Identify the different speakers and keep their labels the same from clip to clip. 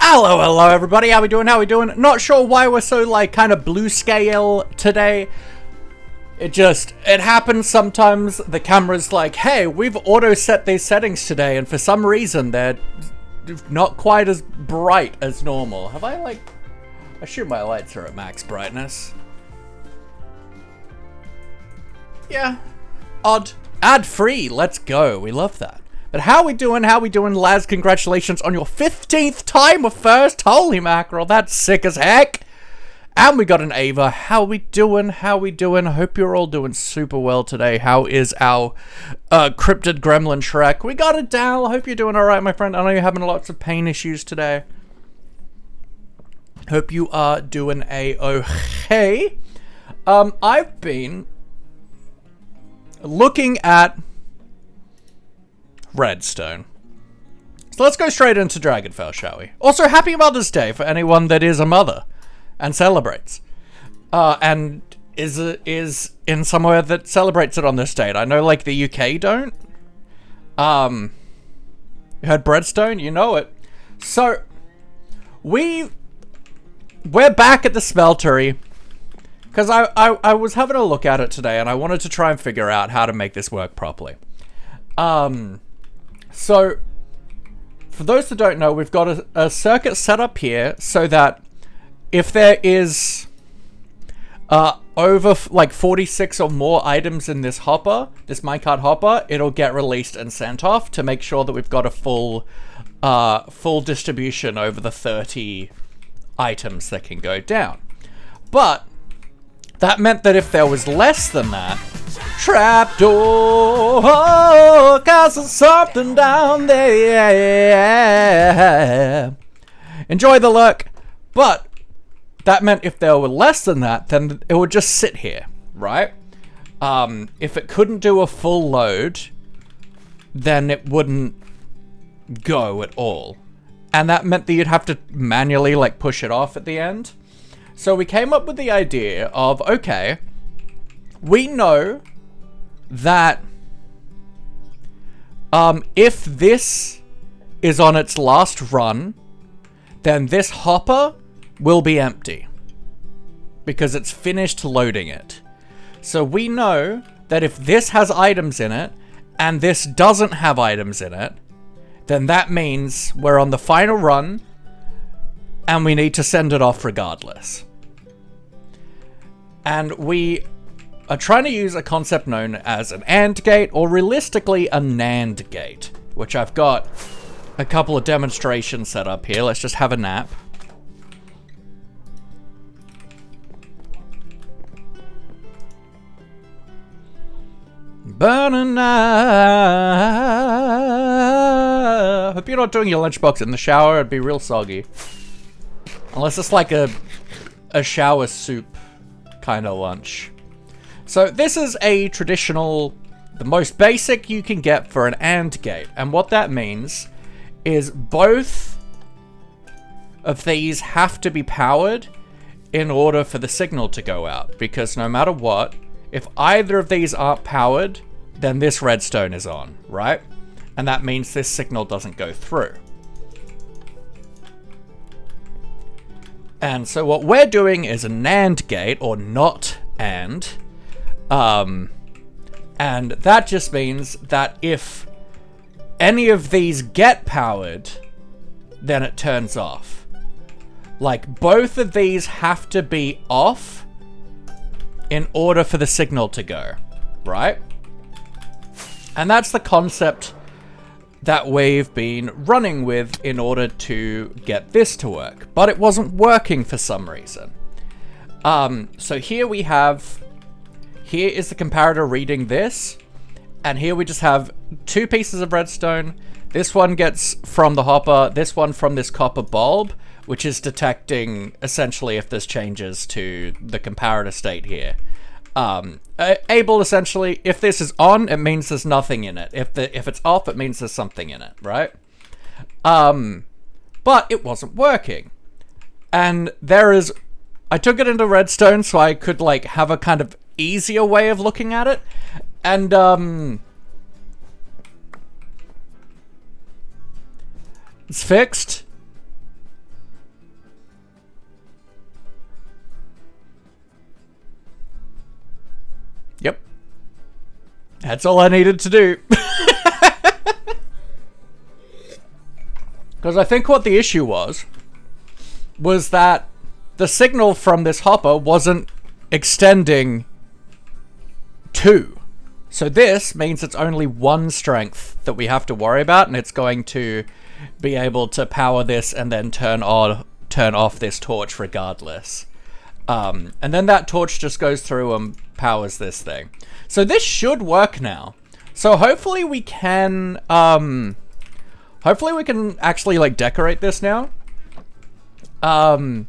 Speaker 1: Hello everybody, how we doing? Not sure why we're so like kind of blue scale today. It happens sometimes. The camera's like, hey, we've auto set these settings today, and for some reason they're not quite as bright as normal. Have I I assume my lights are at max brightness. Yeah, odd. Ad free, let's go, we love that. But how we doing, Laz? Congratulations on your 15th time with first. Holy mackerel, that's sick as heck. And we got an Ava. How we doing? I hope you're all doing super well today. How is our cryptid gremlin Shrek? We got a Dal. I hope you're doing alright, my friend. I know you're having lots of pain issues today. Hope you are doing a-okay. I've been looking at Redstone. So let's go straight into Dragonfell, shall we? Also, happy Mother's Day for anyone that is a mother and celebrates. And is in somewhere that celebrates it on this date. I know like the UK don't. You heard Breadstone? You know it. So we're back at the smeltery. Because I was having a look at it today and I wanted to try and figure out how to make this work properly. So, for those that don't know, we've got a circuit set up here so that if there is over like 46 or more items in this hopper, this minecart hopper, it'll get released and sent off to make sure that we've got a full distribution over the 30 items that can go down. But that meant that if there was less than that, trapdoor, oh, cause there's something down there. Enjoy the look. But that meant if there were less than that, then it would just sit here, right? If it couldn't do a full load, then it wouldn't go at all. And that meant that you'd have to manually like push it off at the end. So we came up with the idea of, okay, we know that if this is on its last run, then this hopper will be empty because it's finished loading it. So we know that if this has items in it and this doesn't have items in it, then that means we're on the final run and we need to send it off regardless. And we are trying to use a concept known as an AND gate, or realistically a NAND gate, which I've got a couple of demonstrations set up here. Let's just have a nap. Banana. Hope you're not doing your lunchbox in the shower. It'd be real soggy. Unless it's like a shower soup kind of lunch. So this is a traditional, the most basic you can get for an AND gate. And what that means is both of these have to be powered in order for the signal to go out. Because no matter what, if either of these aren't powered, then this redstone is on, right? And that means this signal doesn't go through. And so what we're doing is a NAND gate, or not AND. And that just means that if any of these get powered, then it turns off. Like, both of these have to be off in order for the signal to go, right? And that's the concept that we've been running with in order to get this to work. But it wasn't working for some reason. So here we have... Here is the comparator reading this. And here we just have two pieces of redstone. This one gets from the hopper. This one from this copper bulb, which is detecting essentially if there's changes to the comparator state here. Able essentially, if this is on, it means there's nothing in it. If it's off, it means there's something in it, right? But it wasn't working. And I took it into redstone so I could like have a kind of easier way of looking at it. And it's fixed. That's all I needed to do. Because I think what the issue was that the signal from this hopper wasn't extending 2. So this means it's only 1 strength that we have to worry about, and it's going to be able to power this and then turn off this torch regardless. And then that torch just goes through and powers this thing. So this should work now. So hopefully we can actually like decorate this now. And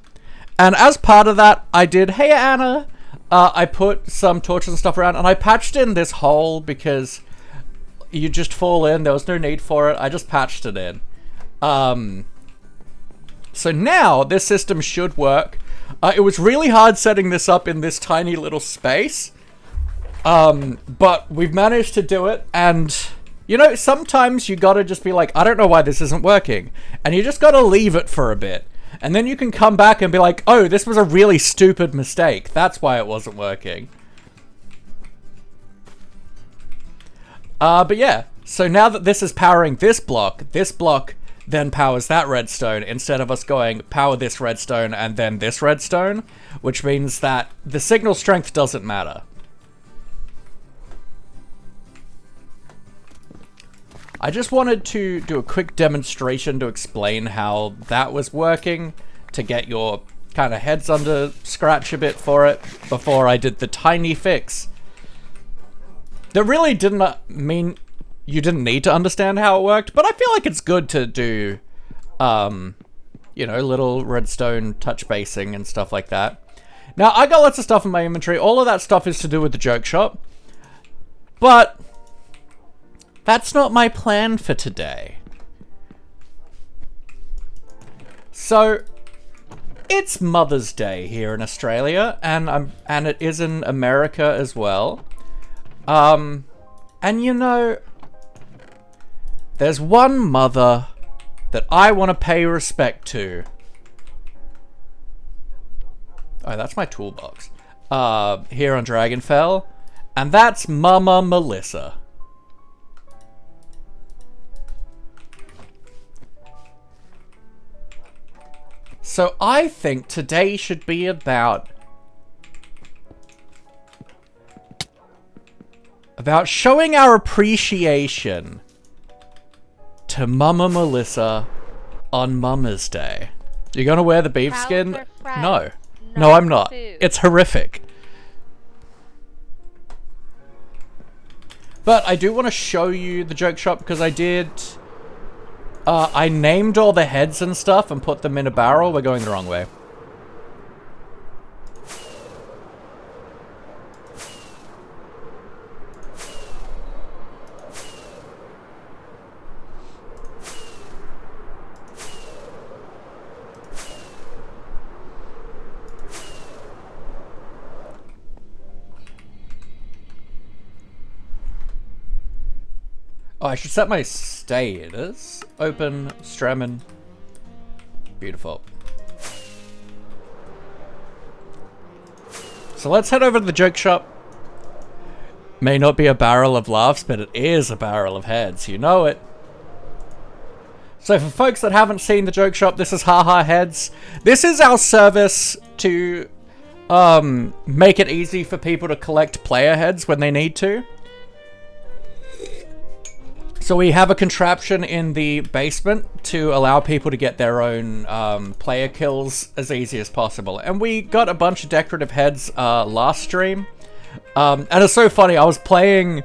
Speaker 1: as part of that, I did, hey Anna, I put some torches and stuff around, and I patched in this hole because you just fall in. There was no need for it. I just patched it in. So now this system should work. It was really hard setting this up in this tiny little space. But we've managed to do it, and you know, sometimes you gotta just be like, I don't know why this isn't working. And you just gotta leave it for a bit. And then you can come back and be like, oh, this was a really stupid mistake. That's why it wasn't working. But yeah, so now that this is powering this block then powers that redstone instead of us going power this redstone and then this redstone, which means that the signal strength doesn't matter. I just wanted to do a quick demonstration to explain how that was working, to get your kind of heads under scratch a bit for it before I did the tiny fix. That really didn't mean you didn't need to understand how it worked, but I feel like it's good to do, you know, little redstone touch basing and stuff like that. Now, I got lots of stuff in my inventory. All of that stuff is to do with the joke shop, but that's not my plan for today. So, it's Mother's Day here in Australia, and it is in America as well. And you know, there's one mother that I want to pay respect to. Oh, that's my toolbox. Here on Dragonfell, and that's MommaMelissa. So I think today should be about showing our appreciation to MommaMelissa on Mama's Day. You're gonna wear the beef skin? No. No, I'm not. It's horrific. But I do want to show you the joke shop because I did... I named all the heads and stuff and put them in a barrel. We're going the wrong way. Oh, I should set my status. Open, Stremin. Beautiful. So let's head over to the joke shop. May not be a barrel of laughs, but it is a barrel of heads. You know it. So for folks that haven't seen the joke shop, this is Haha Heads. This is our service to make it easy for people to collect player heads when they need to. So we have a contraption in the basement to allow people to get their own player kills as easy as possible. And we got a bunch of decorative heads last stream. And it's so funny, I was playing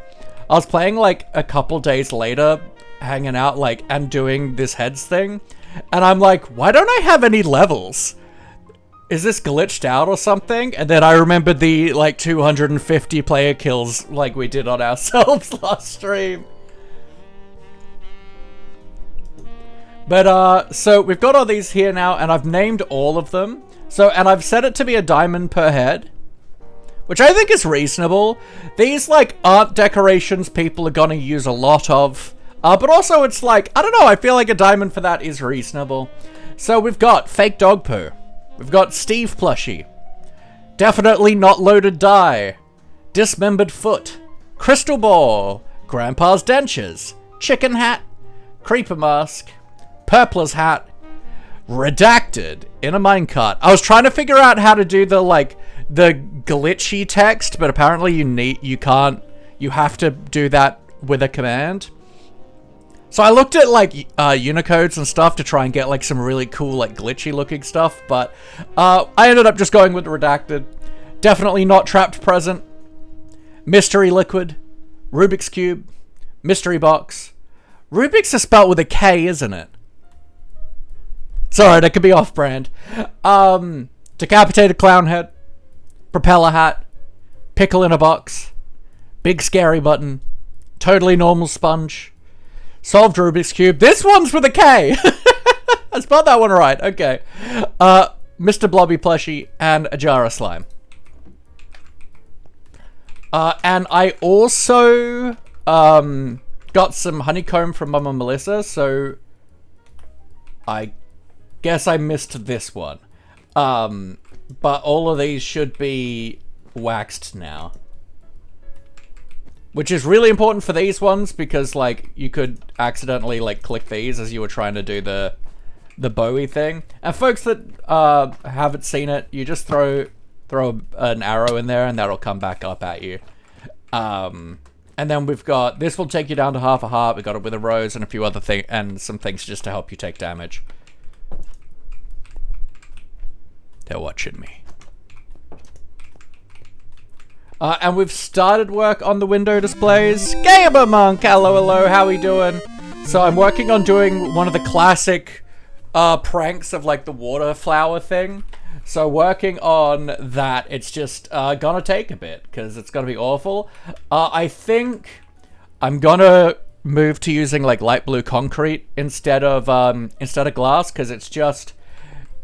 Speaker 1: like a couple days later, hanging out like and doing this heads thing. And I'm like, why don't I have any levels? Is this glitched out or something? And then I remembered the like 250 player kills like we did on ourselves last stream. But, so we've got all these here now, and I've named all of them. So, and I've set it to be a diamond per head, which I think is reasonable. These, like, aren't decorations people are gonna use a lot of. But also it's like, I don't know, I feel like a diamond for that is reasonable. So we've got fake dog poo. We've got Steve plushie. Definitely not loaded die. Dismembered foot. crystal ball, grandpa's dentures, chicken hat, creeper mask, purpler's hat, redacted in a minecart. I was trying to figure out how to do the glitchy text, but apparently you have to do that with a command. So I looked at like Unicodes and stuff to try and get like some really cool like glitchy looking stuff, but I ended up just going with the redacted. Definitely not trapped present. Mystery liquid, Rubik's cube, mystery box. Rubik's is spelled with a K, isn't it? Sorry, that could be off-brand. Decapitated clown head, propeller hat, pickle in a box, big scary button, totally normal sponge, solved Rubik's cube. This one's with a K. I spelled that one right. Okay. Mr. Blobby plushie and a jar of slime. And I also got some honeycomb from MommaMelissa, so I guess I missed this one. But all of these should be waxed now. Which is really important for these ones because, like, you could accidentally, like, click these as you were trying to do the Bowie thing. And folks that haven't seen it, you just throw an arrow in there and that'll come back up at you. And then we've got, this will take you down to half a heart. We got it with a rose and a few other things, and some things just to help you take damage. They're watching me. And we've started work on the window displays. Gamer Monk, hello, how we doing? So I'm working on doing one of the classic pranks of like the water flower thing. So working on that, it's just gonna take a bit because it's gonna be awful. I think I'm gonna move to using like light blue concrete instead of glass because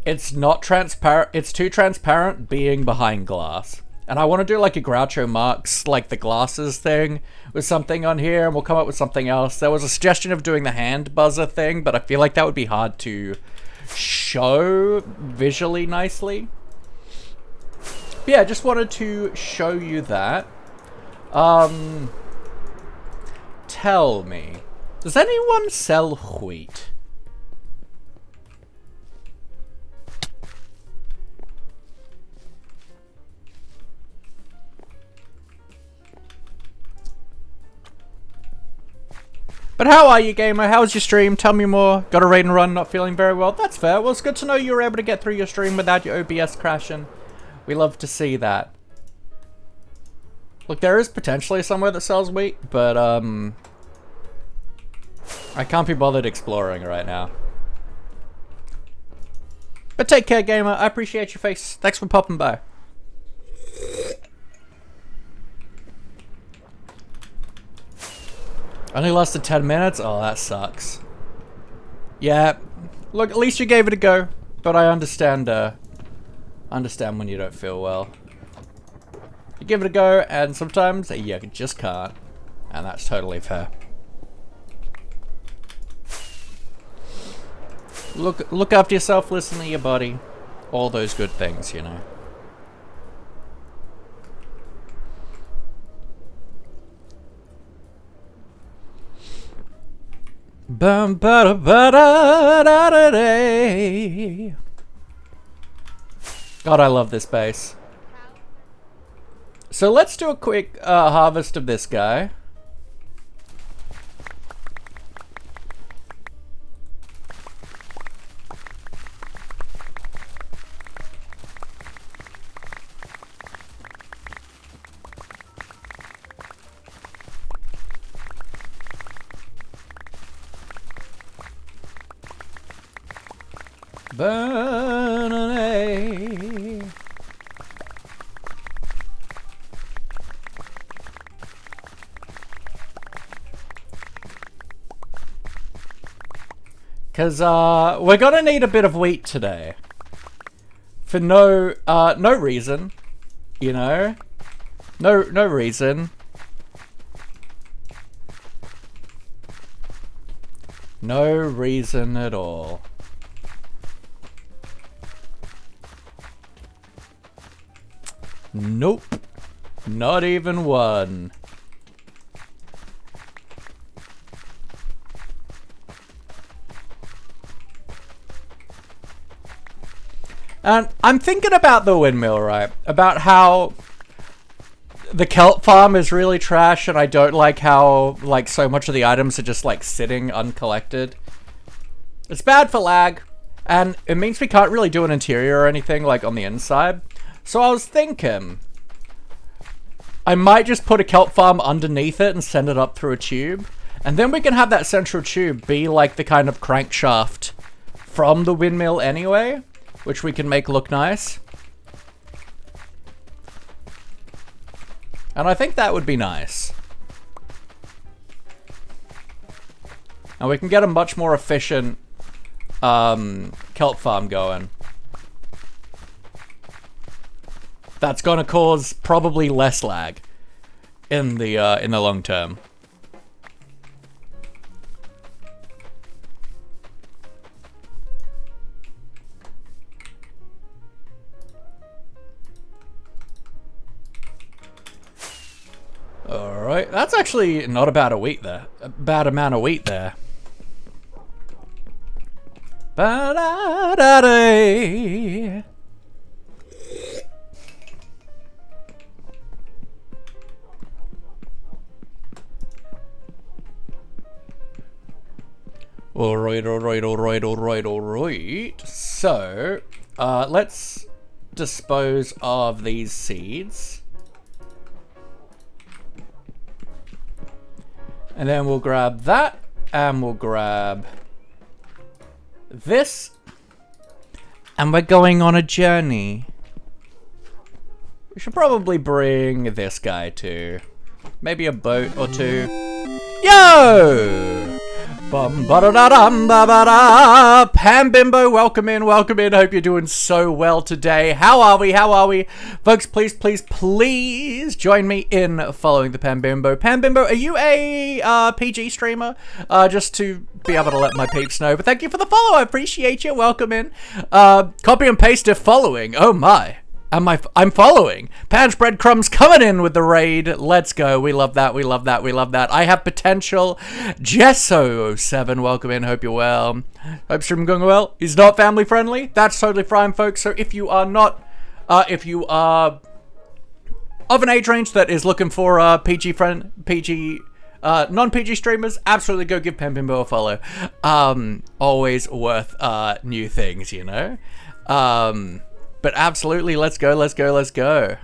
Speaker 1: it's not transparent. It's too transparent being behind glass. And I want to do like a Groucho Marx, like the glasses thing with something on here, and we'll come up with something else. There was a suggestion of doing the hand buzzer thing, but I feel like that would be hard to show visually nicely. But yeah, I just wanted to show you that. Tell me, does anyone sell wheat? But how are you, gamer? How's your stream? Tell me more. Got a raid and run, not feeling very well. That's fair. Well, it's good to know you were able to get through your stream without your OBS crashing. We love to see that. Look, there is potentially somewhere that sells wheat, but I can't be bothered exploring right now. But take care, gamer. I appreciate your face. Thanks for popping by. Only lasted 10 minutes? Oh, that sucks. Yeah. Look, at least you gave it a go. But I understand, when you don't feel well. You give it a go, and sometimes you just can't. And that's totally fair. Look after yourself, listen to your body. All those good things, you know. God, I love this bass. So let's do a quick harvest of this guy. Burn. Because we're gonna need a bit of wheat today. For no reason, you know? No reason. No reason at all. Nope. Not even one. And I'm thinking about the windmill, right? About how the kelp farm is really trash, and I don't like how, like, so much of the items are just, like, sitting uncollected. It's bad for lag, and it means we can't really do an interior or anything, like, on the inside. So I was thinking I might just put a kelp farm underneath it and send it up through a tube. And then we can have that central tube be, like, the kind of crankshaft from the windmill anyway, which we can make look nice. And I think that would be nice. And we can get a much more efficient kelp farm going. That's gonna cause probably less lag in the long term. Alright, that's actually not a bad amount of wheat there. Ba-da-da-day. Alright. So, let's dispose of these seeds. And then we'll grab that, and we'll grab this. And we're going on a journey. We should probably bring this guy too. Maybe a boat or two. Yo! Bum ba da da dum ba ba da. Pam Bimbo, welcome in, welcome in. Hope you're doing so well today. How are we? How are we? Folks, please, please, please join me in following the Pam Bimbo. Pam Bimbo, are you a PG streamer? Just to be able to let my peeps know. But thank you for the follow. I appreciate you. Welcome in. Copy and paste if following. Oh my. I'm following. Pan's Breadcrumbs coming in with the raid. Let's go. We love that. We love that. We love that. I have potential. Jesso07, welcome in. Hope you're well. Hope stream going well. Is not family friendly. That's totally fine, folks. So if you are not, if you are of an age range that is looking for non-PG streamers, absolutely go give Pam Bimbo a follow. Always worth new things, you know. But absolutely, let's go, let's go, let's go.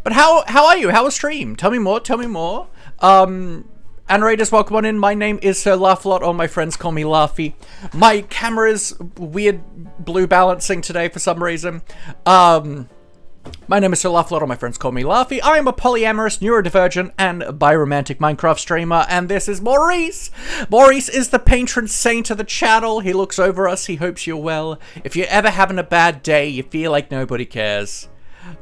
Speaker 1: But how are you? How was stream? Tell me more, tell me more. And Raiders, welcome on in. My name is Sir Laughlot, or my friends call me Laughy. My camera's weird blue balancing today for some reason. My name is Sir Laughlot, or my friends call me Laughy. I am a polyamorous, neurodivergent, and biromantic Minecraft streamer, and this is Maurice. Maurice is the patron saint of the channel. He looks over us. He hopes you're well. If you're ever having a bad day, you feel like nobody cares,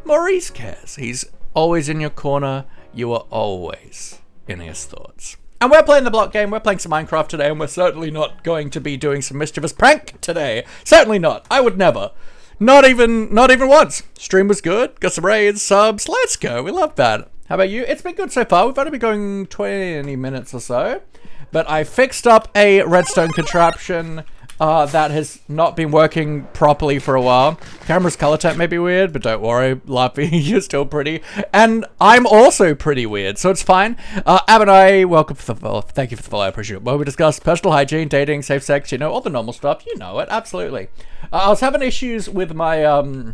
Speaker 1: Maurice cares. He's always in your corner. You are always in his thoughts. And we're playing the block game. We're playing some Minecraft today, and we're certainly not going to be doing some mischievous prank today. Certainly not. I would never. Not even once. Stream was good. Got some raids, subs. Let's go. We love that. How about you? It's been good so far. We've only been going 20 minutes or so. But I fixed up a redstone contraption that has not been working properly for a while. Camera's color temp may be weird, but don't worry, Lappy, you're still pretty. And I'm also pretty weird, so it's fine. Ab and I, welcome for the follow. Thank you for the follow. I appreciate it. Well, we discussed personal hygiene, dating, safe sex, you know, all the normal stuff. You know it, absolutely. I was having issues with my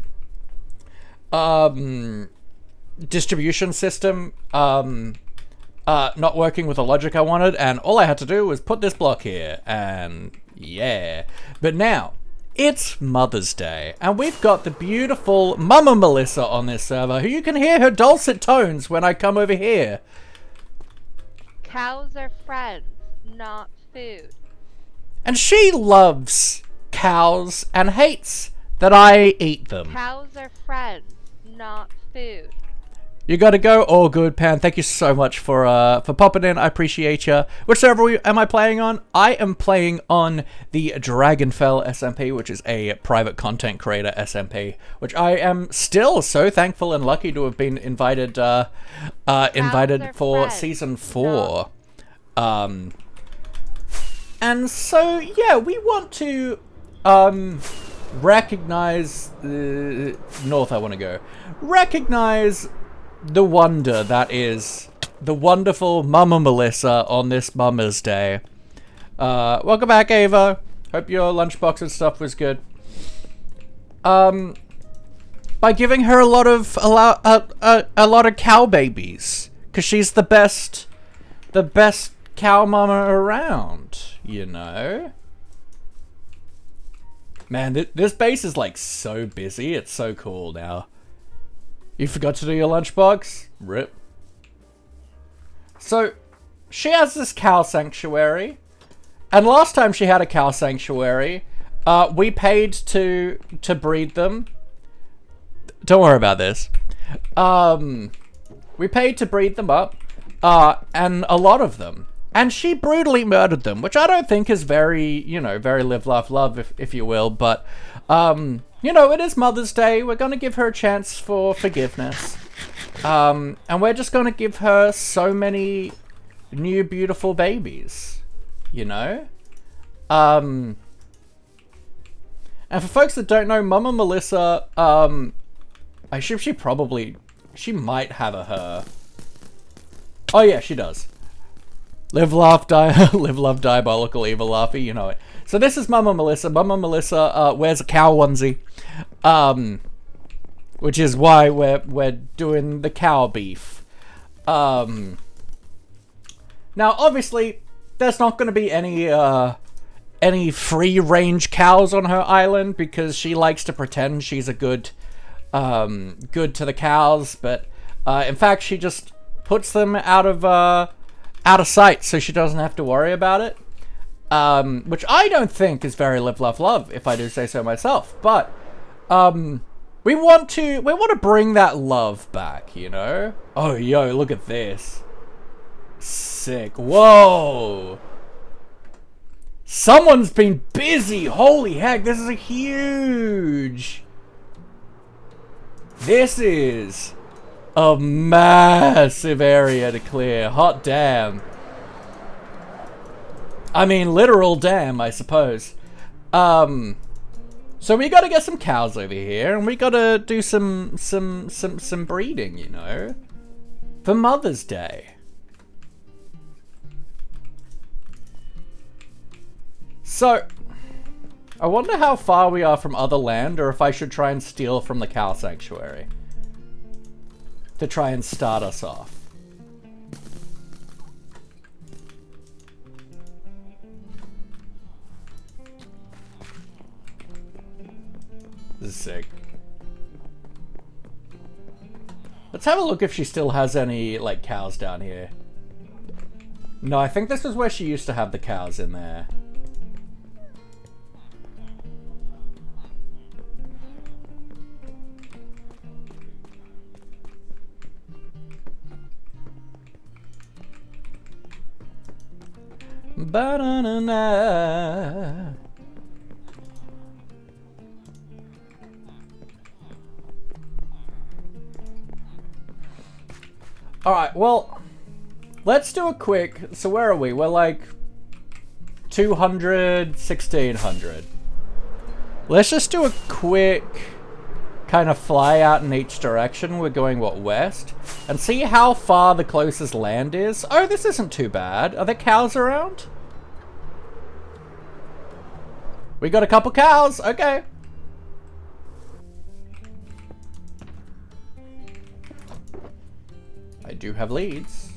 Speaker 1: distribution system not working with the logic I wanted, and all I had to do was put this block here, and yeah. But now, it's Mother's Day, and we've got the beautiful MommaMelissa on this server, who you can hear her dulcet tones when I come over here.
Speaker 2: Cows are friends, not food.
Speaker 1: And she loves cows and hates that I eat them.
Speaker 2: Cows are friends, not food.
Speaker 1: You gotta go. All good, Pan. Thank you so much for popping in. I appreciate you. Which server am I playing on? I am playing on the Dragonfell SMP, which is a private content creator SMP, which I am still so thankful and lucky to have been invited for season 4. And so yeah, we want to recognize north I want to go. Recognize the wonder that is the wonderful MommaMelissa on this Mother's Day. Welcome back, Ava. Hope your lunchbox and stuff was good. By giving her a lot of cow babies, because she's the best cow mama around, you know. Man, this base is like so busy. It's so cool now. You forgot to do your lunchbox? Rip. So, she has this cow sanctuary. And last time she had a cow sanctuary, we paid to breed them. Don't worry about this. We paid to breed them up. And a lot of them. And she brutally murdered them, which I don't think is very, you know, very live, laugh, love, if you will. But, you know, it is Mother's Day. We're going to give her a chance for forgiveness. And we're just going to give her so many new beautiful babies, you know? And for folks that don't know, MommaMelissa, she might have a her. Oh yeah, she does. Live, laugh, die, live, love, diabolical, evil, laughy, you know it. So this is MommaMelissa. MommaMelissa wears a cow onesie, which is why we're doing the cow beef. Now, obviously, there's not going to be any free-range cows on her island because she likes to pretend she's a good to the cows, but in fact, she just puts them out of sight so she doesn't have to worry about it. Which I don't think is very live, laugh, love, if I do say so myself. But we want to bring that love back, you know? Oh, yo, look at this. Sick. Whoa. Someone's been busy. Holy heck, this is a huge. This is a massive area to clear. Hot damn. I mean, literal damn, I suppose. So we gotta get some cows over here, and we gotta do some breeding, you know, for Mother's Day. So, I wonder how far we are from other land, or if I should try and steal from the cow sanctuary to try and start us off. This is sick. Let's have a look if she still has any, like, cows down here. No, I think this is where she used to have the cows in there. Ba-da-na-na. Alright, well, let's do a quick, so where are we? We're like 200, 1600. Let's just do a quick kind of fly out in each direction. We're going, what, west? And see how far the closest land is. Oh, this isn't too bad. Are there cows around? We got a couple cows. Okay. I do have leads.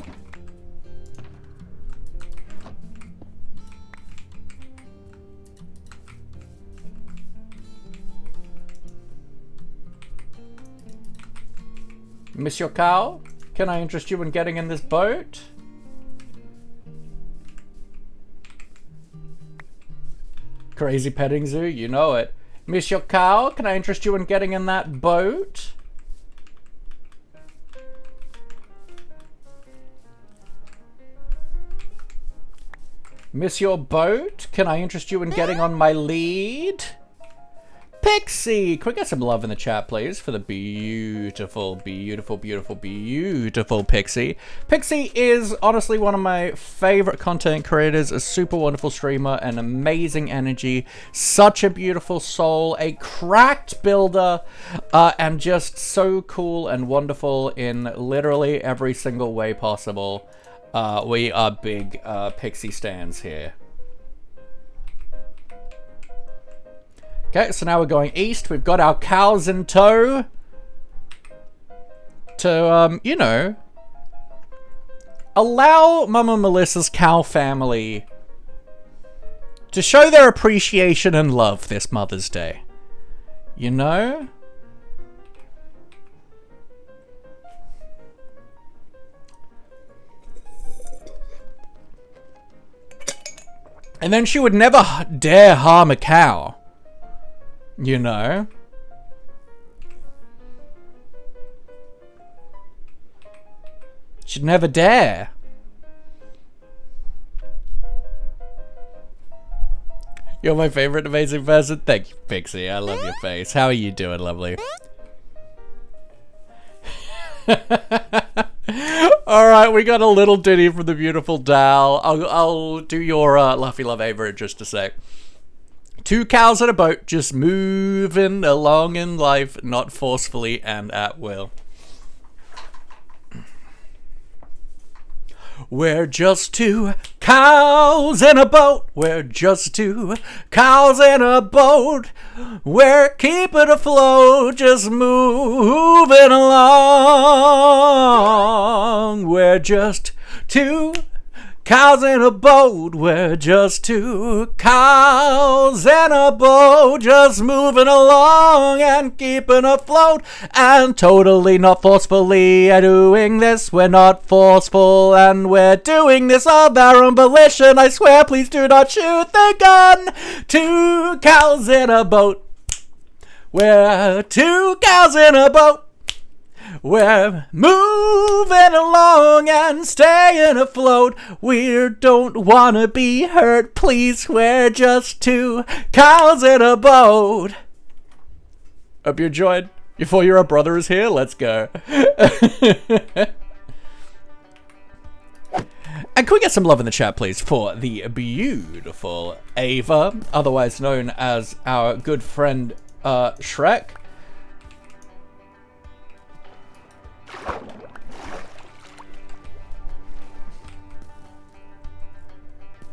Speaker 1: Monsieur Cow, can I interest you in getting in this boat? Crazy petting zoo, you know it. Monsieur Cow, can I interest you in getting in that boat? Monsieur Boat, can I interest you in getting on my lead? Pig! Pixie! Can we get some love in the chat, please, for the beautiful, beautiful, beautiful, beautiful Pixie? Pixie is honestly one of my favorite content creators, a super wonderful streamer, an amazing energy, such a beautiful soul, a cracked builder, and just so cool and wonderful in literally every single way possible. We are big Pixie stans here. Okay, so now we're going east. We've got our cows in tow to, you know, allow MommaMelissa's cow family to show their appreciation and love this Mother's Day. You know? And then she would never dare harm a cow. You know? She'd never dare. You're my favorite amazing person. Thank you, Pixie. I love your face. How are you doing, lovely? Alright, we got a little ditty from the beautiful Dal. I'll do your Luffy Love Ava in just a sec. Two cows in a boat, just moving along in life, not forcefully and at will. We're just two cows in a boat. We're just two cows in a boat. We're keeping afloat, just moving along. We're just two cows in a boat, we're just two cows in a boat, just moving along and keeping afloat, and totally not forcefully doing this. We're not forceful, and we're doing this of our own volition. I swear, please do not shoot the gun. Two cows in a boat. We're two cows in a boat. We're moving along and staying afloat. We don't want to be hurt, please. We're just two cows in a boat. Hope you enjoyed. Your 4-year-old brother is here. Let's go. And can we get some love in the chat, please, for the beautiful Ava, otherwise known as our good friend Shrek.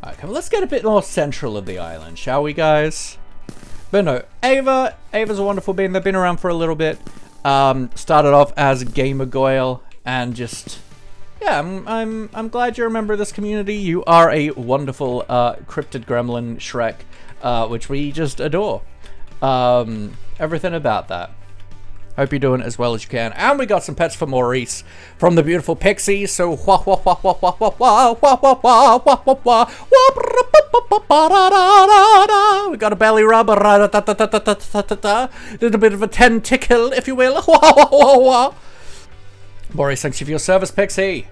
Speaker 1: Okay, well, let's get a bit more central of the island, shall we, guys? But no, Ava's a wonderful being. They've been around for a little bit. Started off as Gamer Goyle, and just, yeah, I'm glad you're a member of this community. You are a wonderful cryptid gremlin Shrek, which we just adore. Everything about that. Hope you're doing as well as you can. And we got some pets for Maurice from the beautiful Pixie. So we got a belly rub, a little bit of a tentacle, if you will. Maurice, thanks you for your service, Pixie.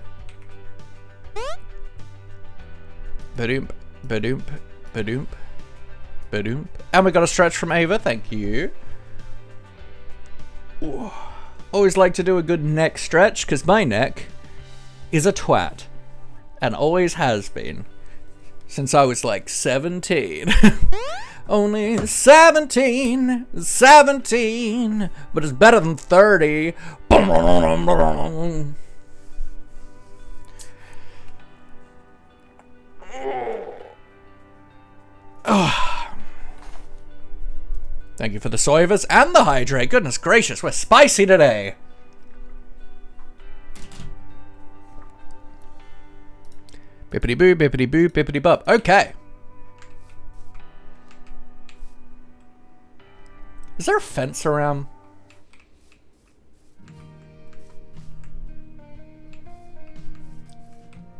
Speaker 1: Badoomp, badoomp, badoomp, badoomp. And we got a stretch from Ava, thank you. Ooh. Always like to do a good neck stretch, because my neck is a twat. And always has been. Since I was like 17. Only 17, but it's better than 30. Thank you for the soyvas and the hydrate. Goodness gracious, we're spicy today. Bippity boo, bippity boo, bippity bop. Okay. Is there a fence around?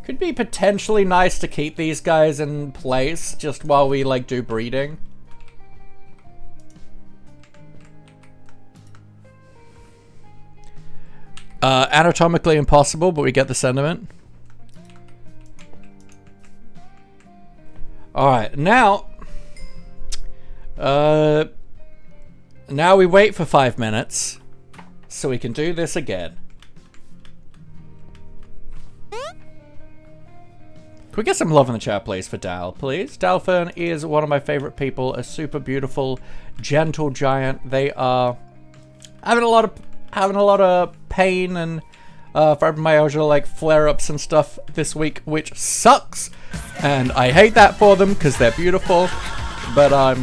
Speaker 1: Could be potentially nice to keep these guys in place just while we like do breeding. Anatomically impossible, but we get the sentiment. Alright, now... Now we wait for 5 minutes so we can do this again. Can we get some love in the chat, please, for Dal, please? Dalfern is one of my favorite people, a super beautiful, gentle giant. They are having a lot of pain and fibromyalgia, like flare-ups and stuff this week, which sucks. And I hate that for them because they're beautiful. But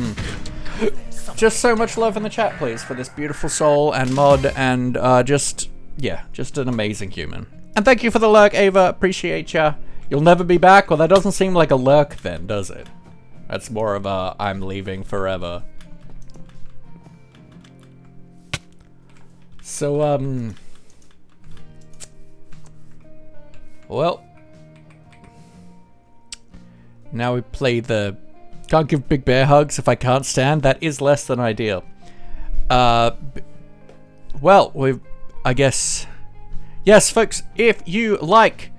Speaker 1: just so much love in the chat, please, for this beautiful soul and mod and just an amazing human. And thank you for the lurk, Ava. Appreciate ya. You'll never be back? Well, that doesn't seem like a lurk then, does it? That's more of a I'm leaving forever. So, well, now we play the can't give big bear hugs if I can't stand. That is less than ideal. Well, I guess, yes, folks, if you like,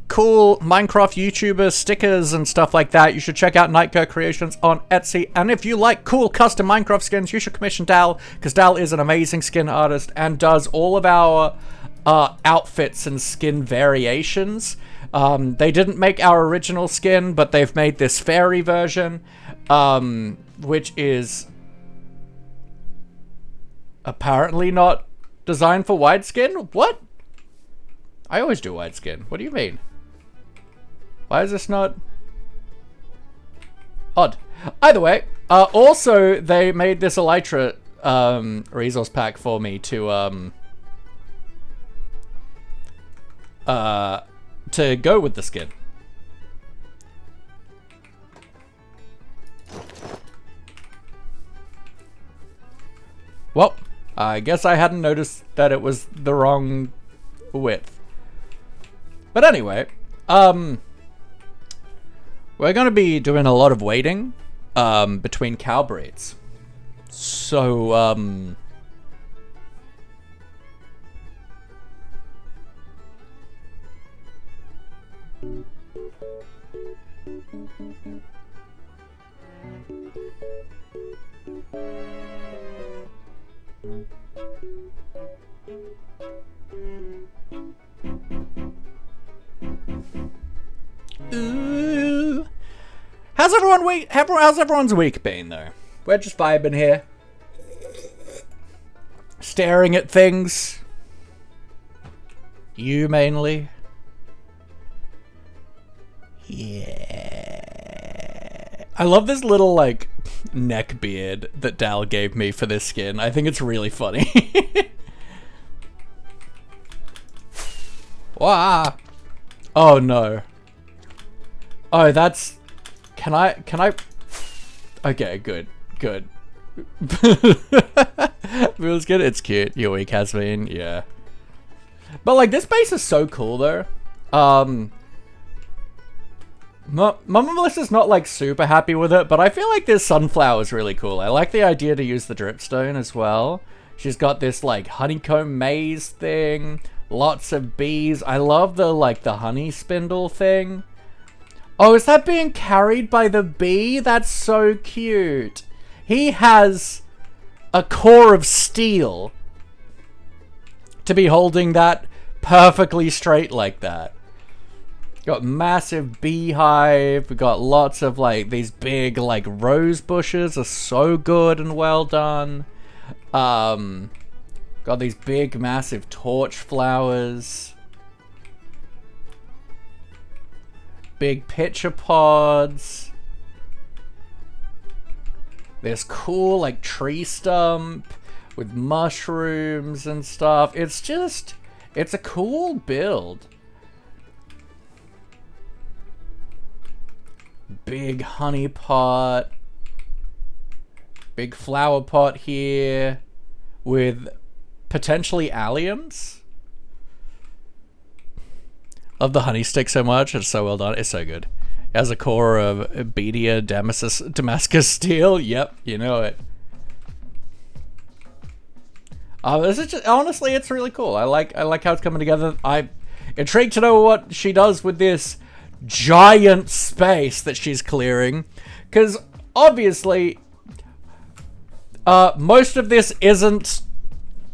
Speaker 1: cool Minecraft YouTuber stickers and stuff like that, you should check out Nightcare Creations on Etsy. And if you like cool custom Minecraft skins, you should commission Dal, because Dal is an amazing skin artist and does all of our outfits and skin variations. They didn't make our original skin, but they've made this fairy version, which is apparently not designed for wideskin. What? I always do wideskin. What do you mean? Why is this not odd? Either way, also they made this Elytra resource pack for me to go with the skin. Well, I guess I hadn't noticed that it was the wrong width. But anyway, we're going to be doing a lot of waiting between cow breeds. So, ooh. How's everyone's week been, though? We're just vibing here. Staring at things. You mainly. Yeah. I love this little, like, neck beard that Dal gave me for this skin. I think it's really funny. Wow. Oh, no. Oh, that's... Can I... Okay, good. Feels good. It's cute. Your week has been, yeah. But, like, this base is so cool, though. MommaMelissa's not, like, super happy with it, but I feel like this sunflower is really cool. I like the idea to use the dripstone as well. She's got this, like, honeycomb maze thing. Lots of bees. I love the, like, the honey spindle thing. Oh, is that being carried by the bee? That's so cute. He has a core of steel to be holding that perfectly straight like that. Got massive beehive. We got lots of, like, these big, like, rose bushes are so good and well done. Got these big, massive torch flowers. Big pitcher pods. This cool, like, tree stump with mushrooms and stuff. It's just, it's a cool build. Big honey pot. Big flower pot here with potentially alliums. Love the honey stick so much. It's so well done. It's so good. It has a core of Bedia Damascus steel. Yep, you know it. This is just, honestly, it's really cool. I like how it's coming together. I'm intrigued to know what she does with this giant space that she's clearing, because obviously Most of this isn't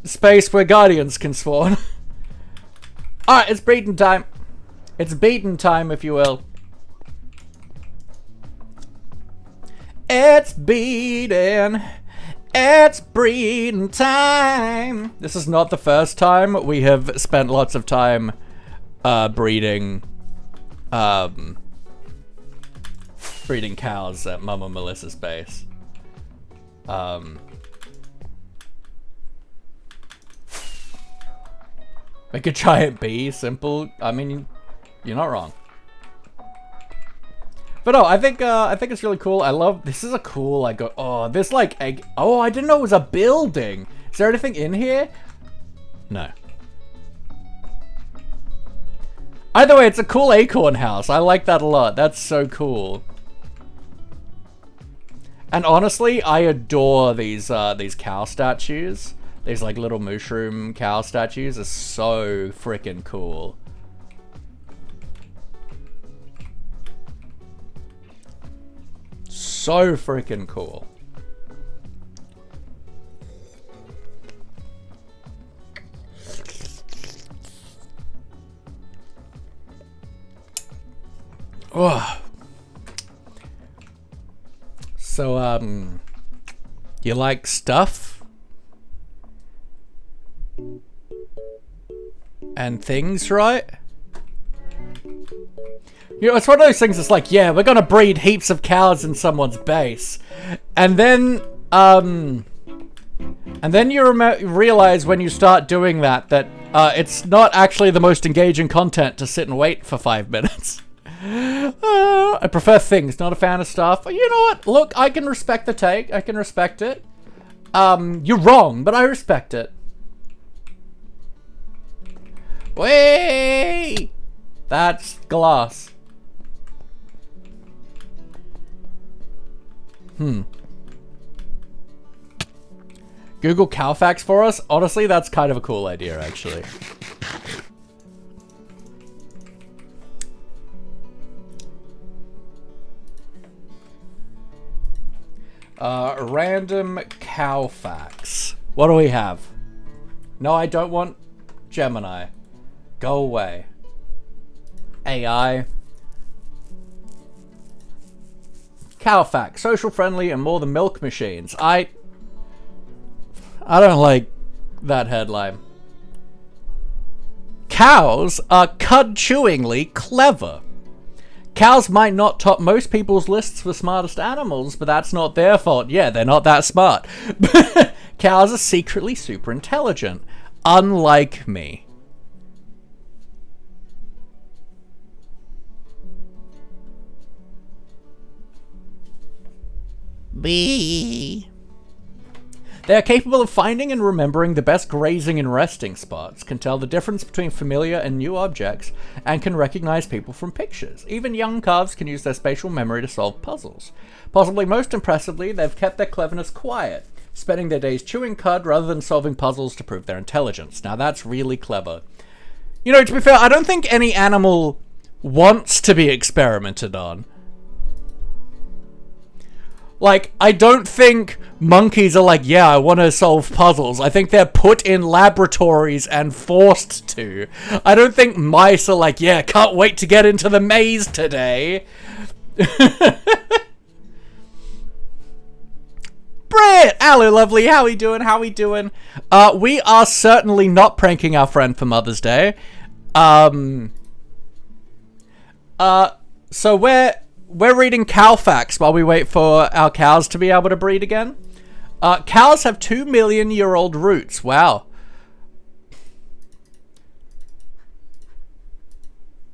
Speaker 1: space where guardians can spawn. Alright, it's breeding time. It's beating time, if you will. It's beating. It's breeding time. This is not the first time we have spent lots of time breeding breeding cows at MommaMelissa's base. Make a giant bee, simple. I mean, you're not wrong. But no, I think it's really cool. I love, this is a cool, oh, this like egg, oh, I didn't know it was a building. Is there anything in here? No. Either way, it's a cool acorn house. I like that a lot. That's so cool. And honestly, I adore these cow statues. These like little mushroom cow statues are so freaking cool. So freaking cool. Oh. So, you like stuff? And things, right? You know, it's one of those things that's like, yeah, we're gonna breed heaps of cows in someone's base. And then you realize when you start doing that, it's not actually the most engaging content to sit and wait for 5 minutes. I prefer things, not a fan of stuff. You know what? Look, I can respect the take. I can respect it. You're wrong, but I respect it. Wait! That's glass. Google cow facts for us? Honestly, that's kind of a cool idea, actually. Random cow facts. What do we have? No, I don't want Gemini. Go away. AI. Cow facts. Social friendly and more than milk machines. I don't like that headline. Cows are cud-chewingly clever. Cows might not top most people's lists for smartest animals, but that's not their fault. Yeah, they're not that smart. Cows are secretly super intelligent, unlike me. Bee. They are capable of finding and remembering the best grazing and resting spots, can tell the difference between familiar and new objects, and can recognize people from pictures. Even young calves can use their spatial memory to solve puzzles. Possibly most impressively, they've kept their cleverness quiet, spending their days chewing cud rather than solving puzzles to prove their intelligence. Now that's really clever. You know, to be fair, I don't think any animal wants to be experimented on. Like, I don't think monkeys are like, yeah, I want to solve puzzles. I think they're put in laboratories and forced to. I don't think mice are like, yeah, can't wait to get into the maze today. Brit! Hello, lovely. How we doing? How we doing? We are certainly not pranking our friend for Mother's Day. So we're reading cow facts while we wait for our cows to be able to breed again. Cows have 2-million-year-old roots. Wow.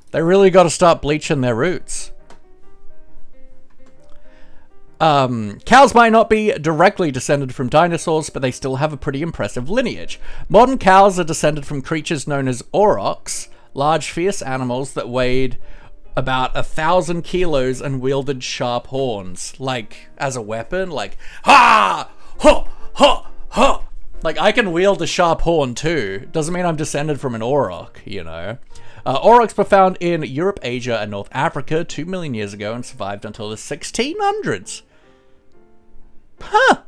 Speaker 1: They really got to start bleaching their roots. Cows might not be directly descended from dinosaurs, but they still have a pretty impressive lineage. Modern cows are descended from creatures known as aurochs, large fierce animals that weighed about 1,000 kilos and wielded sharp horns, like as a weapon, like ha ha ha ha. Like I can wield a sharp horn too. Doesn't mean I'm descended from an auroch, you know. Aurochs were found in Europe, Asia, and North Africa 2 million years ago and survived until the 1600s. Huh.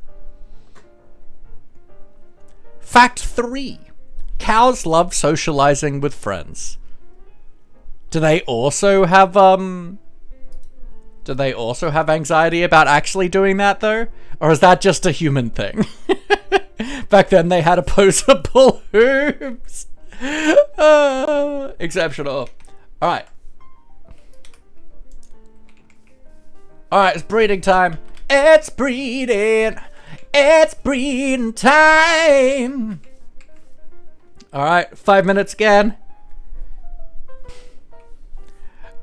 Speaker 1: Fact 3. Cows love socializing with friends. Do they also have anxiety about actually doing that though? Or is that just a human thing? Back then they had opposable hooves. Exceptional. Alright. Alright, it's breeding time. It's breeding. It's breeding time. Alright, 5 minutes again.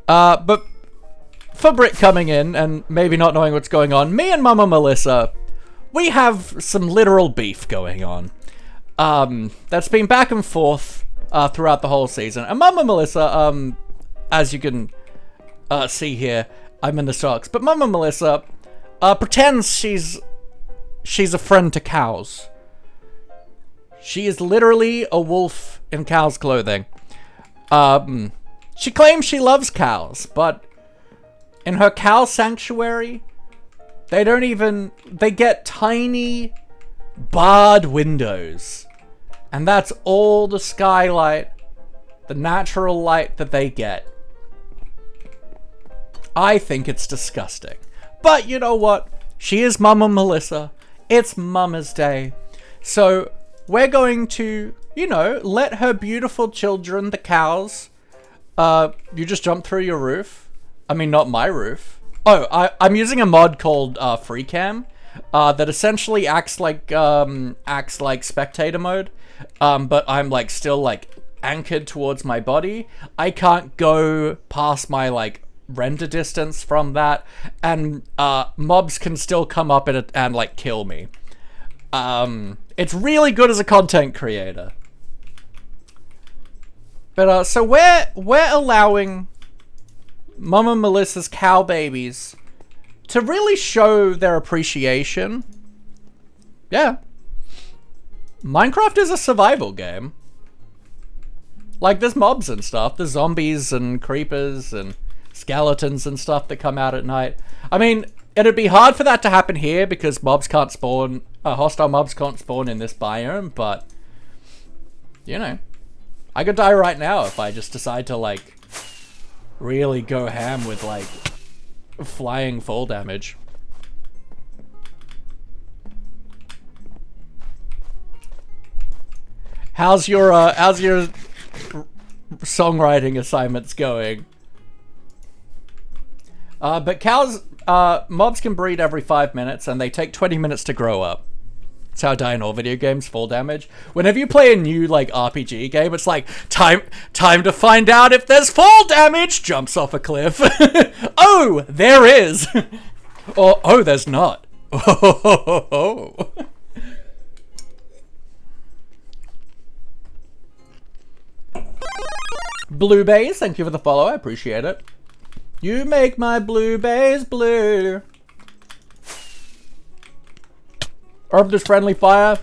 Speaker 1: But for Brit coming in and maybe not knowing what's going on, me and MommaMelissa, we have some literal beef going on. That's been back and forth throughout the whole season. And MommaMelissa, as you can see here, I'm in the socks. But MommaMelissa pretends she's a friend to cows. She is literally a wolf in cow's clothing. She claims she loves cows, but in her cow sanctuary, they get tiny barred windows. And that's all the skylight, the natural light that they get. I think it's disgusting. But you know what? She is MommaMelissa. It's Mama's Day. So we're going to, you know, let her beautiful children, the cows, you just jump through your roof. I mean, not my roof. Oh, I'm using a mod called FreeCam that essentially acts like spectator mode, but I'm like still like anchored towards my body. I can't go past my like render distance from that, and mobs can still come up and like kill me. It's really good as a content creator. But so we're allowing MommaMelissa's cow babies to really show their appreciation. Yeah. Minecraft is a survival game. Like, there's mobs and stuff. There's zombies and creepers and skeletons and stuff that come out at night. I mean, it'd be hard for that to happen here because mobs can't spawn, hostile mobs can't spawn in this biome, but, you know, I could die right now if I just decide to, like, really go ham with, like, flying fall damage. How's your songwriting assignments going? But cows, mobs can breed every 5 minutes and they take 20 minutes to grow up. That's how I die in all video games, fall damage. Whenever you play a new, like, RPG game, it's like, time to find out if there's fall damage! Jumps off a cliff. Oh, there is! Or, oh, there's not. Oh. Blue Bays, thank you for the follow, I appreciate it. You make my blue bays blue. Herb this friendly fire.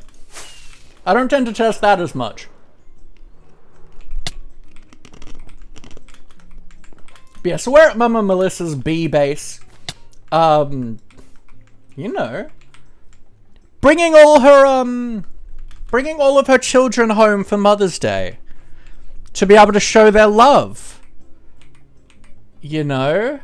Speaker 1: I don't tend to test that as much. But yeah, so we're at MommaMelissa's bee base. You know, bringing all of her children home for Mother's Day to be able to show their love. You know?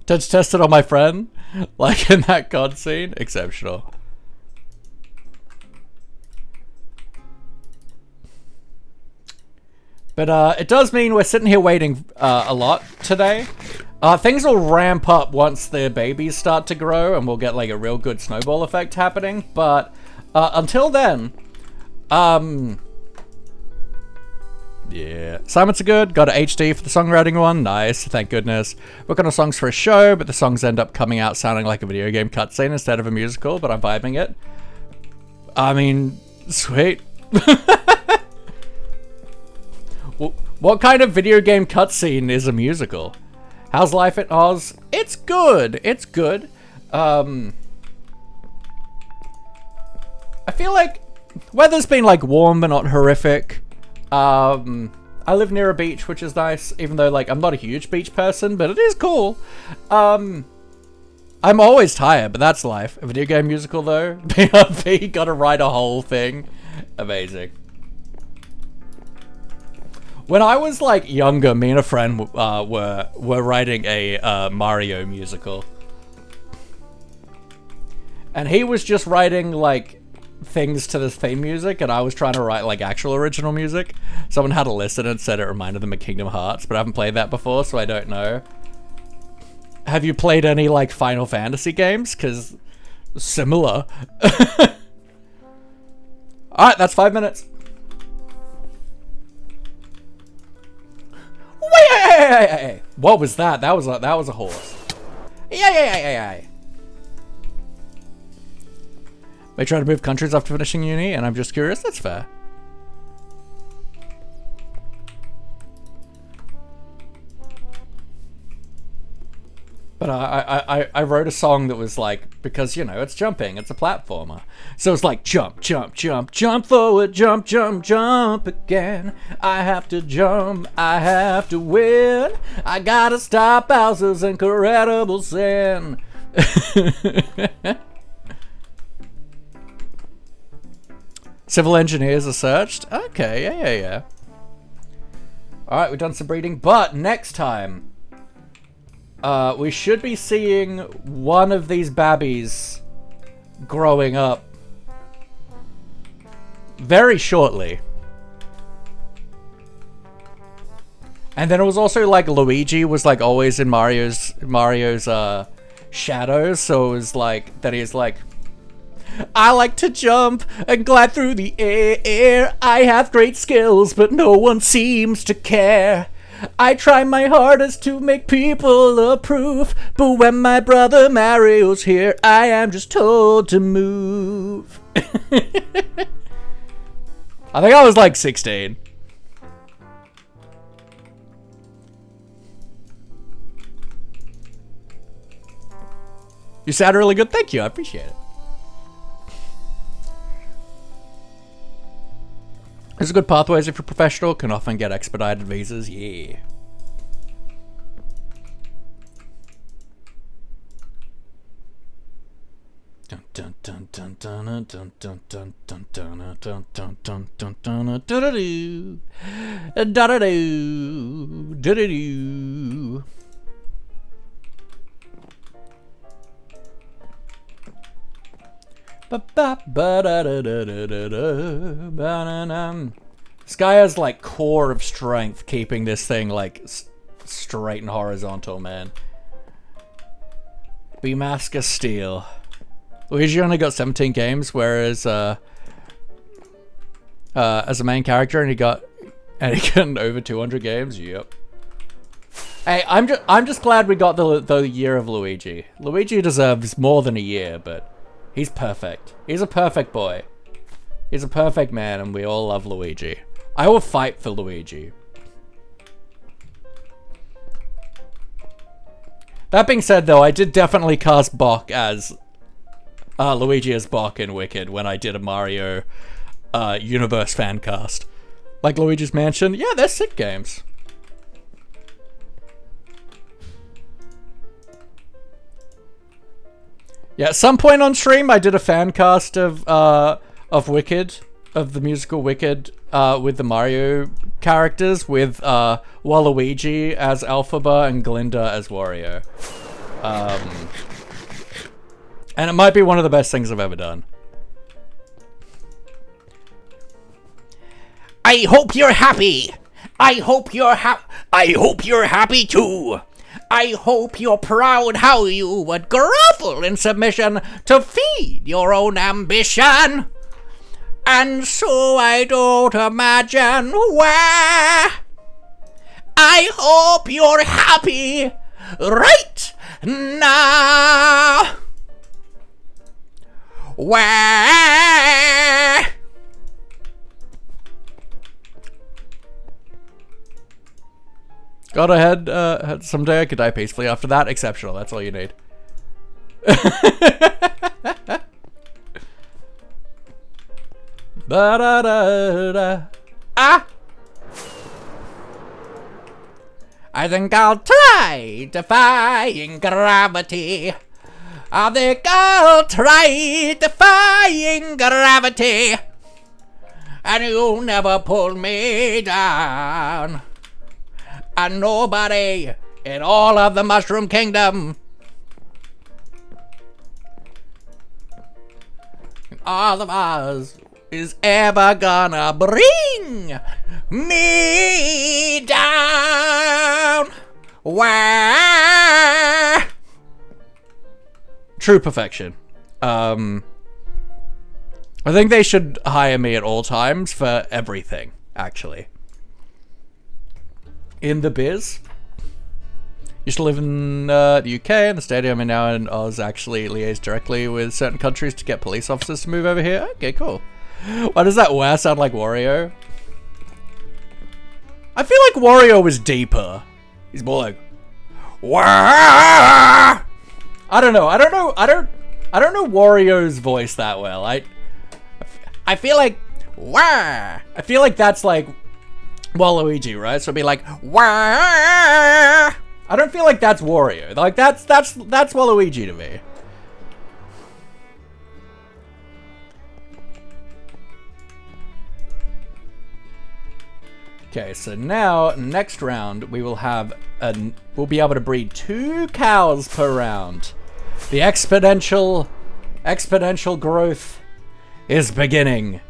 Speaker 1: Touch tested on my friend, like in that cutscene. Exceptional. But it does mean we're sitting here waiting a lot today. Things will ramp up once the babies start to grow, and we'll get like a real good snowball effect happening. But until then, yeah, assignments are good. Got an HD for the songwriting one. Nice, thank goodness. Working on songs for a show, but the songs end up coming out sounding like a video game cutscene instead of a musical, but I'm vibing it. I mean, sweet. What kind of video game cutscene is a musical? How's life at Oz? It's good. It's good. I feel like weather's been like warm but not horrific. I I live near a beach, which is nice, even though, like, I'm not a huge beach person, but it is cool. I'm always tired, but that's life. A video game musical, though. BRB, gotta write a whole thing. Amazing. When I was, like, younger, me and a friend were writing a Mario musical. And he was just writing, like, things to this theme music, and I was trying to write, like, actual original music. Someone had to listen and said it reminded them of Kingdom Hearts, but I haven't played that before, so I don't know. Have you played any, like, Final Fantasy games? Because similar. Alright, that's 5 minutes. Wait, what was that? That was a horse. Yeah. They try to move countries after finishing uni, and I'm just curious. That's fair. But I wrote a song that was like, because, you know, it's jumping, it's a platformer. So it's like, jump, jump, jump, jump forward, jump, jump, jump again. I have to jump, I have to win. I gotta stop Bowser's incredible sin. Civil engineers are searched. Okay, yeah. Alright, we've done some breeding, but next time, we should be seeing one of these babbies growing up very shortly. And then it was also like Luigi was like always in Mario's shadows, so it was like that he's like, I like to jump and glide through the air. I have great skills, but no one seems to care. I try my hardest to make people approve, but when my brother Mario's here, I am just told to move. I think I was like 16. You sound really good. Thank you. I appreciate it. There's good pathways if you're professional, can often get expedited visas, yeah. This guy has like core of strength keeping this thing like straight and horizontal, man. B Mask of Steel. Luigi only got 17 games, whereas as a main character, and he got over 200 games. Yep. Hey, I'm just glad we got the year of Luigi. Luigi deserves more than a year, but he's perfect. He's a perfect boy. He's a perfect man, and we all love Luigi. I will fight for Luigi. That being said, though, I did definitely cast Bok as Luigi as Bok in Wicked when I did a Mario Universe fan cast. Like Luigi's Mansion. Yeah, they're sick games. Yeah, at some point on stream, I did a fan cast of Wicked, of the musical Wicked, with the Mario characters, with Waluigi as Elphaba and Glinda as Wario. And it might be one of the best things I've ever done. I hope you're happy. I hope you're happy too. I hope you're proud how you would grovel in submission to feed your own ambition. And so I don't imagine where. I hope you're happy right now. Where? Got ahead. Someday I could die peacefully after that. Exceptional. That's all you need. Ba-da-da-da. Ah! I think I'll try defying gravity. I think I'll try defying gravity. And you'll never pull me down. And nobody in all of the Mushroom Kingdom, all of us, is ever gonna bring me down. Wah! True perfection. I think they should hire me at all times for everything, actually. In the biz. Used to live in the UK, and the stadium I'm in now in Oz actually liaise directly with certain countries to get police officers to move over here. Okay, cool. Why does that wah sound like Wario? I feel like Wario was deeper. He's more like wah. I don't know Wario's voice that well. I feel like wah. I feel like that's like Waluigi, right? So it'd be like wah. I don't feel like that's Wario. Like that's Waluigi to me. Okay, so now next round we will have we'll be able to breed 2 cows per round. The exponential growth is beginning.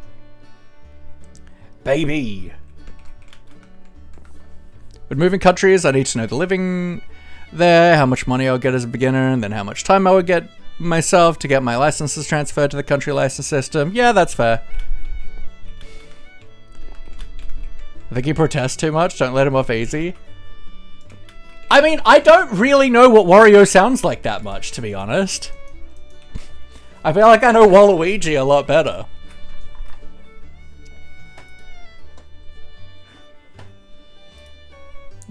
Speaker 1: Baby. With moving countries, I need to know the living there, how much money I'll get as a beginner, and then how much time I would get myself to get my licenses transferred to the country license system. Yeah, that's fair. I think he protests too much. Don't let him off easy. I mean, I don't really know what Wario sounds like that much, to be honest. I feel like I know Waluigi a lot better.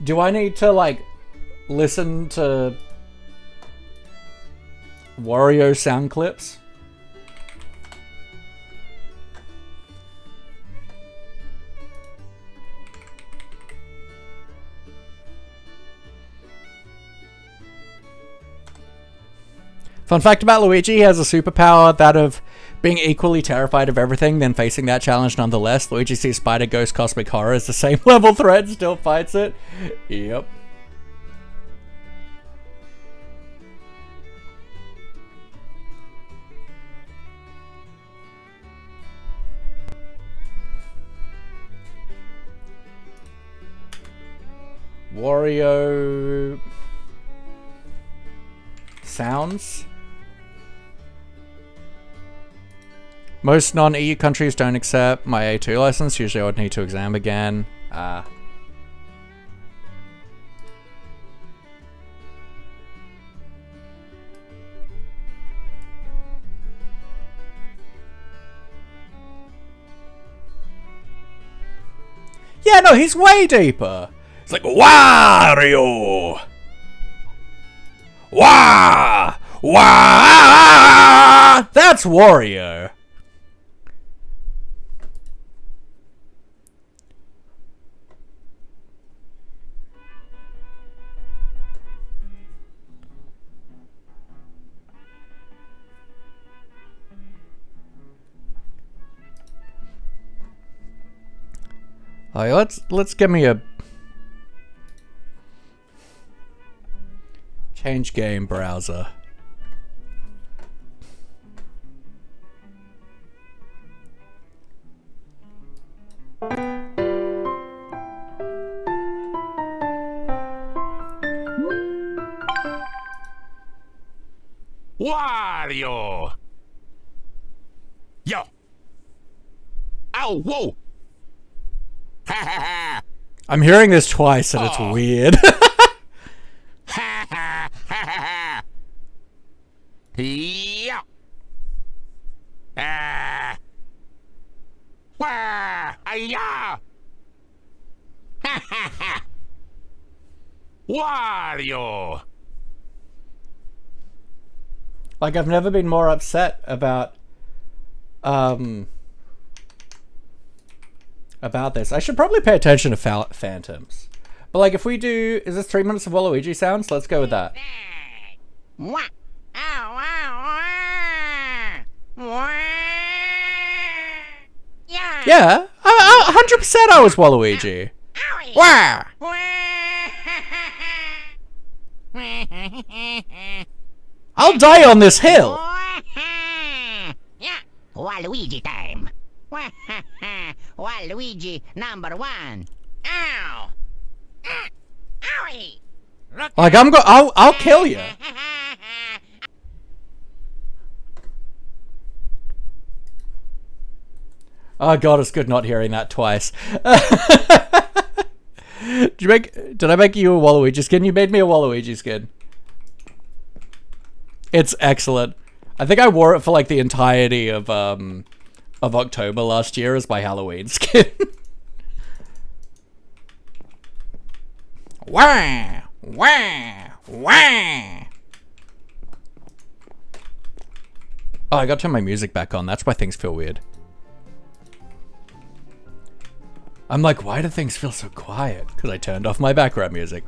Speaker 1: Do I need to, like, listen to Wario sound clips? Fun fact about Luigi, he has a superpower, that of being equally terrified of everything, then facing that challenge nonetheless. Luigi sees Spider, Ghost, Cosmic Horror as the same level threat, still fights it. Yep. Wario sounds. Most non-EU countries don't accept my A2 license. Usually I would need to exam again. Yeah, no, he's way deeper. It's like, Wario! Wah! Wah! That's Wario. Alright, let's give me a change game browser.
Speaker 3: Wario! Yo! Ow, whoa! Ha ha ha!
Speaker 1: I'm hearing this twice and it's weird.
Speaker 3: Ha ha ha ha! Yeah! Wah! Ayah! Ha ha ha! Wario!
Speaker 1: Like, I've never been more upset about this. I should probably pay attention to phantoms. But like if we do, is this 3 minutes of Waluigi sounds? Let's go with that.
Speaker 3: Wah. Ow, ow, wah. Wah. Yeah.
Speaker 1: Yeah, 100% I was Waluigi.
Speaker 3: Owie.
Speaker 1: Wah! I'll die on this hill.
Speaker 3: Yeah, Waluigi time. Waluigi number 1. Ow! Owie!
Speaker 1: Like I'll kill you. Oh god, it's good not hearing that twice. Did I make you a Waluigi skin? You made me a Waluigi skin. It's excellent. I think I wore it for like the entirety of October last year as my Halloween skin. Wah! Wah! Wah! Oh, I gotta turn my music back on. That's why things feel weird. I'm like, why do things feel so quiet? Because I turned off my background music.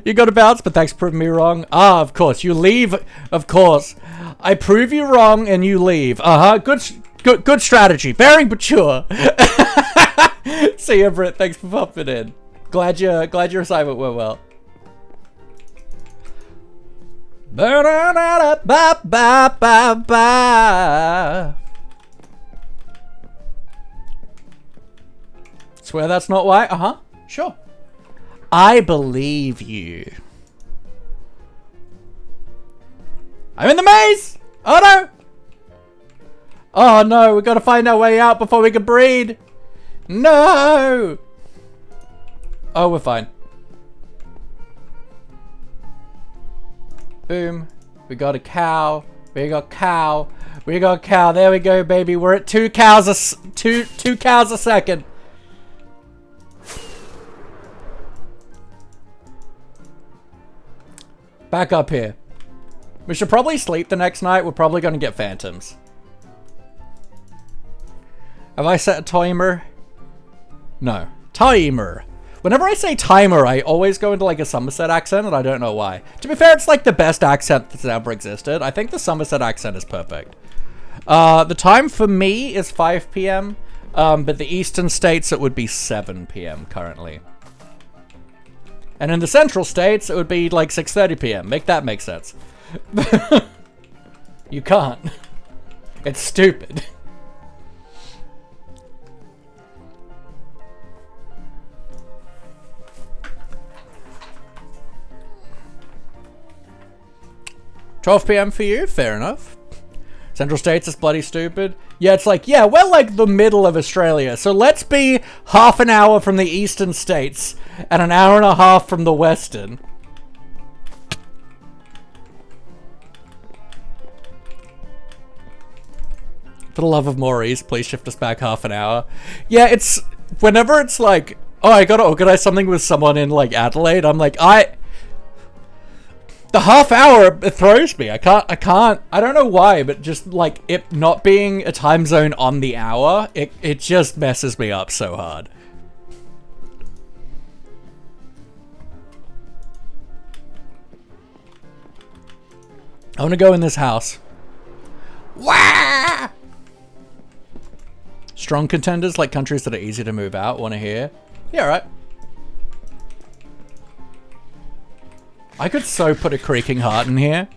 Speaker 1: You gotta bounce, but thanks for proving me wrong. Ah, of course. You leave. Of course. I prove you wrong and you leave. Uh-huh. Good strategy. Very mature. See you, Britt. Thanks for popping in. Glad your assignment went well. Ba-da-da-da-ba-ba-ba-ba. Swear that's not why? Uh-huh. Sure. I believe you. I'm in the maze! Oh no! Oh no, we gotta find our way out before we can breed! No! Oh, we're fine. Boom. We got a cow. We got cow. We got cow. There we go, baby. We're at 2 cows two cows a second. Back up here. We should probably sleep the next night. We're probably going to get phantoms. Have I set a timer? No. Timer. Whenever I say timer, I always go into like a Somerset accent, and I don't know why. To be fair, it's like the best accent that's ever existed. I think the Somerset accent is perfect. The time for me is 5 p.m. But the eastern states, it would be 7 p.m. currently. And in the central states, it would be like 6:30 p.m. Make that make sense. You can't. It's stupid. $12 p.m. for you? Fair enough. Central States is bloody stupid. Yeah, it's like, yeah, we're like the middle of Australia. So let's be half an hour from the eastern states and an hour and a half from the western. For the love of Maurice, please shift us back half an hour. Yeah, it's... Whenever it's like, oh, I gotta organize something with someone in, like, Adelaide, I'm like, the half hour, it throws me. I don't know why, but just, like, it not being a time zone on the hour, it just messes me up so hard. I want to go in this house. Wah! Strong contenders, like countries that are easy to move out, want to hear? Yeah, right. I could so put a creaking heart in here.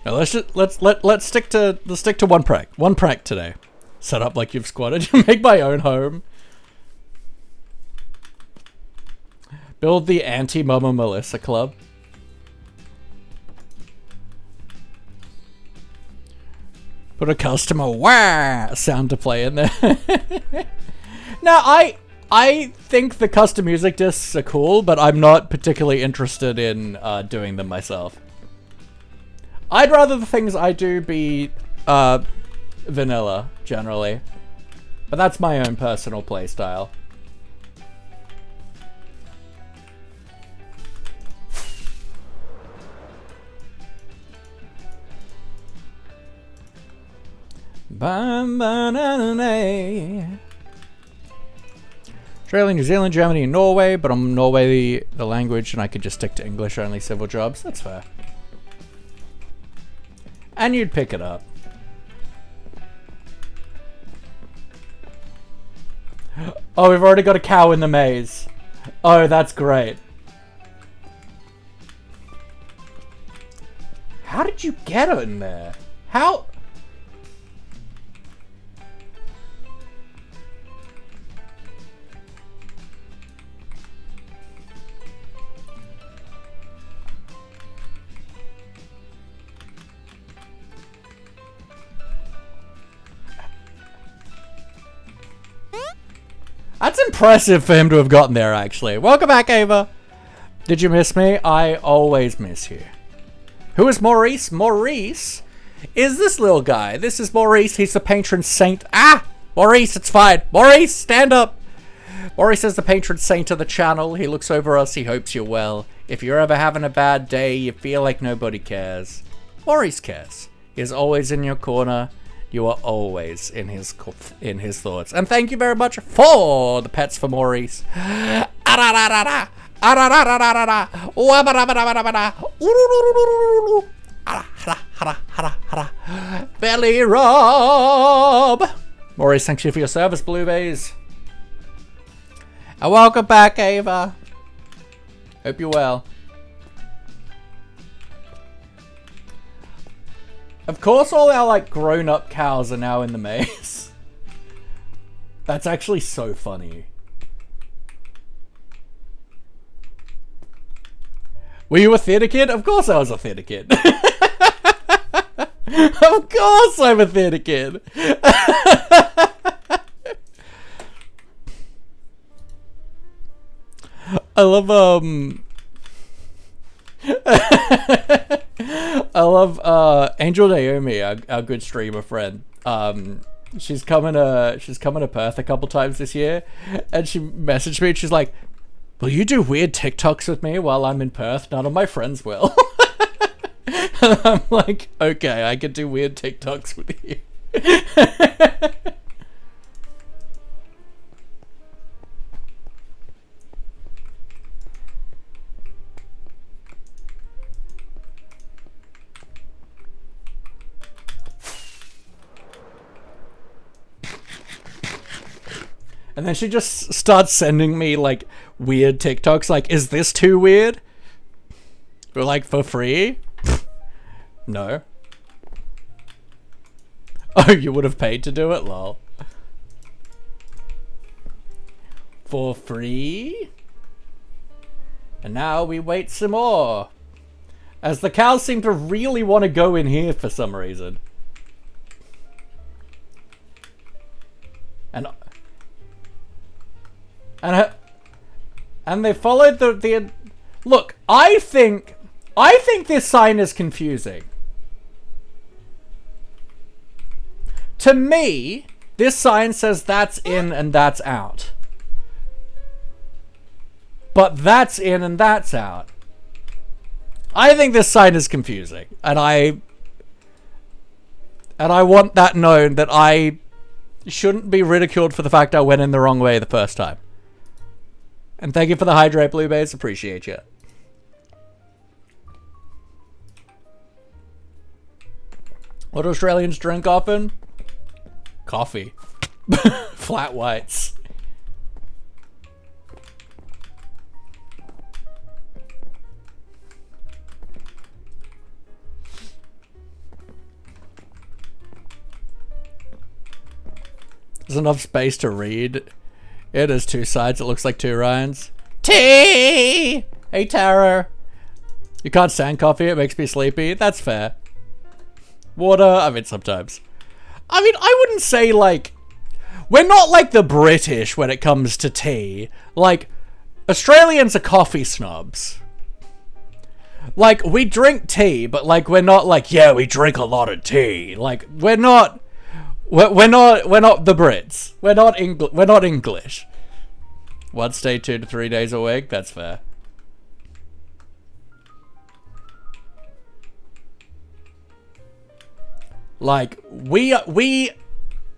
Speaker 1: Now let's stick to one prank today. Set up like you've squatted. Make my own home. Build the anti-MommaMelissa club. Put a customer wah sound to play in there. Now, I think the custom music discs are cool, but I'm not particularly interested in doing them myself. I'd rather the things I do be vanilla, generally. But that's my own personal playstyle. Australia, New Zealand, Germany, and Norway, but I'm Norway the language, and I could just stick to English only civil jobs. That's fair. And you'd pick it up. Oh, we've already got a cow in the maze. Oh, that's great. How did you get her in there? How? That's impressive for him to have gotten there, actually. Welcome back, Ava. Did you miss me? I always miss you. Who is Maurice? Maurice is this little guy. This is Maurice. He's the patron saint. Ah! Maurice, it's fine. Maurice, stand up. Maurice is the patron saint of the channel. He looks over us. He hopes you're well. If you're ever having a bad day, you feel like nobody cares, Maurice cares. He's always in your corner. You are always in his thoughts. And thank you very much for the pets for Maurice. Belly rub. Maurice, thank you for your service, Blueberries. And welcome back, Ava. Hope you're well. Of course, all our, like, grown-up cows are now in the maze. That's actually so funny. Were you a theatre kid? Of course I was a theatre kid. Of course I'm a theatre kid. I love, Angel Naomi, our good streamer friend. She's coming to Perth a couple times this year, and she messaged me and she's like, "Will you do weird TikToks with me while I'm in Perth? None of my friends will." And I'm like, okay, I can do weird TikToks with you. And then she just starts sending me, like, weird TikToks, like, is this too weird? Or, like, for free? No. Oh, you would have paid to do it? Lol. For free? And now we wait some more. As the cows seem to really want to go in here for some reason. And they followed the look, I think this sign is confusing. To me, this sign says that's in and that's out. But that's in and that's out. I think this sign is confusing. And I want that known, that I shouldn't be ridiculed for the fact I went in the wrong way the first time. And thank you for the hydrate, Blueberries. Appreciate you. What do Australians drink often? Coffee. Flat whites. There's enough space to read. It has two sides. It looks like two Ryans. Tea! Hey, Tara. You can't stand coffee. It makes me sleepy. That's fair. Water? I mean, sometimes. I mean, I wouldn't say, like... We're not like the British when it comes to tea. Like, Australians are coffee snobs. Like, we drink tea, but, like, we're not like, yeah, we drink a lot of tea. Like, we're not... We're not the Brits. We're not English. One stay 2 to 3 days a week. That's fair. Like we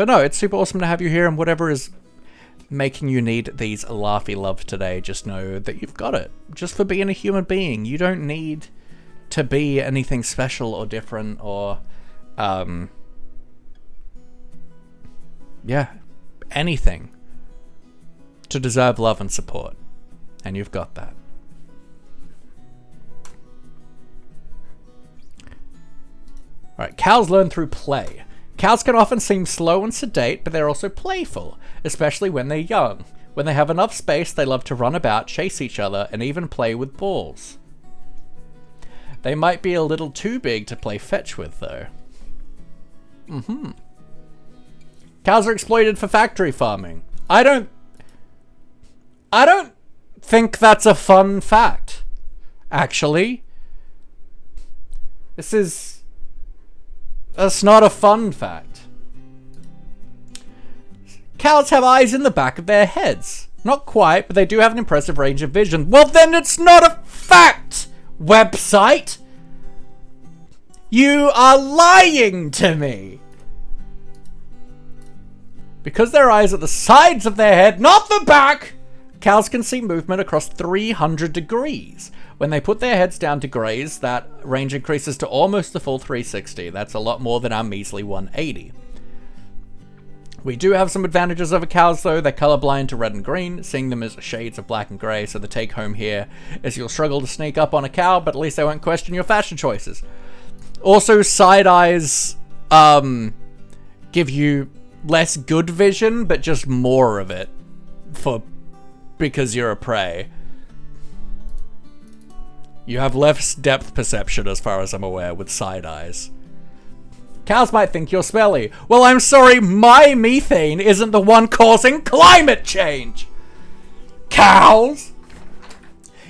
Speaker 1: But no, it's super awesome to have you here, and whatever is making you need these laughy loves today, just know that you've got it. Just for being a human being. You don't need to be anything special or different or, yeah, anything to deserve love and support. And you've got that. Alright, cows learn through play. Cows can often seem slow and sedate, but they're also playful, especially when they're young. When they have enough space, they love to run about, chase each other, and even play with balls. They might be a little too big to play fetch with, though. Cows are exploited for factory farming. I don't think that's a fun fact, actually. That's not a fun fact. Cows have eyes in the back of their heads. Not quite, but they do have an impressive range of vision. Well, then it's not a fact, website! You are lying to me! Because their eyes are at the sides of their head, not the back, cows can see movement across 300 degrees. When they put their heads down to graze, that range increases to almost the full 360. That's a lot more than our measly 180. We do have some advantages over cows, though. They're colorblind to red and green, seeing them as shades of black and gray, so the take home here is you'll struggle to sneak up on a cow, but at least they won't question your fashion choices. Also, side eyes give you less good vision, but just more of it because you're a prey. You have less depth perception as far as I'm aware with side eyes. Cows might think you're smelly. Well, I'm sorry, my methane isn't the one causing climate change! Cows!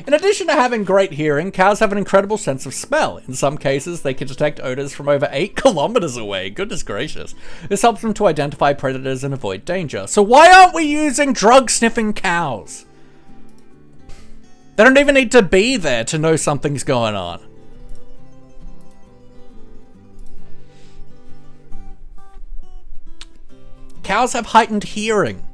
Speaker 1: In addition to having great hearing, cows have an incredible sense of smell. In some cases, they can detect odors from over 8 kilometers away. Goodness gracious. This helps them to identify predators and avoid danger. So why aren't we using drug-sniffing cows? They don't even need to be there to know something's going on. Cows have heightened hearing.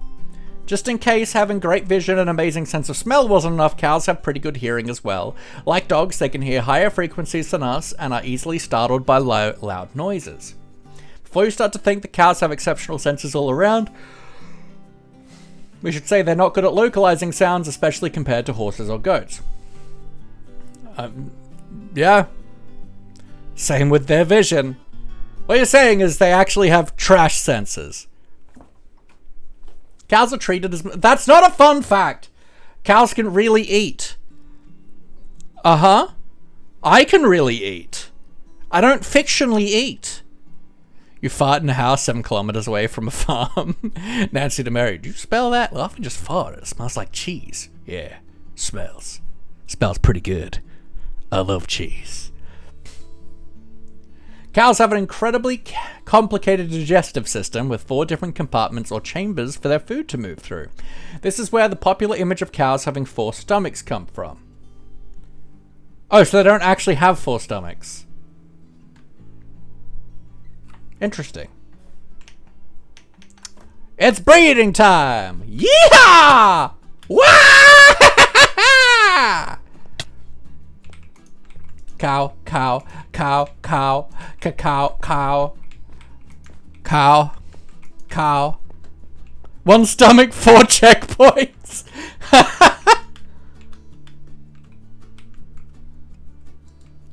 Speaker 1: Just in case having great vision and amazing sense of smell wasn't enough, cows have pretty good hearing as well. Like dogs, they can hear higher frequencies than us and are easily startled by loud noises. Before you start to think that cows have exceptional senses all around, we should say they're not good at localizing sounds, especially compared to horses or goats. Yeah. Same with their vision. What you're saying is they actually have trash senses. Cows are treated as... That's not a fun fact! Cows can really eat. Uh-huh. I can really eat. I don't fictionally eat. You fart in a house 7 kilometers away from a farm. Nancy to Mary, do you smell that? Well, I just farted. It smells like cheese. Yeah, smells. Smells pretty good. I love cheese. Cows have an incredibly complicated digestive system with 4 different compartments or chambers for their food to move through. This is where the popular image of cows having 4 stomachs come from. Oh, so they don't actually have 4 stomachs. Interesting. It's breeding time! Yeehaw! Wah! Cow, cow, cow, cow, cow, cow, cow, cow. 1 stomach, 4 checkpoints.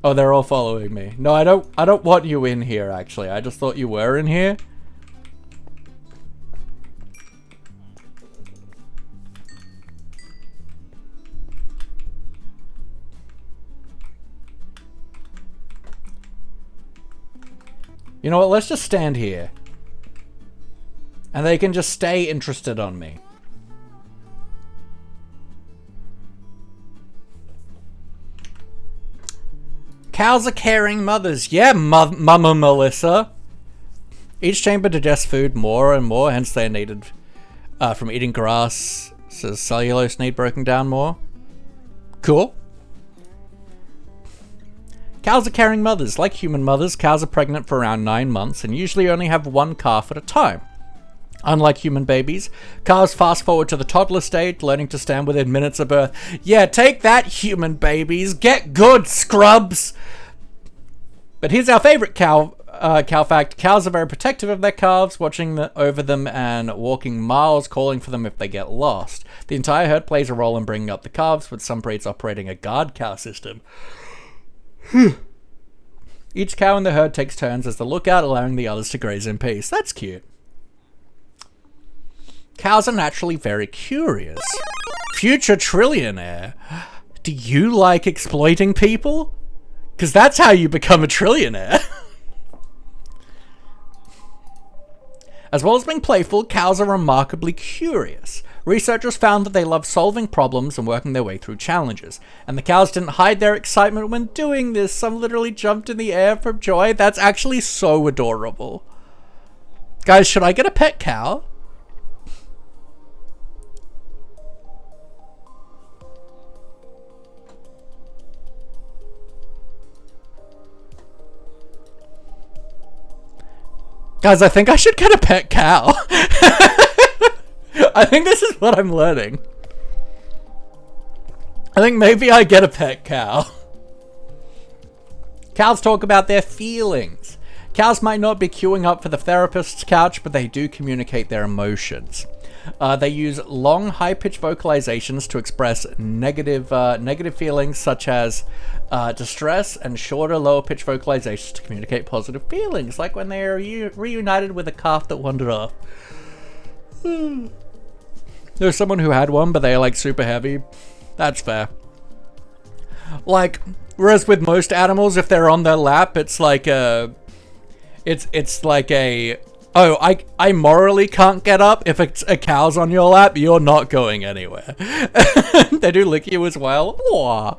Speaker 1: Oh, they're all following me. No, I don't want you in here, actually. I just thought you were in here. You know what, let's just stand here. And they can just stay interested on me. Cows are caring mothers. Yeah, MommaMelissa. Each chamber digests food more and more, hence they're needed from eating grass. So cellulose need broken down more. Cool. Cows are caring mothers. Like human mothers, cows are pregnant for around 9 months and usually only have 1 calf at a time. Unlike human babies, calves fast forward to the toddler stage, learning to stand within minutes of birth. Yeah, take that, human babies. Get good, scrubs. But here's our favorite cow fact. Cows are very protective of their calves, watching over them and walking miles, calling for them if they get lost. The entire herd plays a role in bringing up the calves, with some breeds operating a guard cow system. Each cow in the herd takes turns as the lookout, allowing the others to graze in peace. That's cute. Cows are naturally very curious. Future trillionaire. Do you like exploiting people? Because that's how you become a trillionaire. As well as being playful, cows are remarkably curious. Researchers found that they love solving problems and working their way through challenges. And the cows didn't hide their excitement when doing this. Some literally jumped in the air from joy. That's actually so adorable. Guys, should I get a pet cow? Guys, I think I should get a pet cow. I think this is what I'm learning. I think maybe I get a pet cow. Cows talk about their feelings. Cows might not be queuing up for the therapist's couch, but they do communicate their emotions. They use long, high-pitched vocalizations to express negative feelings such as distress, and shorter, lower-pitched vocalizations to communicate positive feelings, like when they are reunited with a calf that wandered off. There's someone who had one, but they're like super heavy. That's fair. Like, whereas with most animals, if they're on their lap, it's like a... It's like a... Oh, I morally can't get up. If a cow's on your lap, you're not going anywhere. They do lick you as well. Aww.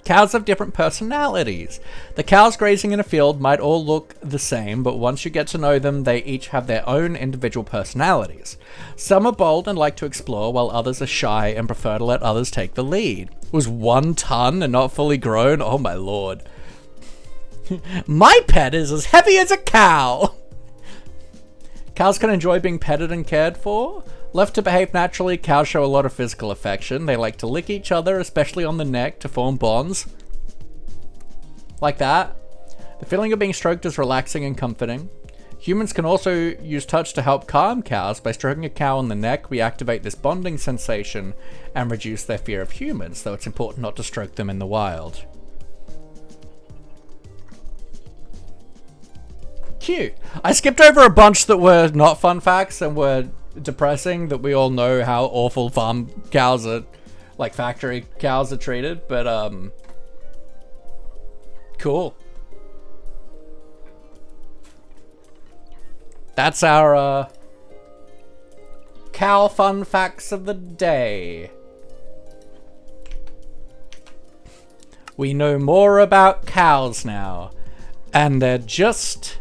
Speaker 1: Cows have different personalities. The cows grazing in a field might all look the same, but once you get to know them, they each have their own individual personalities. Some are bold and like to explore, while others are shy and prefer to let others take the lead. It was 1 ton and not fully grown? Oh my lord. My pet is as heavy as a cow! Cows can enjoy being petted and cared for. Left to behave naturally, cows show a lot of physical affection. They like to lick each other, especially on the neck, to form bonds. Like that. The feeling of being stroked is relaxing and comforting. Humans can also use touch to help calm cows. By stroking a cow on the neck, we activate this bonding sensation and reduce their fear of humans, though it's important not to stroke them in the wild. Cute. I skipped over a bunch that were not fun facts and were depressing, that we all know how awful farm cows are, like factory cows are treated, but cool. That's our cow fun facts of the day. We know more about cows now, and they're just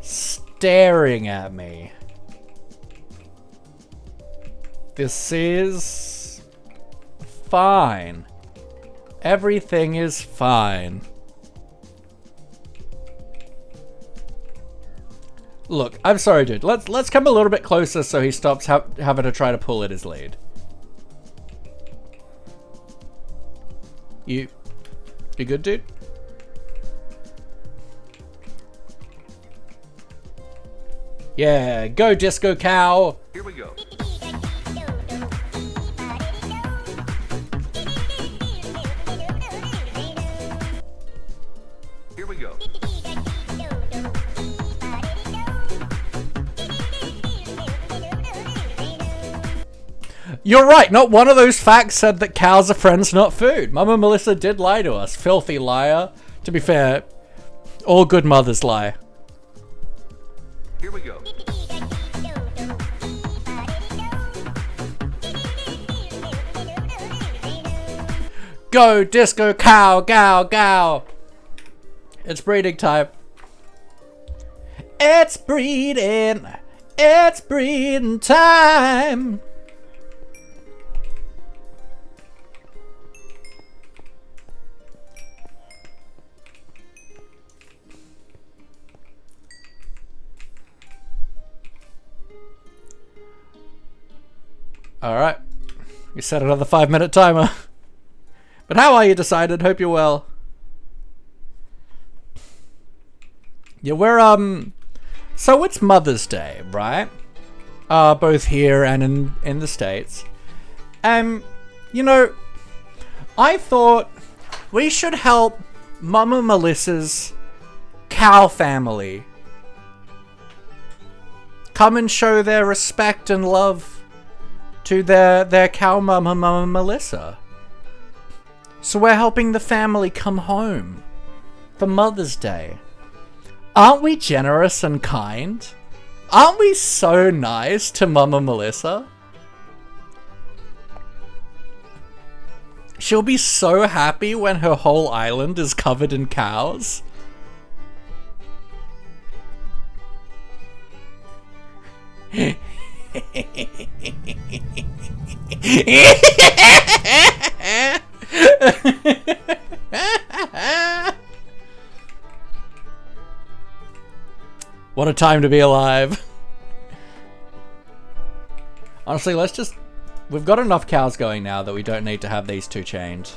Speaker 1: staring at me. This is fine. Everything is fine. Look, I'm sorry, dude. Let's come a little bit closer so he stops having to try to pull at his lead. You good, dude? Yeah, go disco cow.
Speaker 4: Here we go. Here we go.
Speaker 1: You're right, not one of those facts said that cows are friends, not food. MommaMelissa did lie to us. Filthy liar. To be fair, all good mothers lie.
Speaker 4: Here we go.
Speaker 1: Go disco cow, gow, gow. It's breeding time. It's breeding. It's breeding time. Alright. You set another 5-minute timer. But how are you, Decided? Hope you're well. Yeah, we're, so it's Mother's Day, right? Both here and in the States. You know, I thought we should help MommaMelissa's cow family come and show their respect and love to their cow mama, MommaMelissa. So we're helping the family come home for Mother's Day. Aren't we generous and kind? Aren't we so nice to MommaMelissa? She'll be so happy when her whole island is covered in cows. What a time to be alive. Honestly, let's just... We've got enough cows going now that we don't need to have these two chained.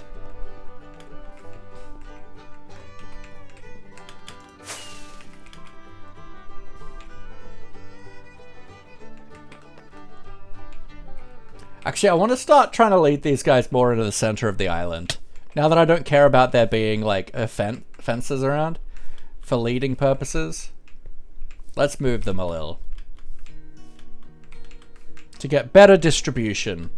Speaker 1: Actually, I want to start trying to lead these guys more into the center of the island. Now that I don't care about there being, like, fences around for leading purposes. Let's move them a little. To get better distribution.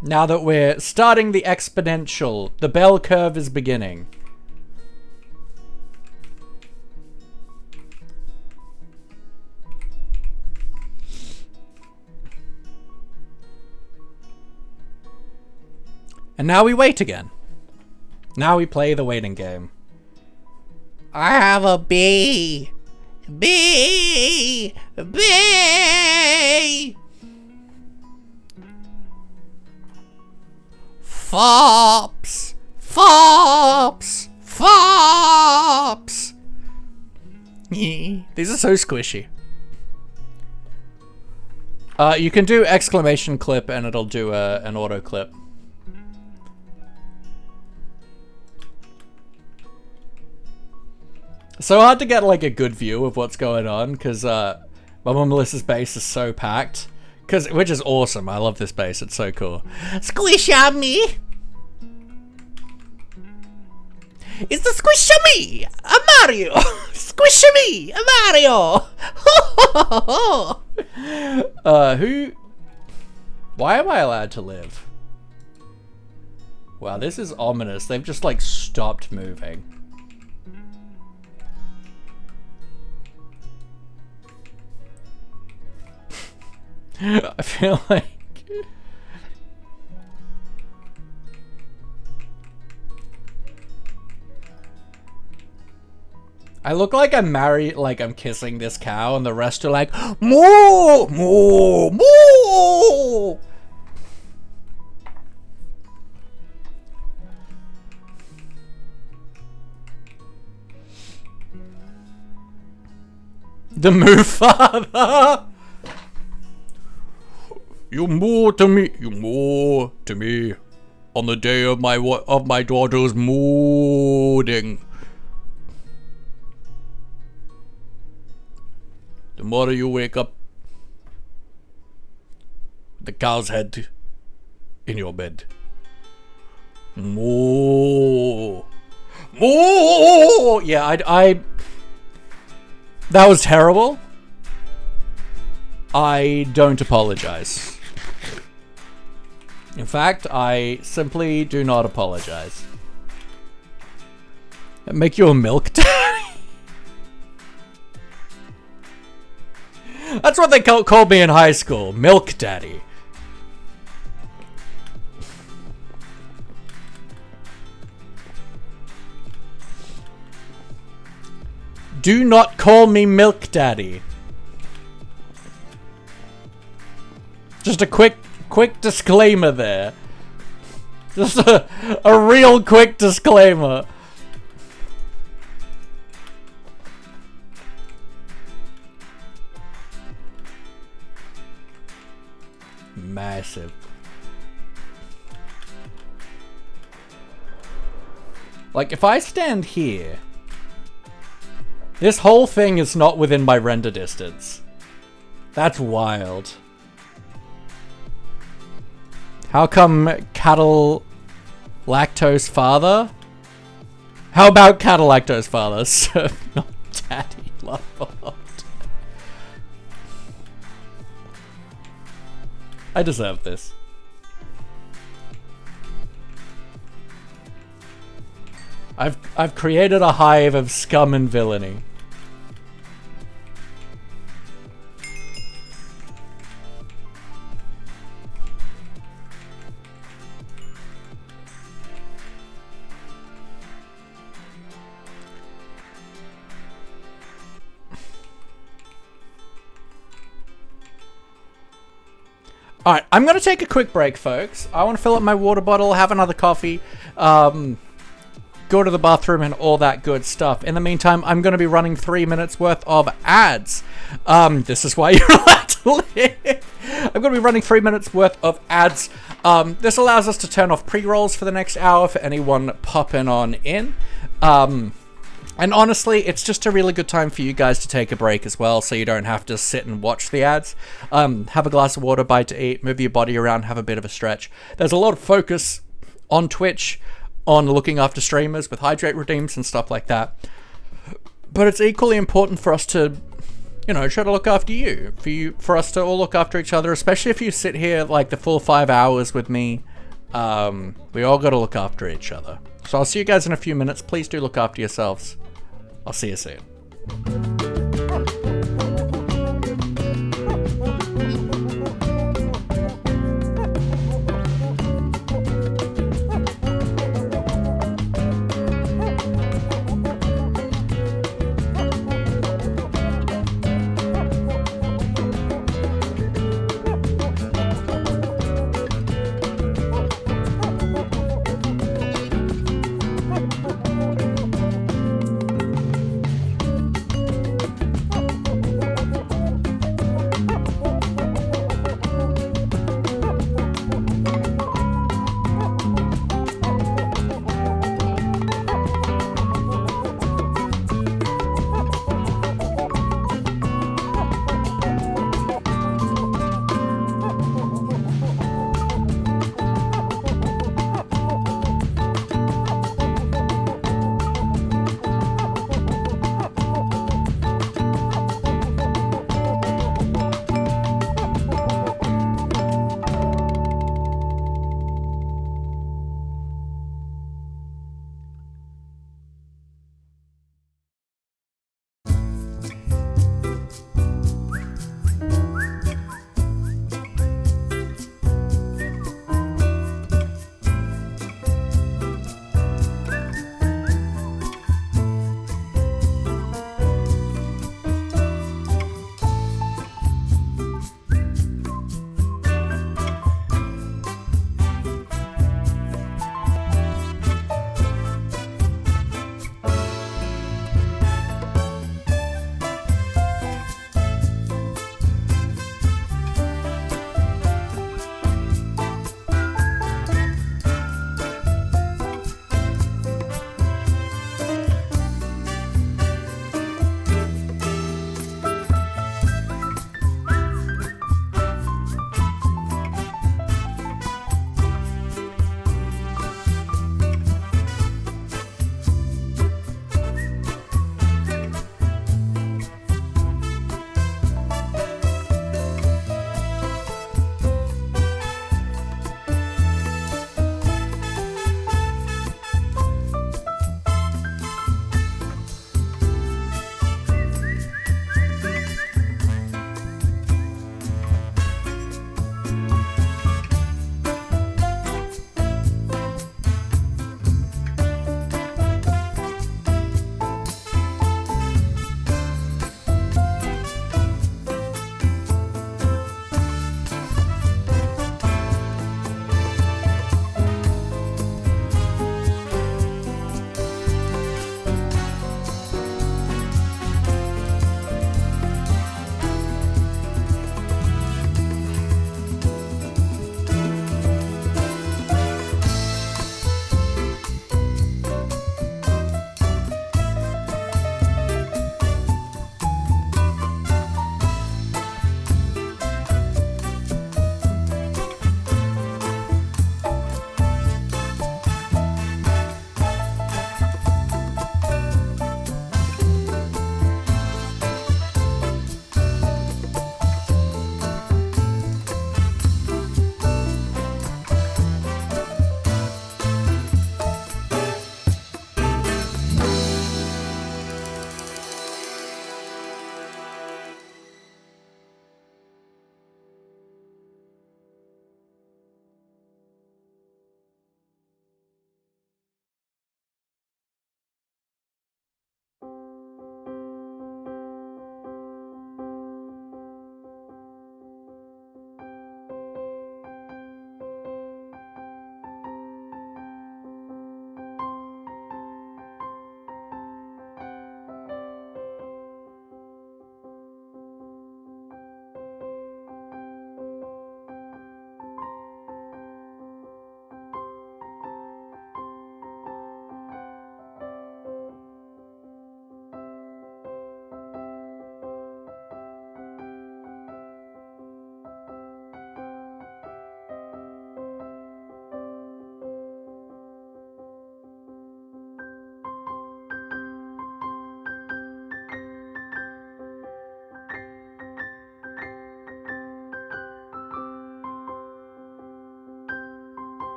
Speaker 1: Now that we're starting the exponential, the bell curve is beginning. And now we wait again. Now we play the waiting game. I have a bee. Bee! Bee! Fops! Fops! Fops! These are so squishy. You can do exclamation clip and it'll do an auto clip. So hard to get like a good view of what's going on because MommaMelissa's base is so packed. Which is awesome. I love this base. It's so cool. Squish on me. It's the squish on me, a Mario. Squish on me, a Mario. Who? Why am I allowed to live? Wow, this is ominous. They've just like stopped moving. I feel like I look like I'm married, like I'm kissing this cow, and the rest are like, moo, moo, moo. The moo father. You moo to me. You moo to me on the day of my daughter's mooing. The morning you wake up, the cow's head in your bed. Moo, moo. Yeah, I. That was terrible. I don't apologize. In fact, I simply do not apologize. Make you a milk daddy? That's what they called me in high school. Milk daddy. Do not call me milk daddy. Just a quick disclaimer there. Just a real quick disclaimer. massive. Like, if I stand here, this whole thing is not within my render distance. That's wild. How come cattle lactose father? How about cattle lactose father? Serve not daddy, love bot. I deserve this. I've created a hive of scum and villainy. Alright, I'm going to take a quick break, folks. I want to fill up my water bottle, have another coffee, go to the bathroom and all that good stuff. In the meantime, I'm going to be running 3 minutes worth of ads. This is why you're allowed to live. I'm going to be running 3 minutes worth of ads. This allows us to turn off pre-rolls for the next hour for anyone popping on in. And honestly, it's just a really good time for you guys to take a break as well, so you don't have to sit and watch the ads. Have a glass of water, bite to eat, move your body around, have a bit of a stretch. There's a lot of focus on Twitch on looking after streamers with hydrate redeems and stuff like that. But it's equally important for us to, you know, try to look after you. For us to all look after each other, especially if you sit here like the full 5 hours with me. We all got to look after each other. So I'll see you guys in a few minutes. Please do look after yourselves. I'll see you soon.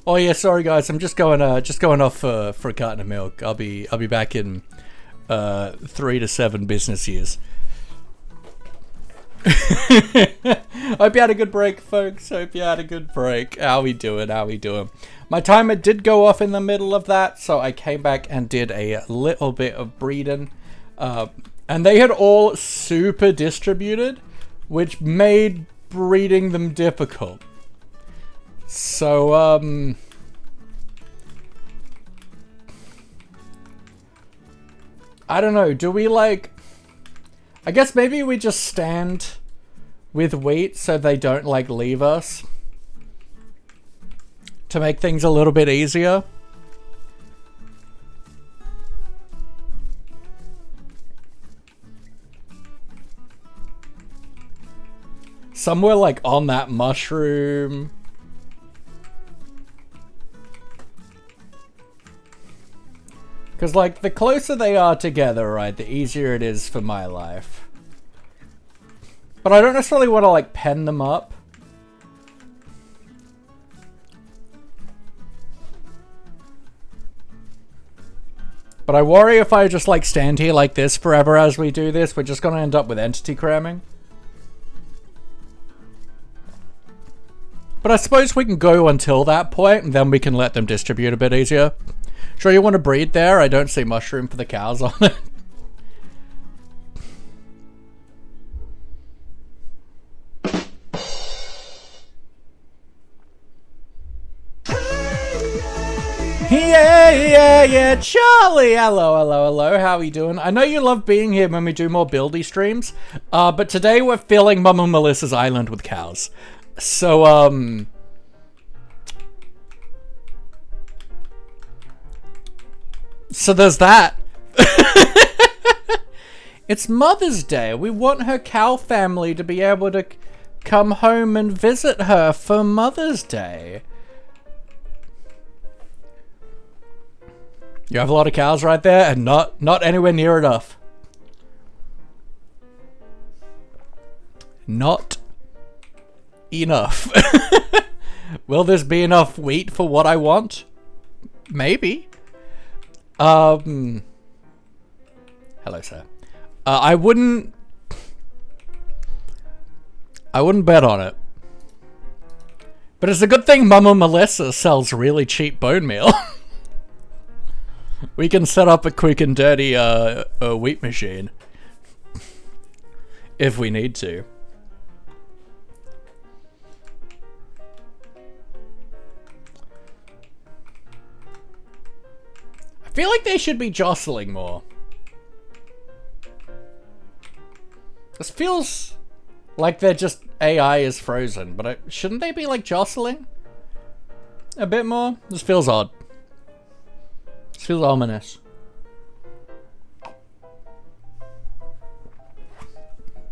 Speaker 1: Oh yeah, sorry guys, I'm just going off for a carton of milk. I'll be back in 3 to 7 business years. Hope you had a good break, folks. Hope you had a good break. How we doing? How we doing? My timer did go off in the middle of that, so I came back and did a little bit of breeding. And they had all super distributed, which made breeding them difficult. So, I don't know, do we like, I guess maybe we just stand with wheat so they don't like leave us to make things a little bit easier. Some were like on that mushroom. Because, like, the closer they are together, right, the easier it is for my life. But I don't necessarily want to, like, pen them up. But I worry if I just, like, stand here like this forever as we do this, we're just going to end up with entity cramming. But I suppose we can go until that point, and then we can let them distribute a bit easier. Sure you want to breed there? I don't see mushroom for the cows on it. Yeah, Charlie! Hello, how are you doing? I know you love being here when we do more buildy streams, but today we're filling MommaMelissa's island with cows. So, so there's that. It's Mother's Day. We want her cow family to be able to come home and visit her for Mother's Day. You have a lot of cows right there and not anywhere near enough. Not enough. Will this be enough wheat for what I want? Maybe. Hello, sir. I wouldn't bet on it. But it's a good thing MommaMelissa sells really cheap bone meal. We can set up a quick and dirty wheat machine. If we need to. I feel like they should be jostling more. This feels like they're just AI is frozen, but shouldn't they be like jostling a bit more? This feels odd. This feels ominous.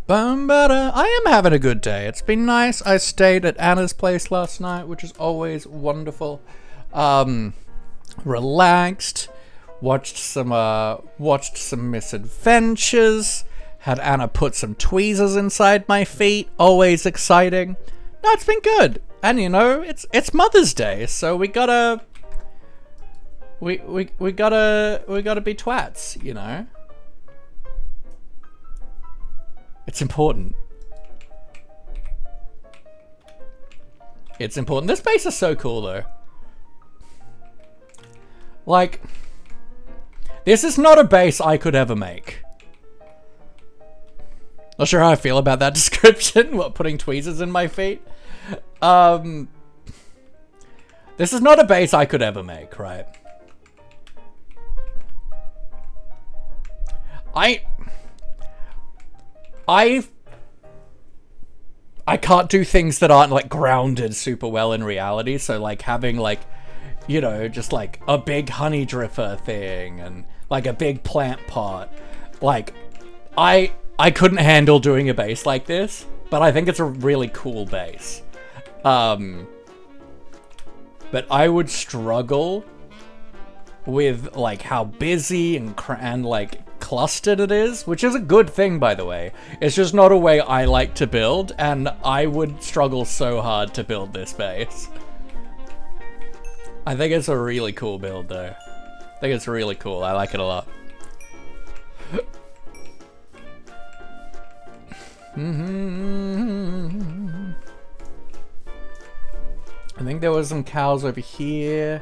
Speaker 1: I am having a good day. It's been nice. I stayed at Anna's place last night, which is always wonderful. Relaxed. Watched some misadventures. Had Anna put some tweezers inside my feet. Always exciting. No, it's been good. And you know, it's Mother's Day, so we gotta be twats, you know. It's important. It's important. This base is so cool though. Like, this is not a base I could ever make. Not sure how I feel about that description. What, putting tweezers in my feet? This is not a base I could ever make, right? I can't do things that aren't like grounded super well in reality, so like having like, you know, just like a big honey dripper thing and like a big plant pot, like I couldn't handle doing a base like this, but I think it's a really cool base. But I would struggle with like how busy and like clustered it is, which is a good thing, by the way. It's just not a way I like to build, and I would struggle so hard to build this base. I think it's a really cool build, though. I think it's really cool. I like it a lot. I think there was some cows over here.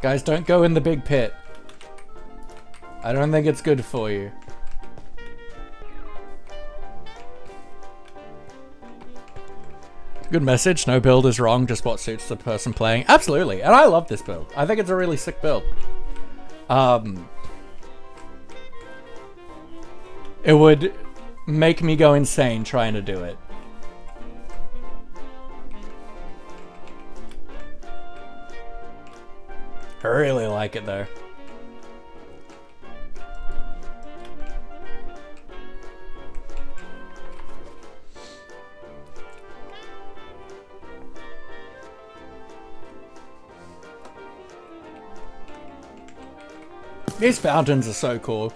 Speaker 1: Guys, don't go in the big pit. I don't think it's good for you. Good message. No build is wrong, just what suits the person playing. Absolutely. And I love this build. I think it's a really sick build. It would make me go insane trying to do it. I really like it though. These fountains are so cool.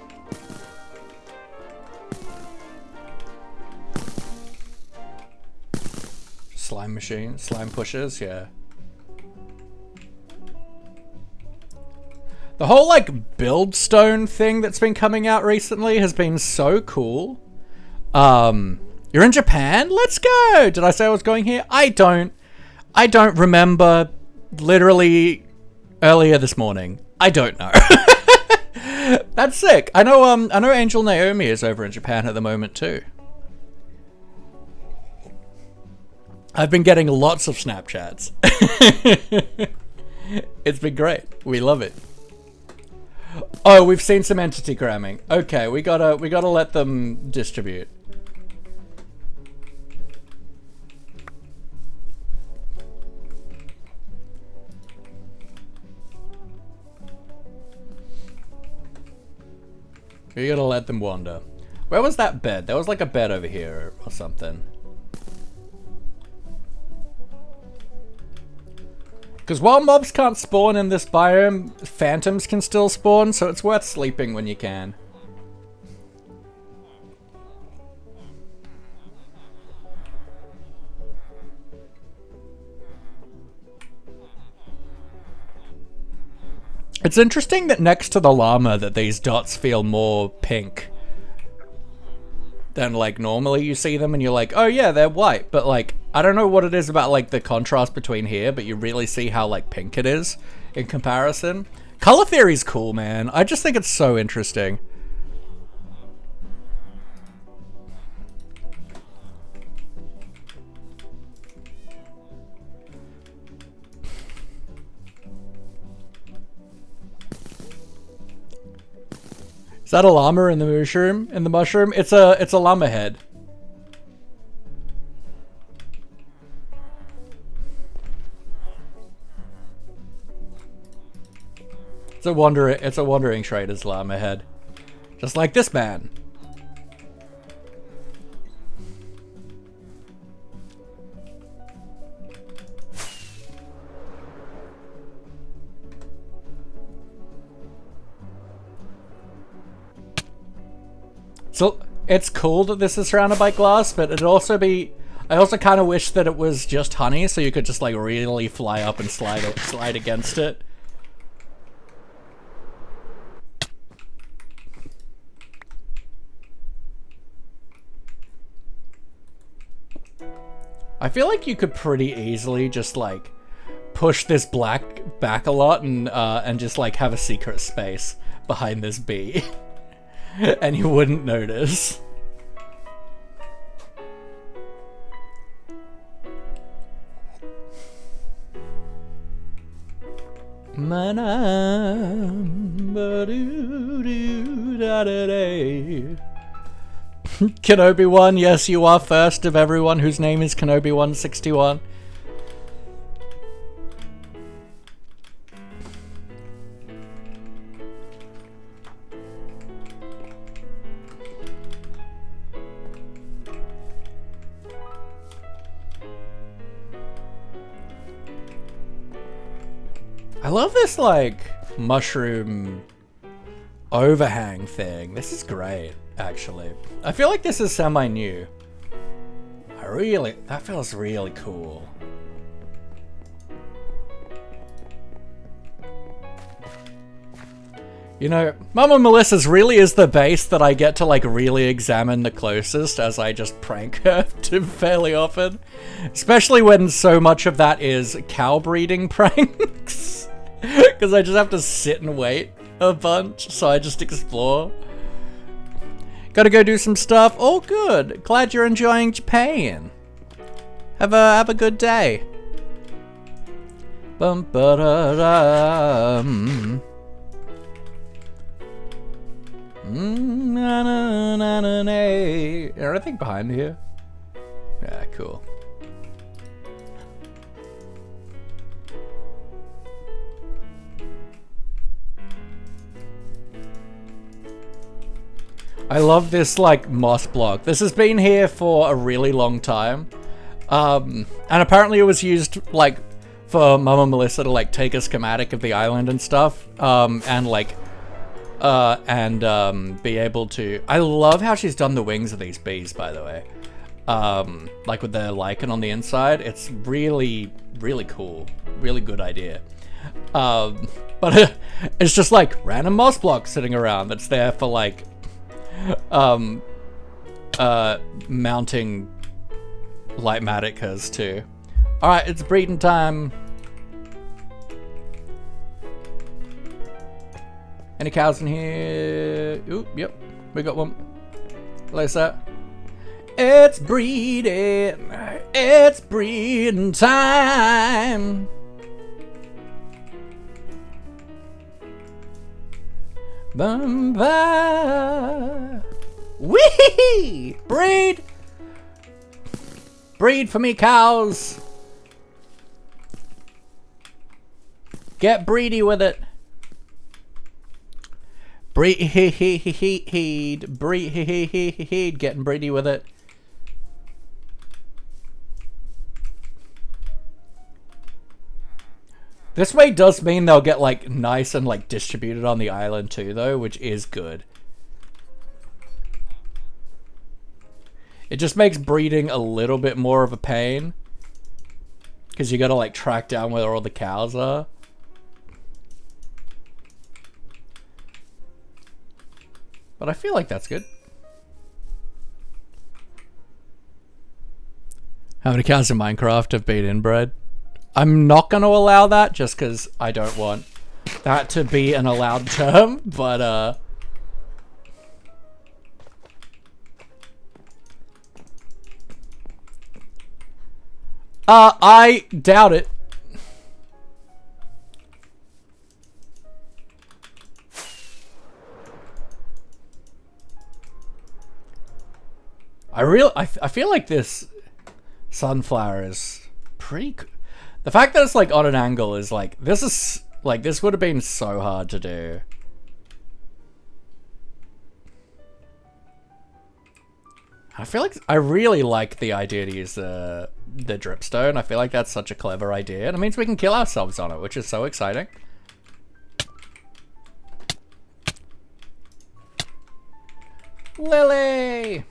Speaker 1: Slime machine, slime pushers, yeah. The whole like build stone thing that's been coming out recently has been so cool. You're in Japan? Let's go! Did I say I was going here? I don't remember. Literally earlier this morning. I don't know. That's sick. I know Angel Naomi is over in Japan at the moment too. I've been getting lots of Snapchats. It's been great. We love it. Oh, we've seen some entity gramming. Okay, we gotta let them distribute. We gotta let them wander. Where was that bed? There was like a bed over here or something. Because while mobs can't spawn in this biome, phantoms can still spawn, so it's worth sleeping when you can. It's interesting that next to the llama that these dots feel more pink than like normally you see them and you're like, oh yeah, they're white, but like I don't know what it is about like the contrast between here, but you really see how like pink it is in comparison. Color theory's cool, man. I just think it's so interesting. Is that a llama in the mushroom? In the mushroom? It's a llama head. It's a wandering trader's llama head. Just like this man. So it's cool that this is surrounded by glass, but it'd also be... I also kind of wish that it was just honey, so you could just like really fly up and slide against it. I feel like you could pretty easily just like push this black like back a lot and just like have a secret space behind this bee. And you wouldn't notice. Kenobi1, yes, you are first of everyone whose name is Kenobi161. I love this, like, mushroom overhang thing. This is great, actually. I feel like this is semi-new. That feels really cool. You know, MommaMelissa's really is the base that I get to, like, really examine the closest as I just prank her fairly often. Especially when so much of that is cow breeding pranks. Because I just have to sit and wait a bunch, so I just explore. Gotta go do some stuff. Oh, good. Glad you're enjoying Japan. Have a good day. Bum ba da dum. Na na na na na. Anything behind here? Yeah, cool. I love this, like, moss block. This has been here for a really long time. And apparently it was used, like, for MommaMelissa to, like, take a schematic of the island and stuff. And, like, be able to... I love how she's done the wings of these bees, by the way. Like, with the lichen on the inside. It's really, really cool. Really good idea. But it's just, like, random moss block sitting around that's there for, like... mounting Lightmaticas too. Alright, it's breeding time. Any cows in here? Ooh, yep, we got one. Lisa. It's breeding. It's breeding time. Bumba. Wee! Breed! Breed for me, cows! Get breedy with it. Breed, getting breedy with it. This way does mean they'll get, like, nice and, like, distributed on the island too, though, which is good. It just makes breeding a little bit more of a pain. Because you gotta, like, track down where all the cows are. But I feel like that's good. How many cows in Minecraft have been inbred? I'm not going to allow that just because I don't want that to be an allowed term, but I doubt it. I feel like this sunflower is pretty... The fact that it's, like, on an angle is, like, this is, like, this would have been so hard to do. I feel like, I really like the idea to use the dripstone. I feel like that's such a clever idea. And it means we can kill ourselves on it, which is so exciting. Lily!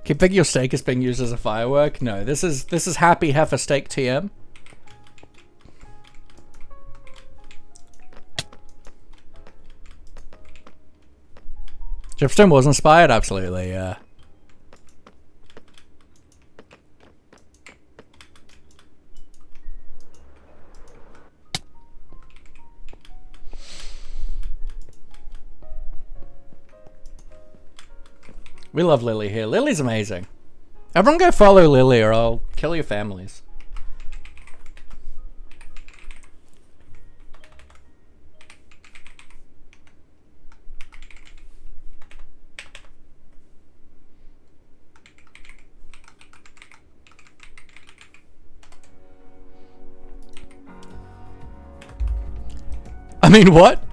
Speaker 1: Keep thinking your steak is being used as a firework? No, this is Happy Heifer Steak TM. Dripstone was inspired? Absolutely, yeah. We love Lily here. Lily's amazing. Everyone go follow Lily or I'll kill your families. I mean, what?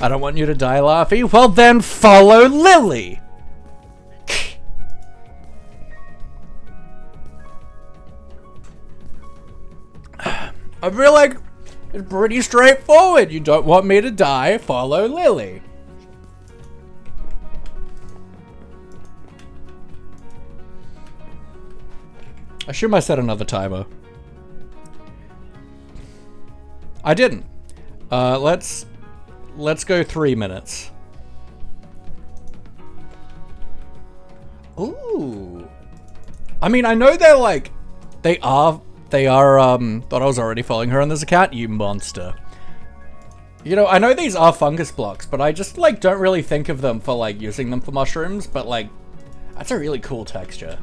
Speaker 1: I don't want you to die, Laffy. Well, then follow Lily. I feel like it's pretty straightforward. You don't want me to die, follow Lily. I assume I set another timer. I didn't. Let's go 3 minutes. Ooh. I mean, I know they're like, they are, thought I was already following her on this account, you monster. You know, I know these are fungus blocks, but I just like don't really think of them for like using them for mushrooms, but like, that's a really cool texture.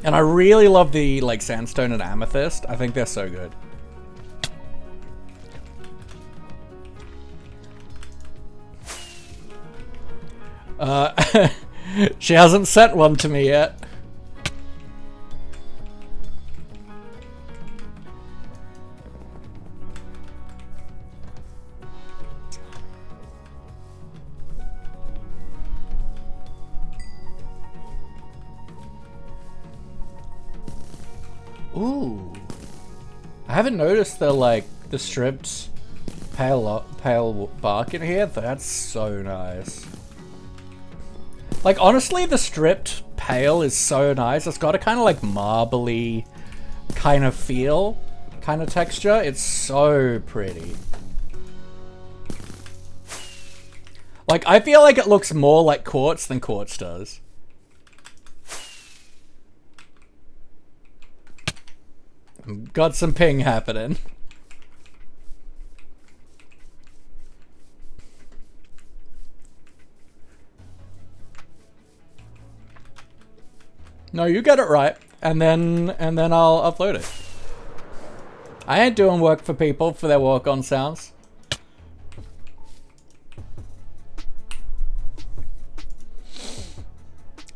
Speaker 1: And I really love the like sandstone and amethyst. I think they're so good. She hasn't sent one to me yet. Ooh. I haven't noticed the stripped pale bark in here. That's so nice. Like, honestly, the stripped pale is so nice. It's got a kind of like marbly kind of feel, kind of texture. It's so pretty. Like, I feel like it looks more like quartz than quartz does. Got some ping happening. No, you get it right, and then I'll upload it. I ain't doing work for people for their walk-on sounds.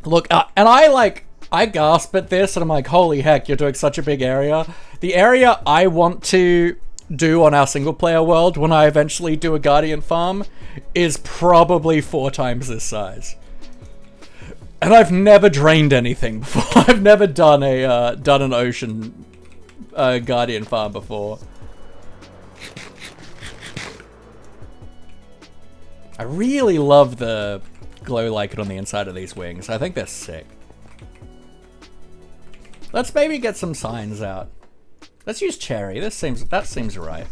Speaker 1: Look, and I gasp at this, and I'm like, holy heck, you're doing such a big area. The area I want to do on our single-player world when I eventually do a Guardian farm is probably 4 times this size. And I've never drained anything before. I've never done a done an ocean Guardian farm before. I really love the glow like it on the inside of these wings. I think they're sick. Let's maybe get some signs out. Let's use cherry. That seems right.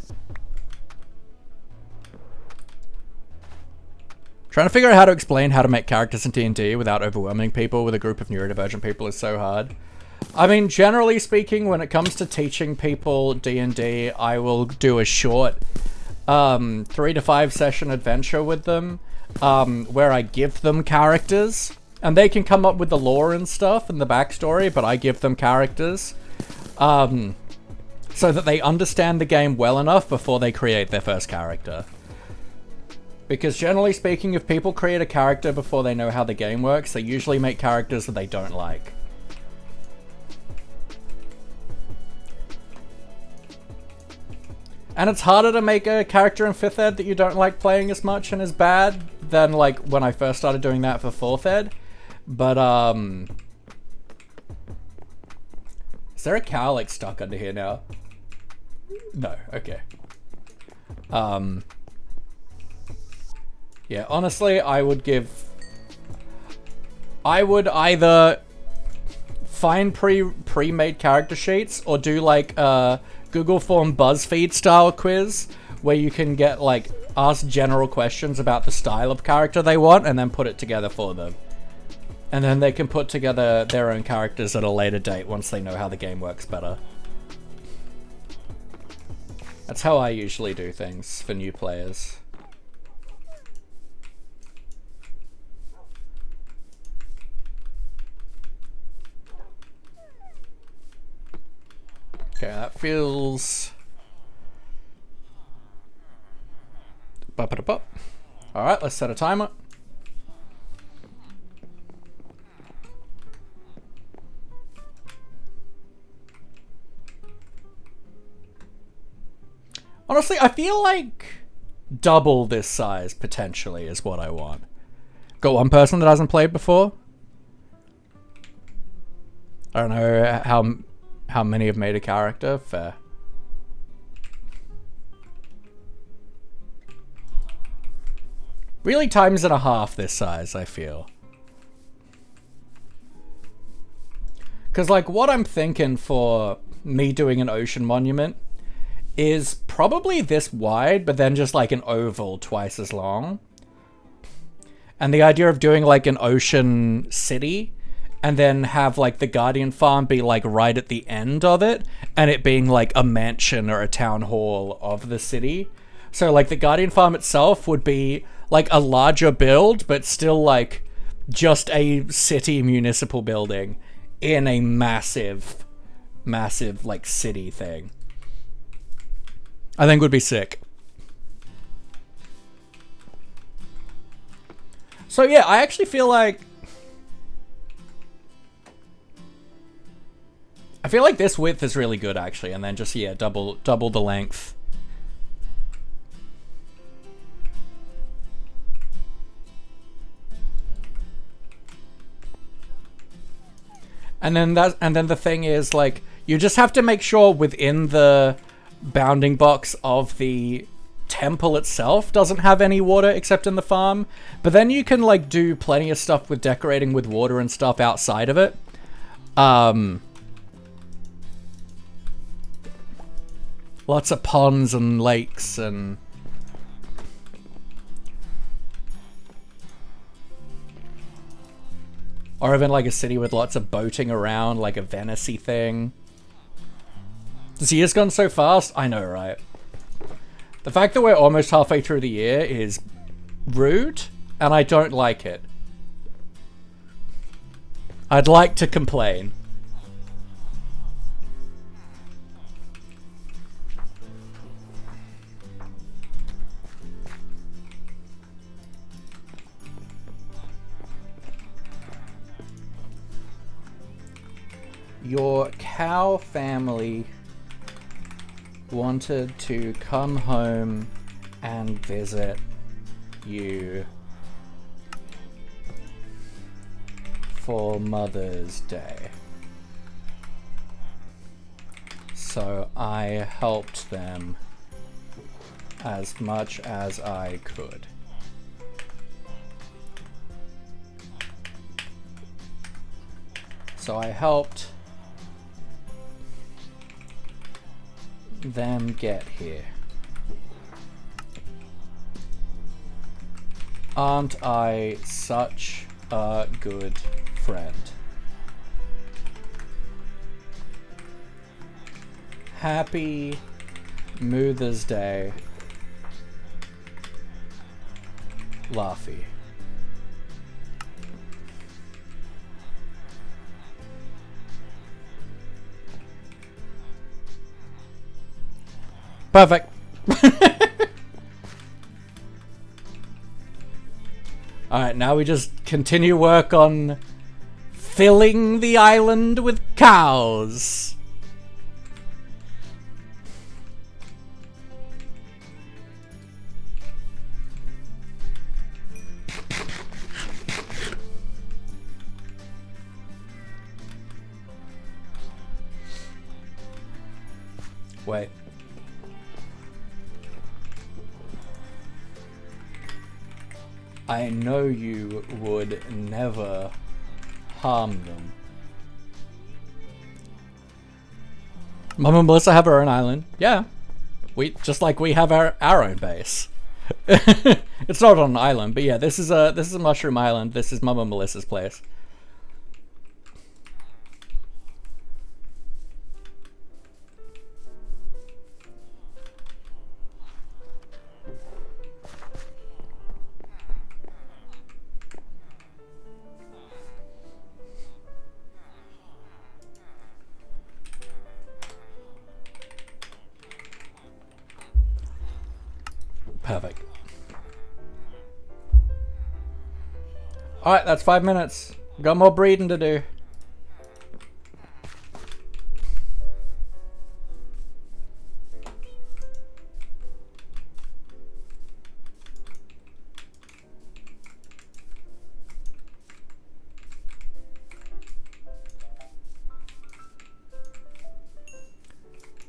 Speaker 1: Trying to figure out how to explain how to make characters in D&D without overwhelming people with a group of neurodivergent people is so hard. I mean, generally speaking, when it comes to teaching people D&D, I will do a short 3 to 5 session adventure with them where I give them characters. And they can come up with the lore and stuff and the backstory, but I give them characters so that they understand the game well enough before they create their first character. Because generally speaking, if people create a character before they know how the game works, they usually make characters that they don't like. And it's harder to make a character in 5th ed that you don't like playing as much and is bad than like when I first started doing that for 4th ed. But, is there a cow like stuck under here now? No, okay. Yeah, honestly, I would either find pre-made character sheets or do like a Google form BuzzFeed style quiz where you can get like ask general questions about the style of character they want and then put it together for them. And then they can put together their own characters at a later date once they know how the game works better. That's how I usually do things for new players. feels... Alright, let's set a timer. Honestly, I feel like double this size, potentially, is what I want. Got one person that hasn't played before? I don't know how many have made a character. Fair. Really times and a half this size, I feel. Because, like, what I'm thinking for me doing an ocean monument is probably this wide, but then just like an oval twice as long. And the idea of doing like an ocean city and then have like the Guardian Farm be like right at the end of it and it being like a mansion or a town hall of the city. So like the Guardian Farm itself would be like a larger build, but still like just a city municipal building in a massive like city thing. I think would be sick. So yeah, I actually feel like this width is really good actually, and then just yeah, double the length. And then the thing is like you just have to make sure within the bounding box of the temple itself doesn't have any water except in the farm, but then you can like do plenty of stuff with decorating with water and stuff outside of it. Lots of ponds and lakes and or even like a city with lots of boating around, like a Venice-y thing. This year's gone so fast. I know, right? The fact that we're almost halfway through the year is rude, and I don't like it. I'd like to complain. Your cow family wanted to come home and visit you for Mother's Day. So I helped them as much as I could. So I helped them get here. Aren't I such a good friend? Happy Moothers Day, Laffy. Perfect. Alright, now we just continue work on filling the island with cows. Wait. I know you would never harm them. MommaMelissa have her own island. Yeah. We just like we have our own base. It's not on an island, but yeah, this is a mushroom island. This is MommaMelissa's place. Perfect. Alright, that's 5 minutes. Got more breeding to do.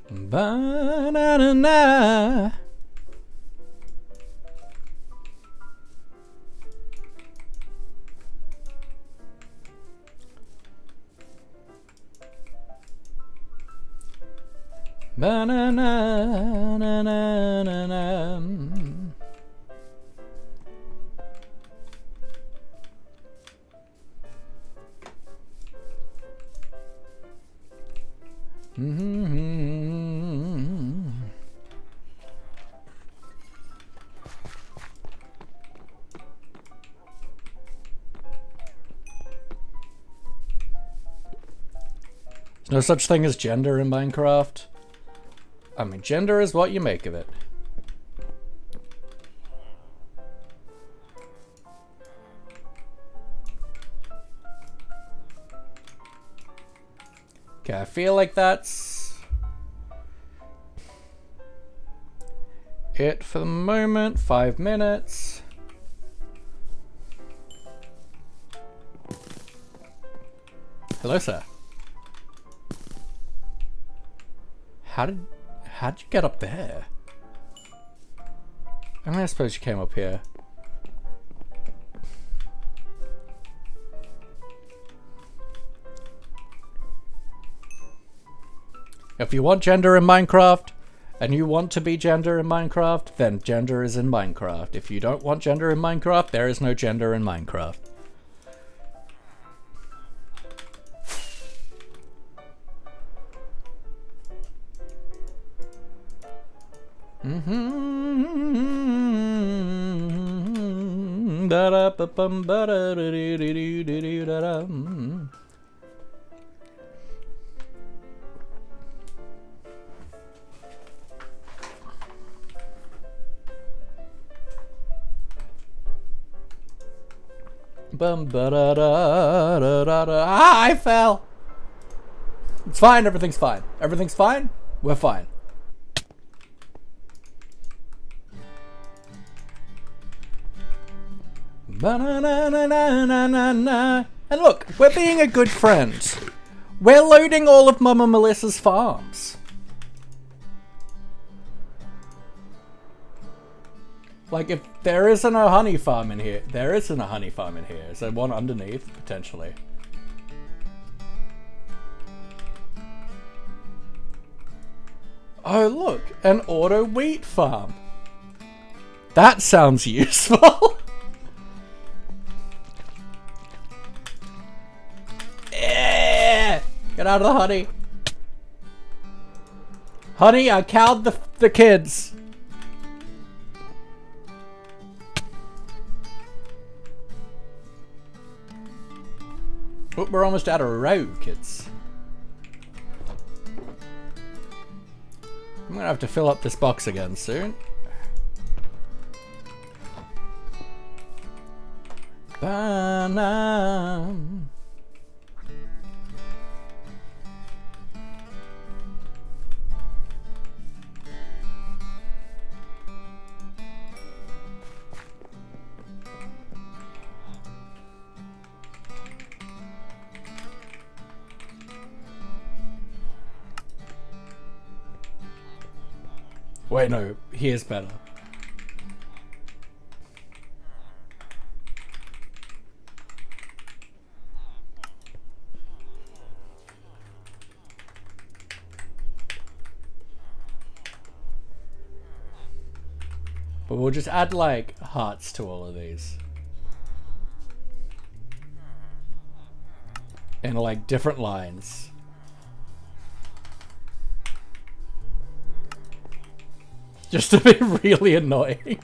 Speaker 1: Ba-na-na-na. Ba-na-na-na-na-na-na. There's no such thing as gender in Minecraft. I mean, gender is what you make of it. Okay, I feel like that's it for the moment. 5 minutes. Hello, sir. How'd you get up there? I mean, I suppose you came up here. If you want gender in Minecraft, and you want to be gender in Minecraft, then gender is in Minecraft. If you don't want gender in Minecraft, there is no gender in Minecraft. Ah, I fell. It's fine. Everything's fine. Everything's fine. We're fine. Ba-na-na-na-na-na-na. And look, we're being a good friend. We're loading all of MommaMelissa's farms. Like, if there isn't a honey farm in here, there isn't a honey farm in here. Is there one underneath? Potentially. Oh, look, an auto wheat farm. That sounds useful. Get out of the honey. Honey, I cowed the kids. Oh, we're almost out of row, kids. I'm gonna have to fill up this box again soon. Banana. Wait, no, here's better. But we'll just add like hearts to all of these. In like different lines. Just to be really annoying.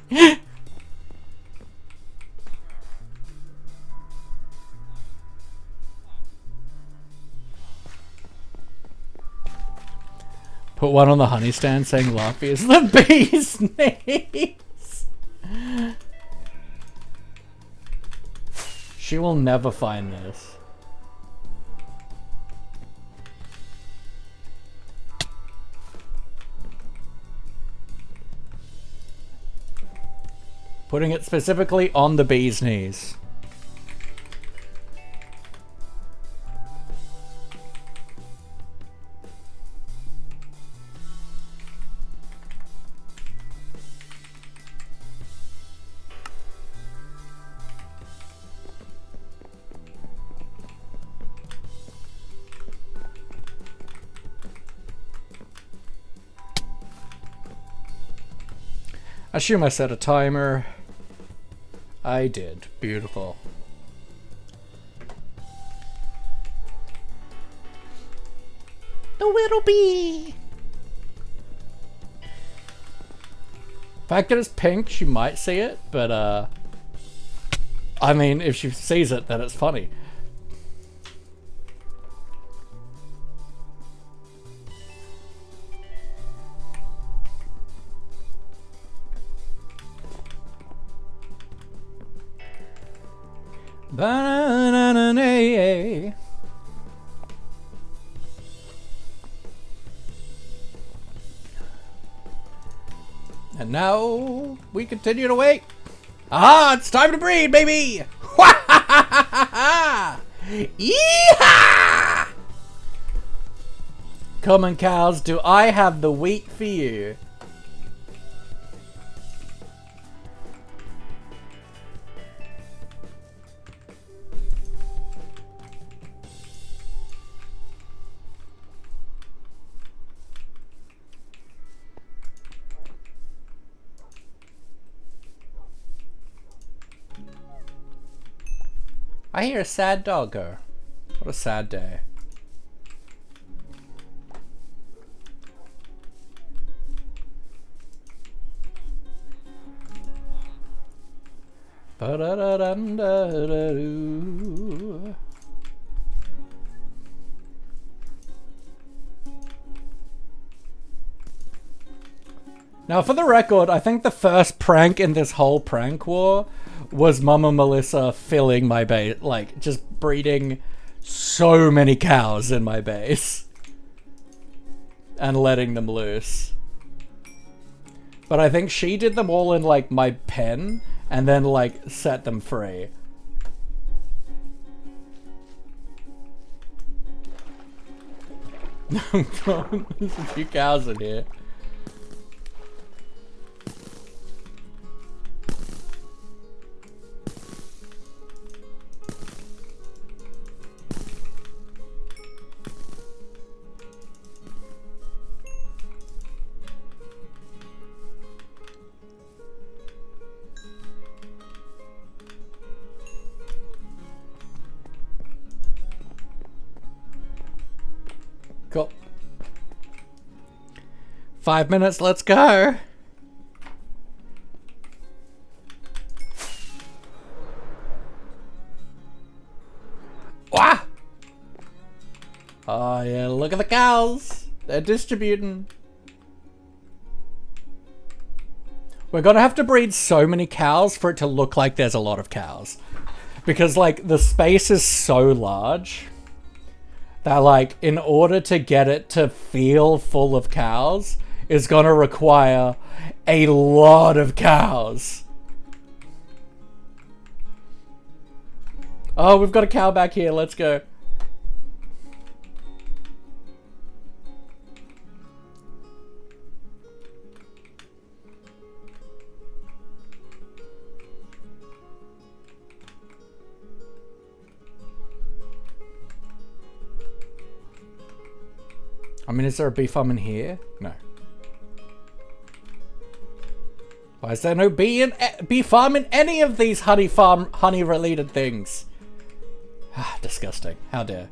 Speaker 1: Put one on the honey stand saying Laffy is the bee's knees. She will never find this. Putting it specifically on the bee's knees. I assume I set a timer. I did. Beautiful. The little bee! The fact that it's pink, she might see it, but I mean, if she sees it, then it's funny. Ba-na-na-na-na-na. And now we continue to wait. Ah, it's time to breed, baby! Yeehaw! Come on, cows, do I have the wheat for you? I hear a sad doggo. What a sad day. Ba-da-da-dum-da-da-doo. Now, for the record, I think the first prank in this whole prank war was MommaMelissa filling my base, like, just breeding so many cows in my base. And letting them loose. But I think she did them all in, like, my pen, and then, like, set them free. There's a few cows in here. Cool. 5 minutes, let's go. Wah! Oh yeah, look at the cows. They're distributing. We're gonna have to breed so many cows for it to look like there's a lot of cows. Because like the space is so large that like in order to get it to feel full of cows is gonna require a lot of cows. Oh, we've got a cow back here, let's go. I mean, is there a bee farm in here? No. Why is there no bee farm in any of these honey related things? Ah, disgusting. How dare.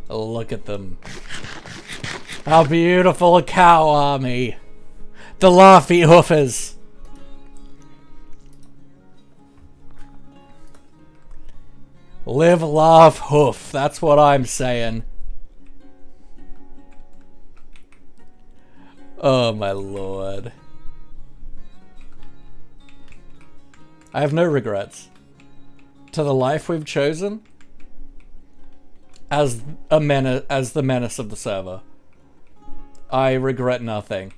Speaker 1: Look at them. How beautiful a cow army. The laughy hoofers. Live, laugh, hoof. That's what I'm saying. Oh my lord. I have no regrets. To the life we've chosen as the menace of the server. I regret nothing.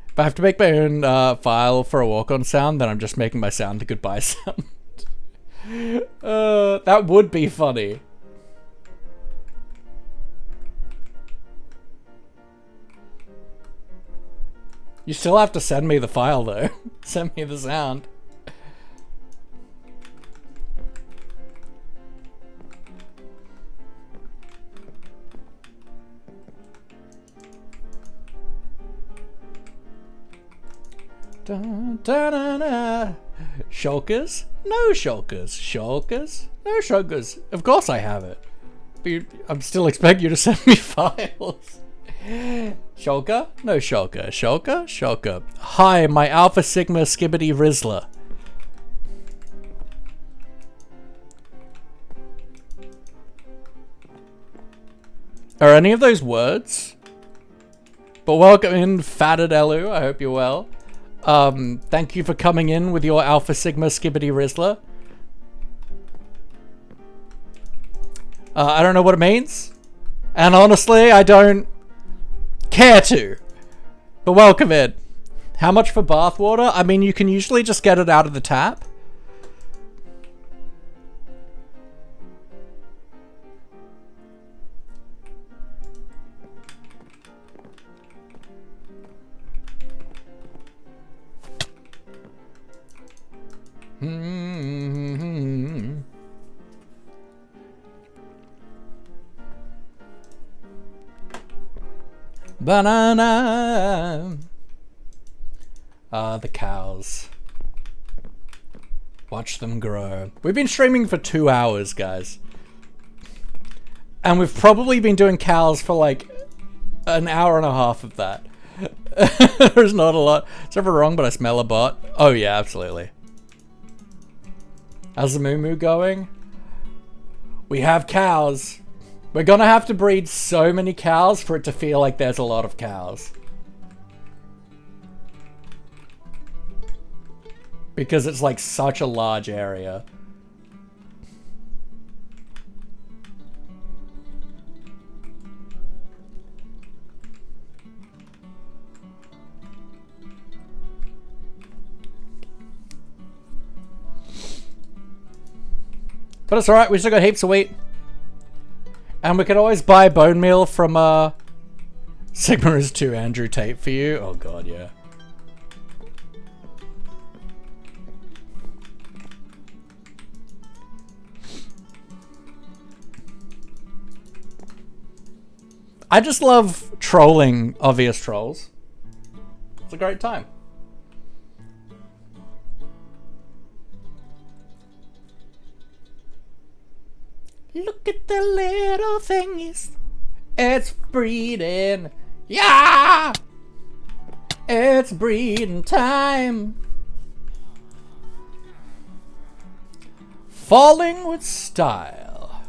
Speaker 1: If I have to make my own file for a walk-on sound, then I'm just making my sound the goodbye sound. That would be funny. You still have to send me the file though. Send me the sound. Dun, dun, dun, dun. Shulkers? No shulkers. Shulkers? No shulkers. Of course I have it. But I'm still expecting you to send me files. Shulker? No shulker. Shulker? Shulker. Hi, my Alpha Sigma Skibbity Rizzler. Are any of those words? But welcome in, Fatted Elu. I hope you're well. Thank you for coming in with your Alpha Sigma Skibbity Rizzler. I don't know what it means. And honestly, I don't care to. But welcome in. How much for bathwater? I mean, you can usually just get it out of the tap. Banana. The cows. Watch them grow. We've been streaming for 2 hours, guys. And we've probably been doing cows for like an hour and a half of that. There's not a lot. It's never wrong, but I smell a bot. Oh yeah, absolutely. How's the moo going? We have cows. We're gonna have to breed so many cows for it to feel like there's a lot of cows. Because it's like such a large area. But it's alright, we still got heaps of wheat. And we can always buy bone meal from, Sigma is 2 Andrew Tate for you. Oh god, yeah. I just love trolling obvious trolls. It's a great time. Look at the little thingies. It's breeding. Yeah! It's breeding time. Falling with style.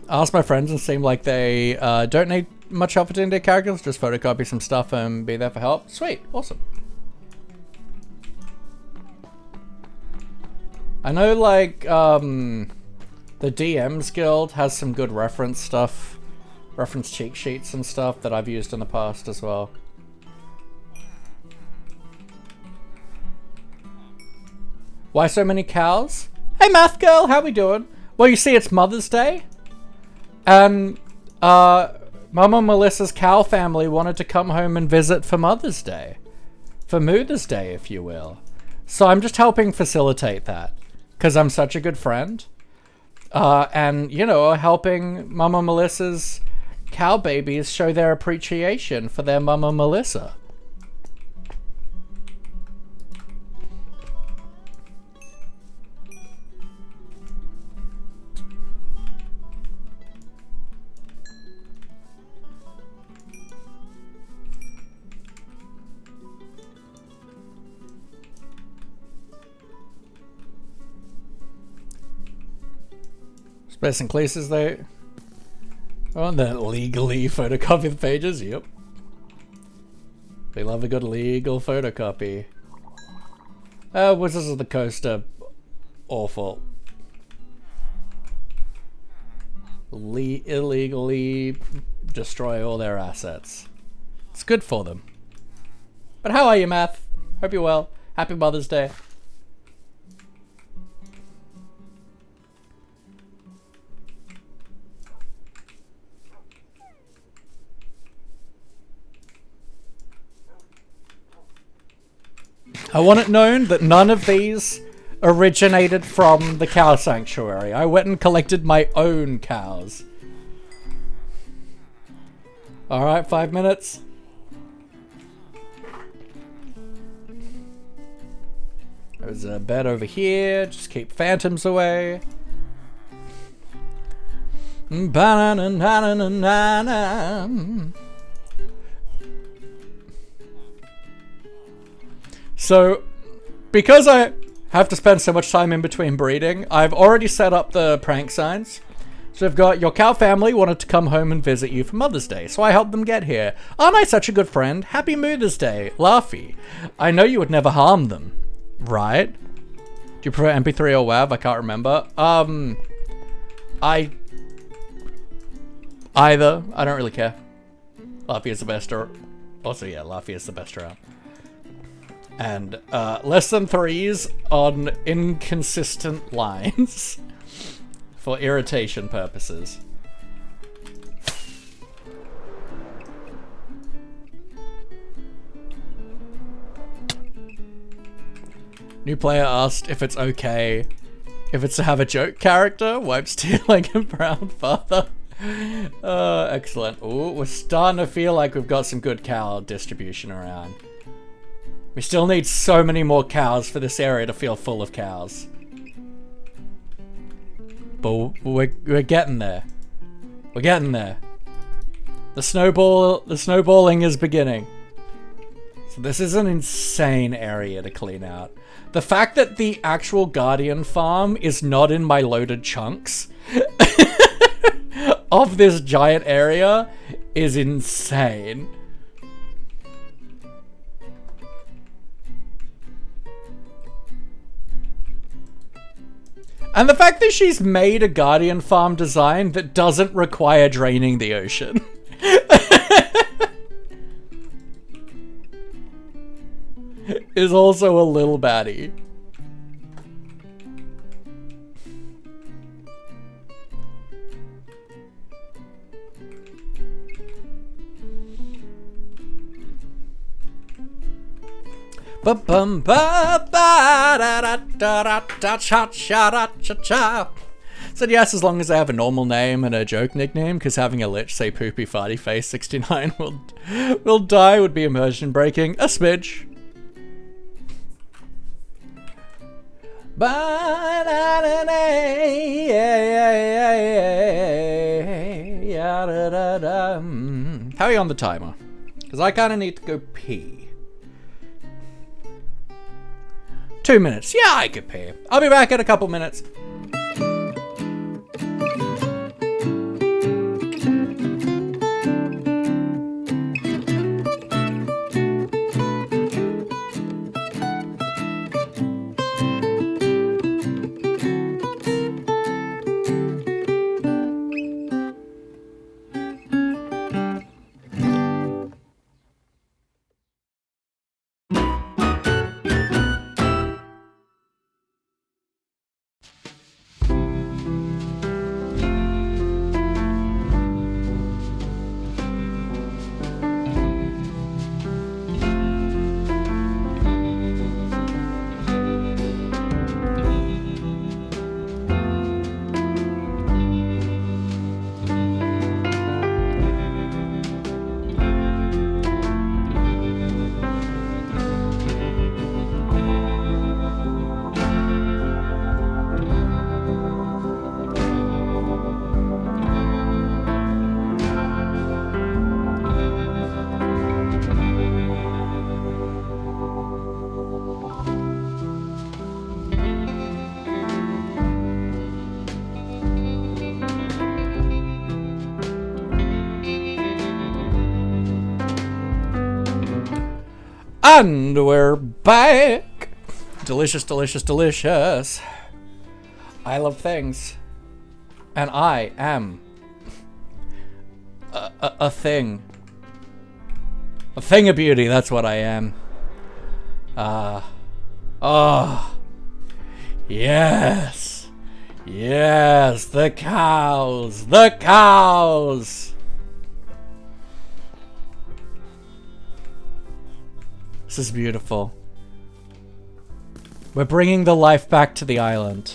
Speaker 1: I asked my friends and seemed like they don't need much help with their characters. Just photocopy some stuff and be there for help. Sweet. Awesome. I know like the DMs Guild has some good reference stuff, reference cheat sheets and stuff that I've used in the past as well. Why so many cows? Hey Math Girl, how we doing? Well, you see, it's Mother's Day, and MommaMelissa's cow family wanted to come home and visit for Mother's Day, for Moothers Day, if you will. So I'm just helping facilitate that because I'm such a good friend. And, you know, helping MommaMelissa's cow babies show their appreciation for their MommaMelissa. Space and Cleases, though. Oh, and then legally photocopy the pages. Yep. They love a good legal photocopy. Wizards of the Coast are awful. Illegally destroy all their assets. It's good for them. But how are you, Math? Hope you're well. Happy Mother's Day. I want it known that none of these originated from the cow sanctuary. I went and collected my own cows. Alright, 5 minutes. There's a bed over here. Just keep phantoms away. So, because I have to spend so much time in between breeding, I've already set up the prank signs. So I've got your cow family wanted to come home and visit you for Mother's Day, so I helped them get here. Aren't I such a good friend? Happy Moothers Day, Laughy. I know you would never harm them, right? Do you prefer MP3 or WAV? I can't remember. Either. I don't really care. Laughy is the best, or also yeah, Laughy is the best route. And less than 3s on inconsistent lines for irritation purposes. New player asked if it's okay if it's to have a joke character. Wipes tea like a proud father. Excellent. Ooh, we're starting to feel like we've got some good cow distribution around. We still need so many more cows for this area to feel full of cows. But we're getting there. We're getting there. The snowballing is beginning. So this is an insane area to clean out. The fact that the actual Guardian farm is not in my loaded chunks of this giant area is insane. And the fact that she's made a Guardian farm design that doesn't require draining the ocean. Is also a little baddie. Ba-bum ba ba da da da da da cha cha da cha cha. Said yes as long as I have a normal name and a joke nickname, because having a lich say poopy farty face 69 will die would be immersion breaking a smidge. Ba da da da yeah da da da. How are you on the timer? Because I kind of need to go pee. 2 minutes. Yeah, I could pay. I'll be back in a couple minutes. And we're back! Delicious, delicious, delicious. I love things. And I am a thing. A thing of beauty, that's what I am. Oh. Yes. Yes, the cows. The cows. This is beautiful. We're bringing the life back to the island.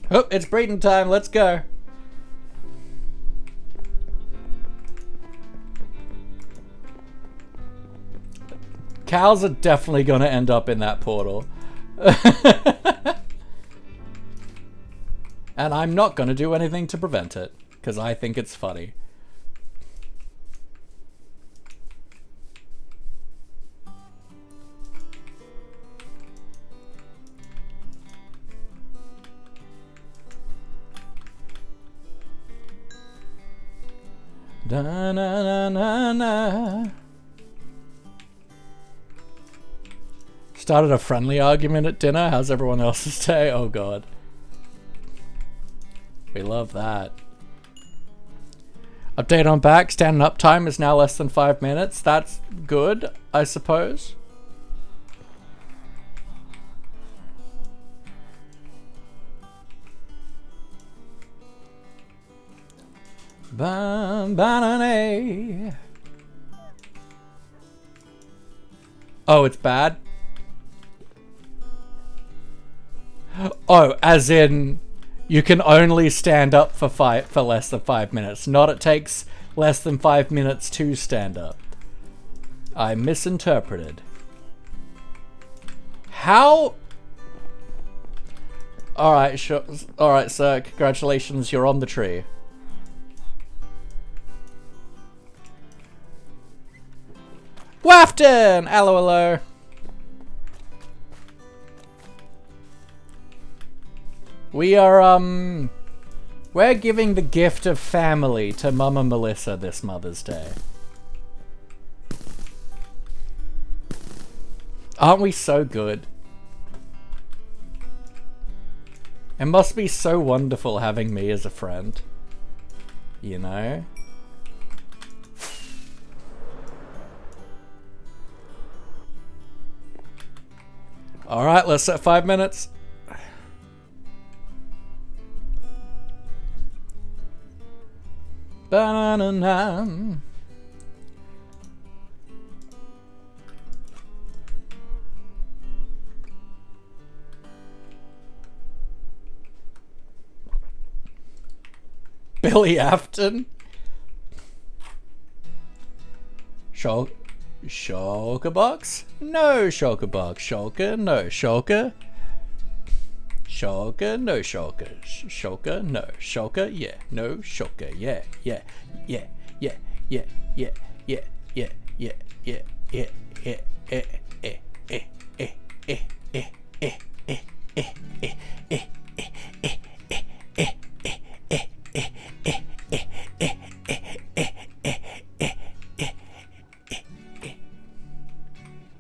Speaker 1: Oh, it's breeding time. Let's go. Cows are definitely going to end up in that portal. And I'm not going to do anything to prevent it, because I think it's funny. Da na na na na. Started a friendly argument at dinner. How's everyone else's day? Oh god. We love that. Update on back. Standing up time is now less than 5 minutes. That's good, I suppose. Ba-ba-na-nay. Oh, it's bad? Oh, as in you can only stand up for less than 5 minutes. Not it takes less than 5 minutes to stand up. I misinterpreted. How? Alright, sure. Alright, sir. Congratulations, you're on the tree. Wafton! Hello, hello. We are, we're giving the gift of family to MommaMelissa this Mother's Day. Aren't we so good? It must be so wonderful having me as a friend. You know? Alright, let's set 5 minutes. Ba-na-na-na. Billy Afton? Shulker box? No shulker box. Shulker, no shulker. Shulker, no shulker. Shulker, no shulker. Yeah, no shulker. Yeah, yeah, yeah, yeah, yeah, yeah, yeah, yeah, yeah, yeah, yeah, yeah, eh, eh, eh, eh, eh, eh, eh, eh, eh, eh,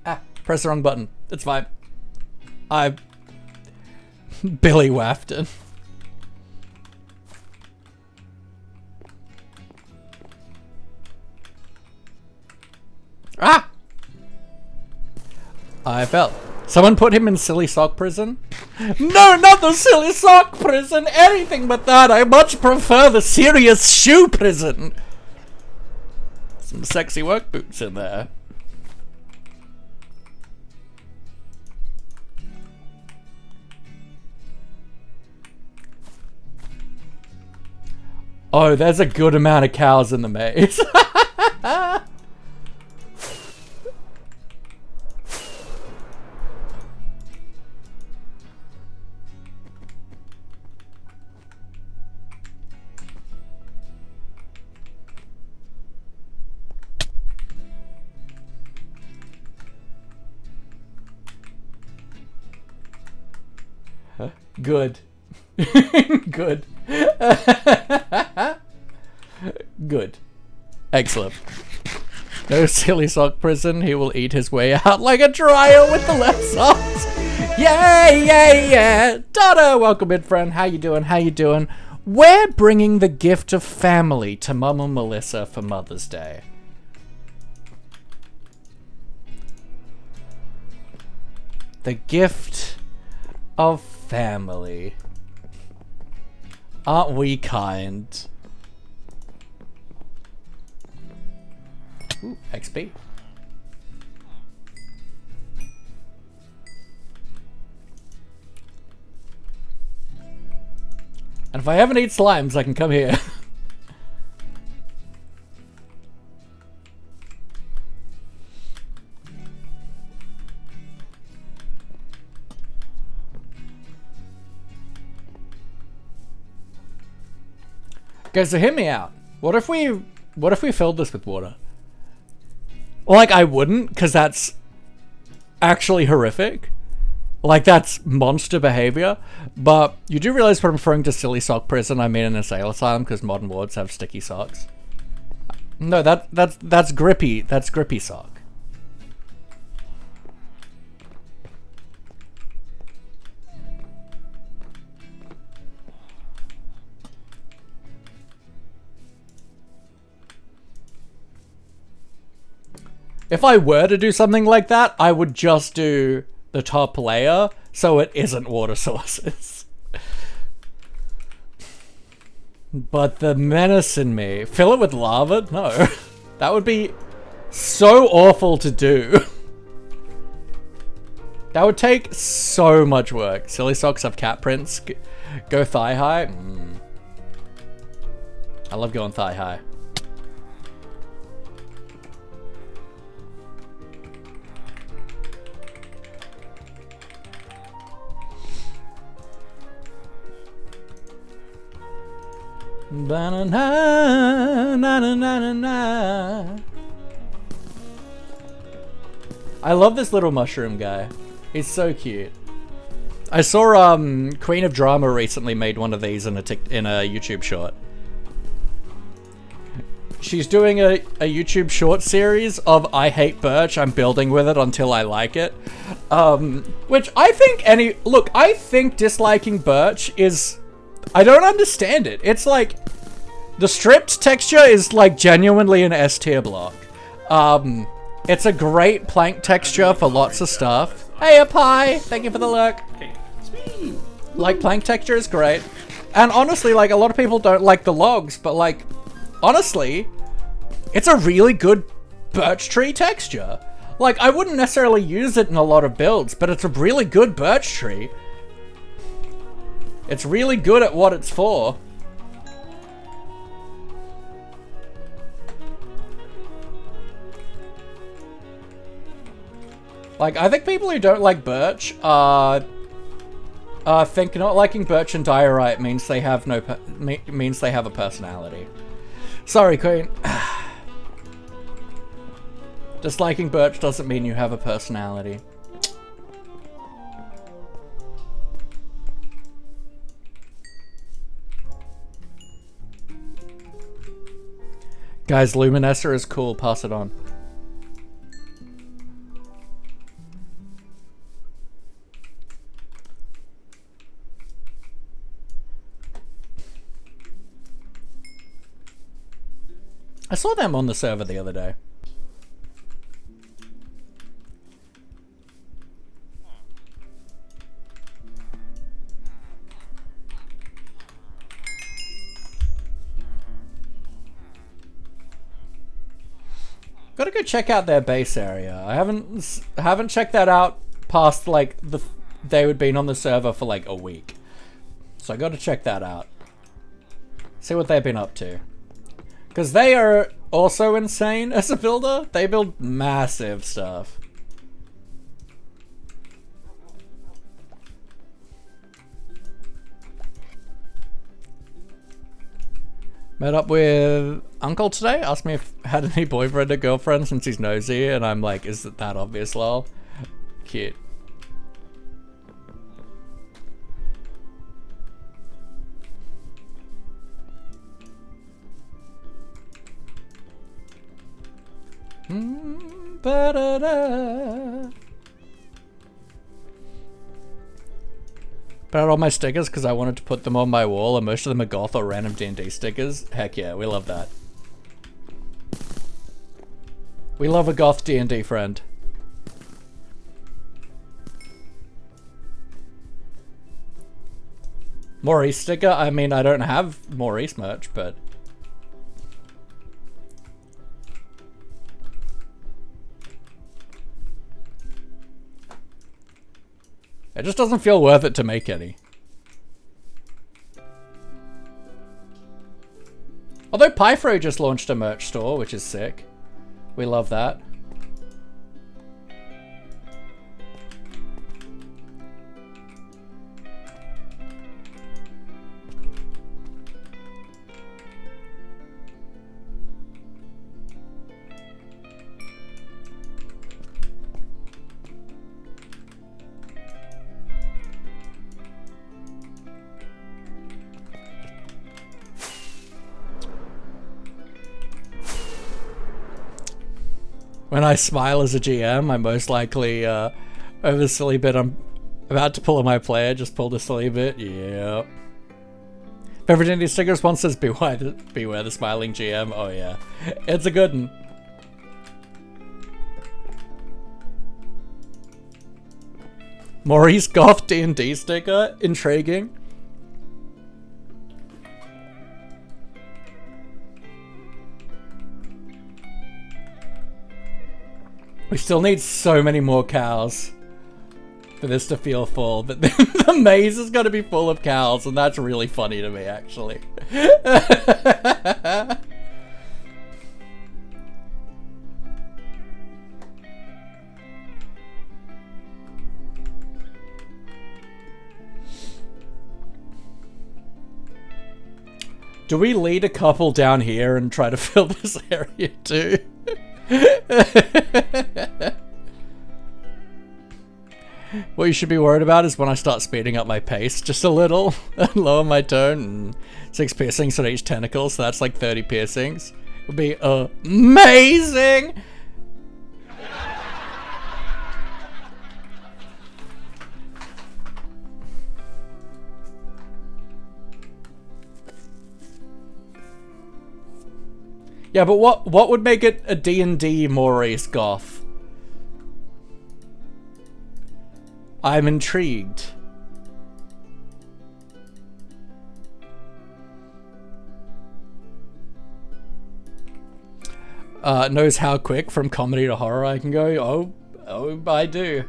Speaker 1: eh, press the wrong button. It's fine. Billy Wafton. Ah! I fell. Someone put him in silly sock prison? No, not the silly sock prison! Anything but that! I much prefer the serious shoe prison! Some sexy work boots in there. Oh, there's a good amount of cows in the maze. Good. Good. Good. Excellent. No silly sock prison. He will eat his way out like a dryer with the left socks. Yeah, yeah, yeah. Dada, welcome in, friend. How you doing? How you doing? We're bringing the gift of family to MommaMelissa for Mother's Day. The gift of family. Aren't we kind? Ooh, XP. And if I ever need slimes, I can come here. Okay, so hear me out. What if we filled this with water? Well, like, I wouldn't, because that's actually horrific. Like, that's monster behavior. But you do realize what I'm referring to silly sock prison, I mean an insane asylum, because modern wards have sticky socks. No, that's grippy. That's grippy sock. If I were to do something like that, I would just do the top layer so it isn't water sources. But the menace in me, fill it with lava? No. That would be so awful to do. That would take so much work. Silly socks have cat prints. Go thigh high. I love going thigh high. Ba-na-na, na-na-na-na-na. I love this little mushroom guy. He's so cute. I saw Queen of Drama recently made one of these in a YouTube short. She's doing a YouTube short series of I hate birch, I'm building with it until I like it. Which I think I think disliking birch is, I don't understand it. It's like, the stripped texture is like genuinely an S tier block. It's a great plank texture for lots of stuff. Hey, a pie! Thank you for the lurk. Like, plank texture is great. And honestly, like, a lot of people don't like the logs, but like, honestly, it's a really good birch tree texture. Like, I wouldn't necessarily use it in a lot of builds, but it's a really good birch tree. It's really good at what it's for. Like, I think people who don't like birch think not liking birch and diorite means they have means they have a personality. Sorry, Queen. Disliking birch doesn't mean you have a personality. Guys, Luminescer is cool. Pass it on. I saw them on the server the other day. Gotta go check out their base area. I haven't checked that out past like they would been on the server for like a week. So I gotta check that out. See what they've been up to. Because they are also insane as a builder. They build massive stuff. Met up with Uncle today. Asked me if I had any boyfriend or girlfriend since he's nosy. And I'm like, is it that obvious, lol? Cute. Ba-da-da. Put out all my stickers because I wanted to put them on my wall, and most of them are goth or random D&D stickers. Heck yeah, we love that. We love a goth D&D friend. Maurice sticker? I mean, I don't have Maurice merch, but... It just doesn't feel worth it to make any. Although Pyfro just launched a merch store, which is sick. We love that. When I smile as a GM, I most likely, over the silly bit I'm about to pull on my player, just pulled a silly bit. Yep. Favorite Indie stickers, one says beware the smiling GM. Oh yeah. It's a good one. Maurice Goth D&D sticker? Intriguing. We still need so many more cows for this to feel full, but the maze is going to be full of cows, and that's really funny to me, actually. Do we lead a couple down here and try to fill this area too? What you should be worried about is when I start speeding up my pace just a little and lower my tone, and 6 piercings on each tentacle, so that's like 30 piercings. It would be amazing! Yeah, but what would make it a D&D Maurice Goth? I'm intrigued. Knows how quick from comedy to horror I can go. Oh, I do.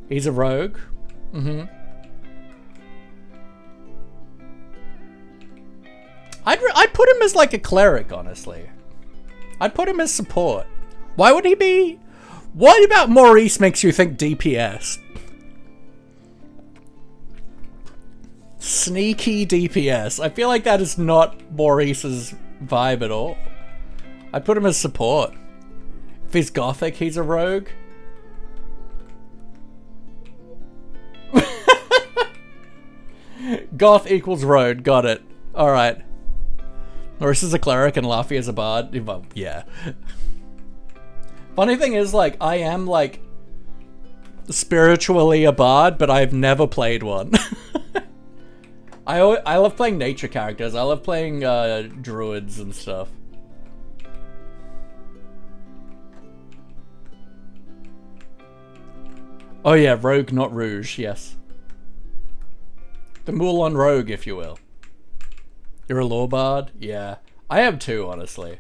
Speaker 1: He's a rogue. Mm-hmm. I'd put him as like a cleric, honestly. I'd put him as support. Why would he be? What about Maurice makes you think DPS? Sneaky DPS. I feel like that is not Maurice's vibe at all. I'd put him as support. If he's gothic, he's a rogue. Goth equals rogue. Got it. Alright. Maurice is a cleric and Laffy is a bard. Yeah. Funny thing is, like, I am, like, spiritually a bard, but I've never played one. I love playing nature characters. I love playing druids and stuff. Oh yeah, rogue, not rouge, yes. The Moulin rogue, if you will. You're a lore bard? Yeah. I am too, honestly.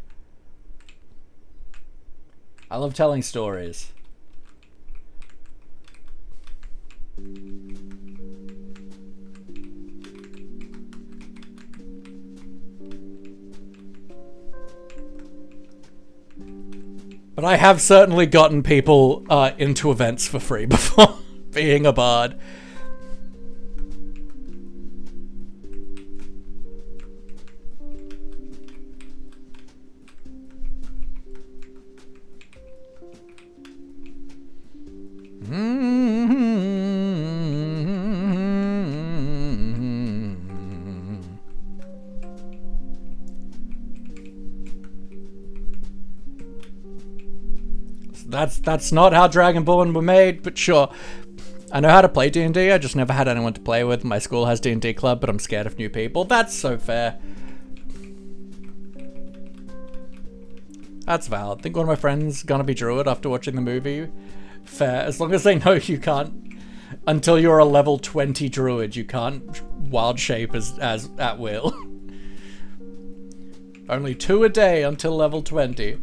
Speaker 1: I love telling stories. But I have certainly gotten people into events for free before being a bard. That's not how Dragonborn were made, but sure. I know how to play D&D, I just never had anyone to play with. My school has D&D club, but I'm scared of new people. That's so fair. That's valid. I think one of my friends gonna be druid after watching the movie. Fair. As long as they know you can't, until you're a level 20 druid, you can't wild shape as at will. Only 2 a day until level 20.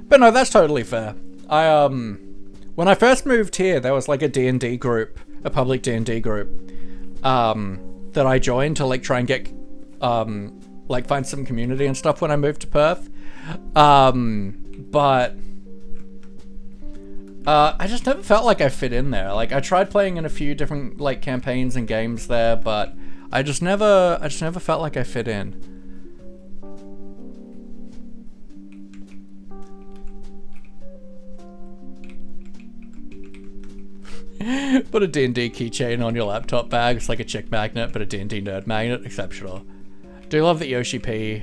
Speaker 1: But no, that's totally fair. When I first moved here, there was like a D&D group, a public D&D group, that I joined to like try and get, like find some community and stuff when I moved to Perth. But I just never felt like I fit in there. Like I tried playing in a few different like campaigns and games there, but I just never felt like I fit in. Put a D&D keychain on your laptop bag. It's like a chick magnet, but a D&D nerd magnet. Exceptional. Do love that Yoshi P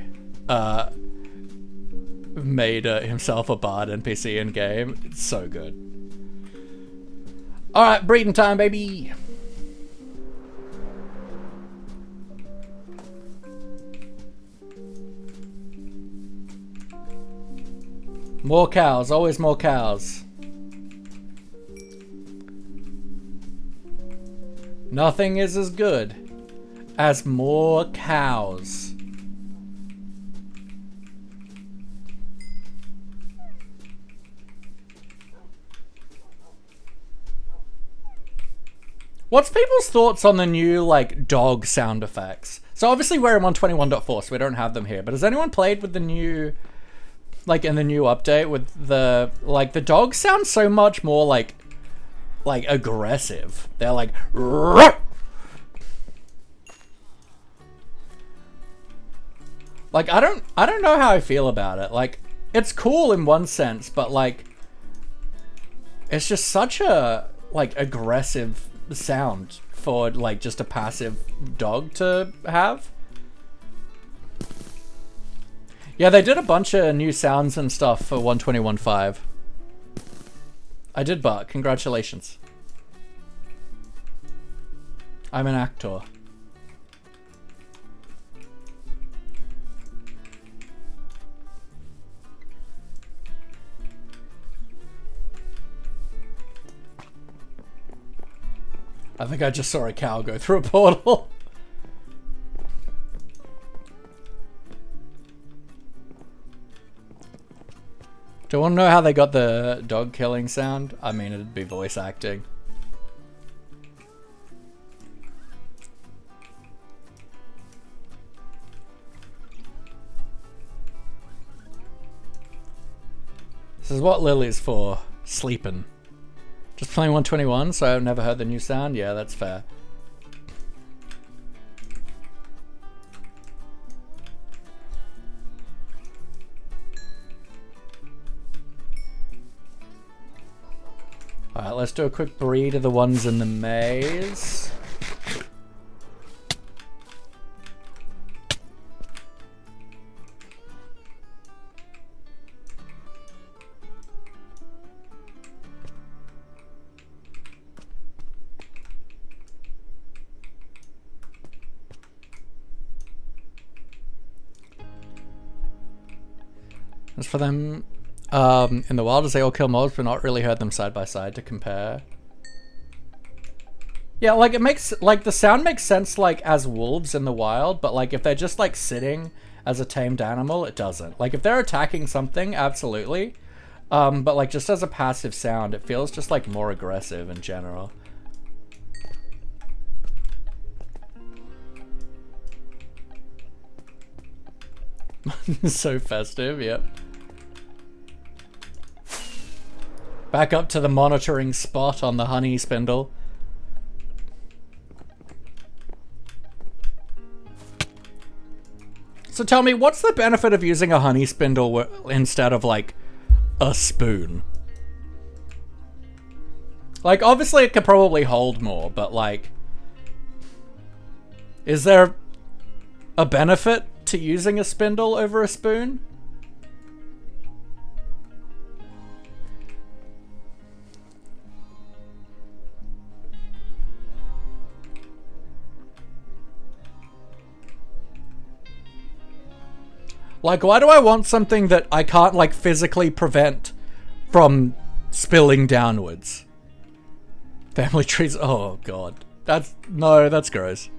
Speaker 1: made himself a bard NPC in game. It's so good. All right, breeding time, baby. More cows, always more cows. Nothing is as good as more cows. What's people's thoughts on the new, like, dog sound effects? So obviously we're in 121.4, so we don't have them here. But has anyone played with the new, like, in the new update with the, like, the dogs sound so much more, like aggressive. They're like, "Roar!" Like, I don't know how I feel about it. Like, it's cool in one sense, but like, it's just such a, like, aggressive sound for, like, just a passive dog to have. Yeah, they did a bunch of new sounds and stuff for 121.5. I did bark. Congratulations. I'm an actor. I think I just saw a cow go through a portal. Do you want to know how they got the dog killing sound? I mean, it'd be voice acting. This is what Lily's for. Sleeping. Just playing 121, so I've never heard the new sound? Yeah, that's fair. Alright, let's do a quick breed of the ones in the maze. As for them, in the wild, as they all kill mobs, but not really heard them side by side to compare. Yeah, like, it makes, like, the sound makes sense, like, as wolves in the wild, but, like, if they're just, like, sitting as a tamed animal, it doesn't. Like, if they're attacking something, absolutely. But, like, just as a passive sound, it feels just, like, more aggressive in general. So festive, yep. Back up to the monitoring spot on the honey spindle. So tell me, what's the benefit of using a honey spindle instead of, like, a spoon? Like, obviously it could probably hold more, but, like, Is there a benefit to using a spindle over a spoon? Like, why do I want something that I can't, like, physically prevent from spilling downwards? Family trees. Oh, God. That's gross.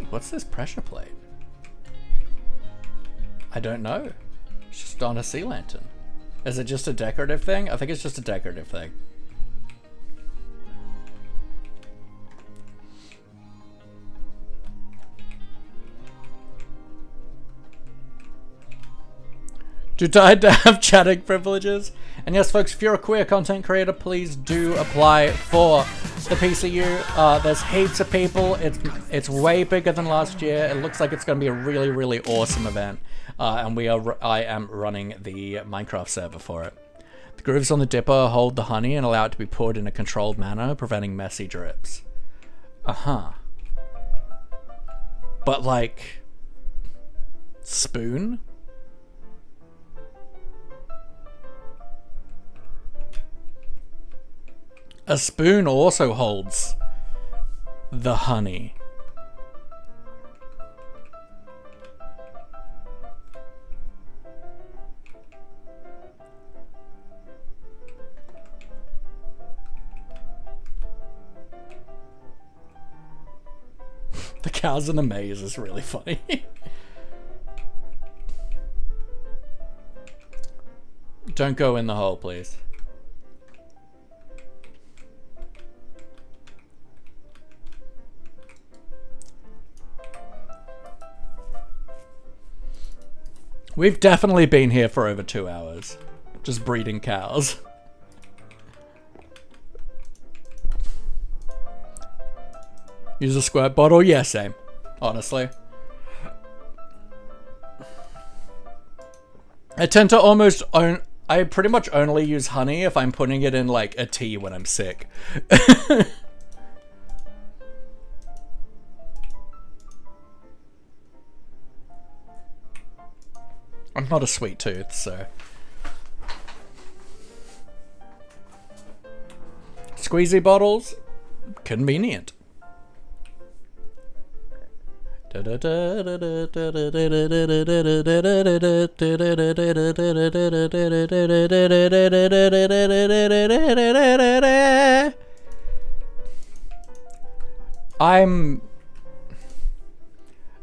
Speaker 1: What's this pressure plate? I don't know. It's just on a sea lantern. Is it just a decorative thing? I think it's just a decorative thing. Too tired to have chatting privileges. And yes, folks, if you're a queer content creator, please do apply for the PCU. There's heaps of people. It's way bigger than last year. It looks like it's going to be a really, really awesome event. And I am running the Minecraft server for it. The grooves on the dipper hold the honey and allow it to be poured in a controlled manner, preventing messy drips. Uh-huh. But like, spoon? A spoon also holds the honey. The cows in the maze is really funny. Don't go in the hole, please. We've definitely been here for over 2 hours, just breeding cows. Use a squirt bottle? Yeah, same, honestly. I tend to I pretty much only use honey if I'm putting it in like a tea when I'm sick. I'm not a sweet tooth, so. Squeezy bottles? Convenient.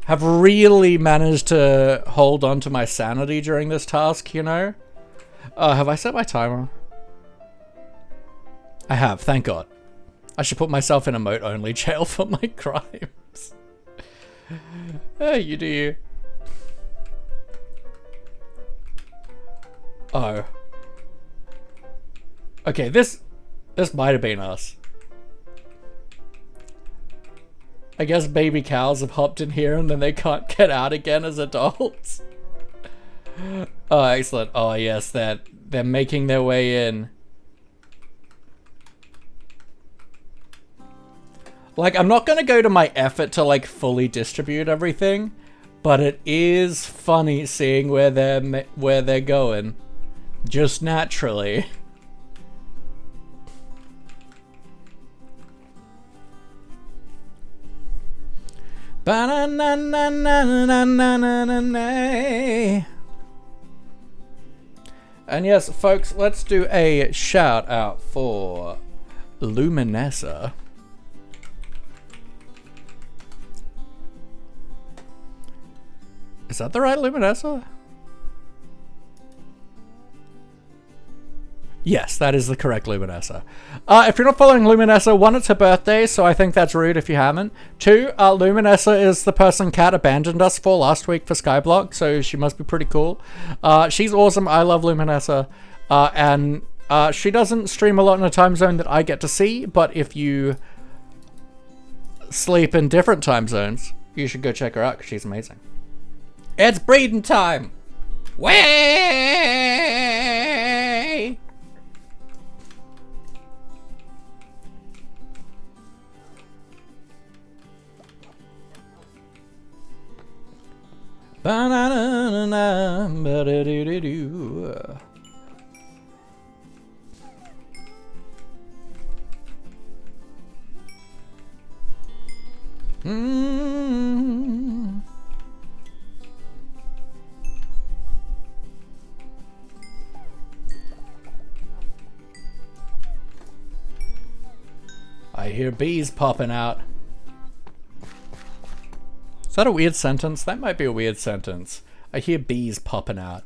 Speaker 1: Have really managed to hold on to my sanity during this task, you know? Have I set my timer? I have, thank God. I should put myself in emote-only jail for my crimes. You do you. Oh. Okay, this might have been us. I guess baby cows have hopped in here and then they can't get out again as adults. Oh, excellent. Oh, yes, they're making their way in. Like, I'm not gonna go to my effort to, like, fully distribute everything, but it is funny seeing where they're going. Just naturally. And yes, folks, let's do a shout out for Luminessa. Is that the right Luminessa? Yes, that is the correct Luminessa. If you're not following Luminessa, 1, it's her birthday, so I think that's rude if you haven't. 2, Luminessa is the person Kat abandoned us for last week for Skyblock, so she must be pretty cool. She's awesome. I love Luminessa. And she doesn't stream a lot in a time zone that I get to see, but if you sleep in different time zones, you should go check her out because she's amazing. It's breeding time! Whee! Ba-na-na-na-na, ba-da-doo-doo-doo. Mm. I hear bees popping out. Is that a weird sentence? That might be a weird sentence. I hear bees popping out.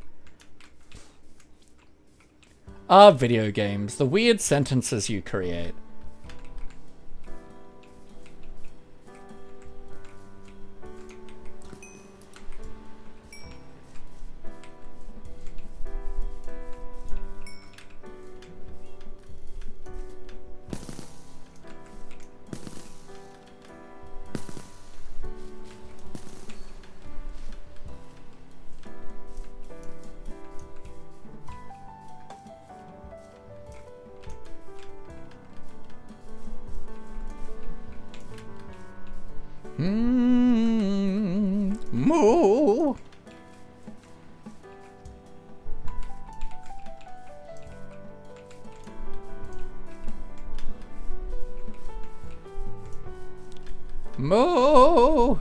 Speaker 1: Ah, video games. The weird sentences you create. Moo. Moo.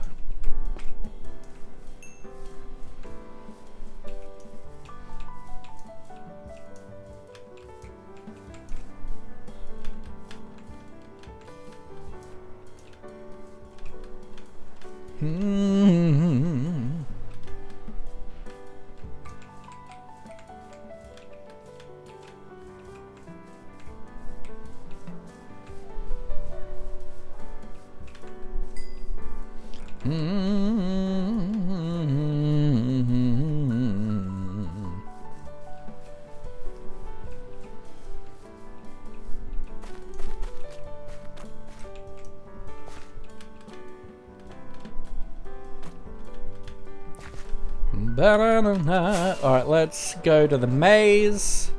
Speaker 1: Alright, let's go to the maze.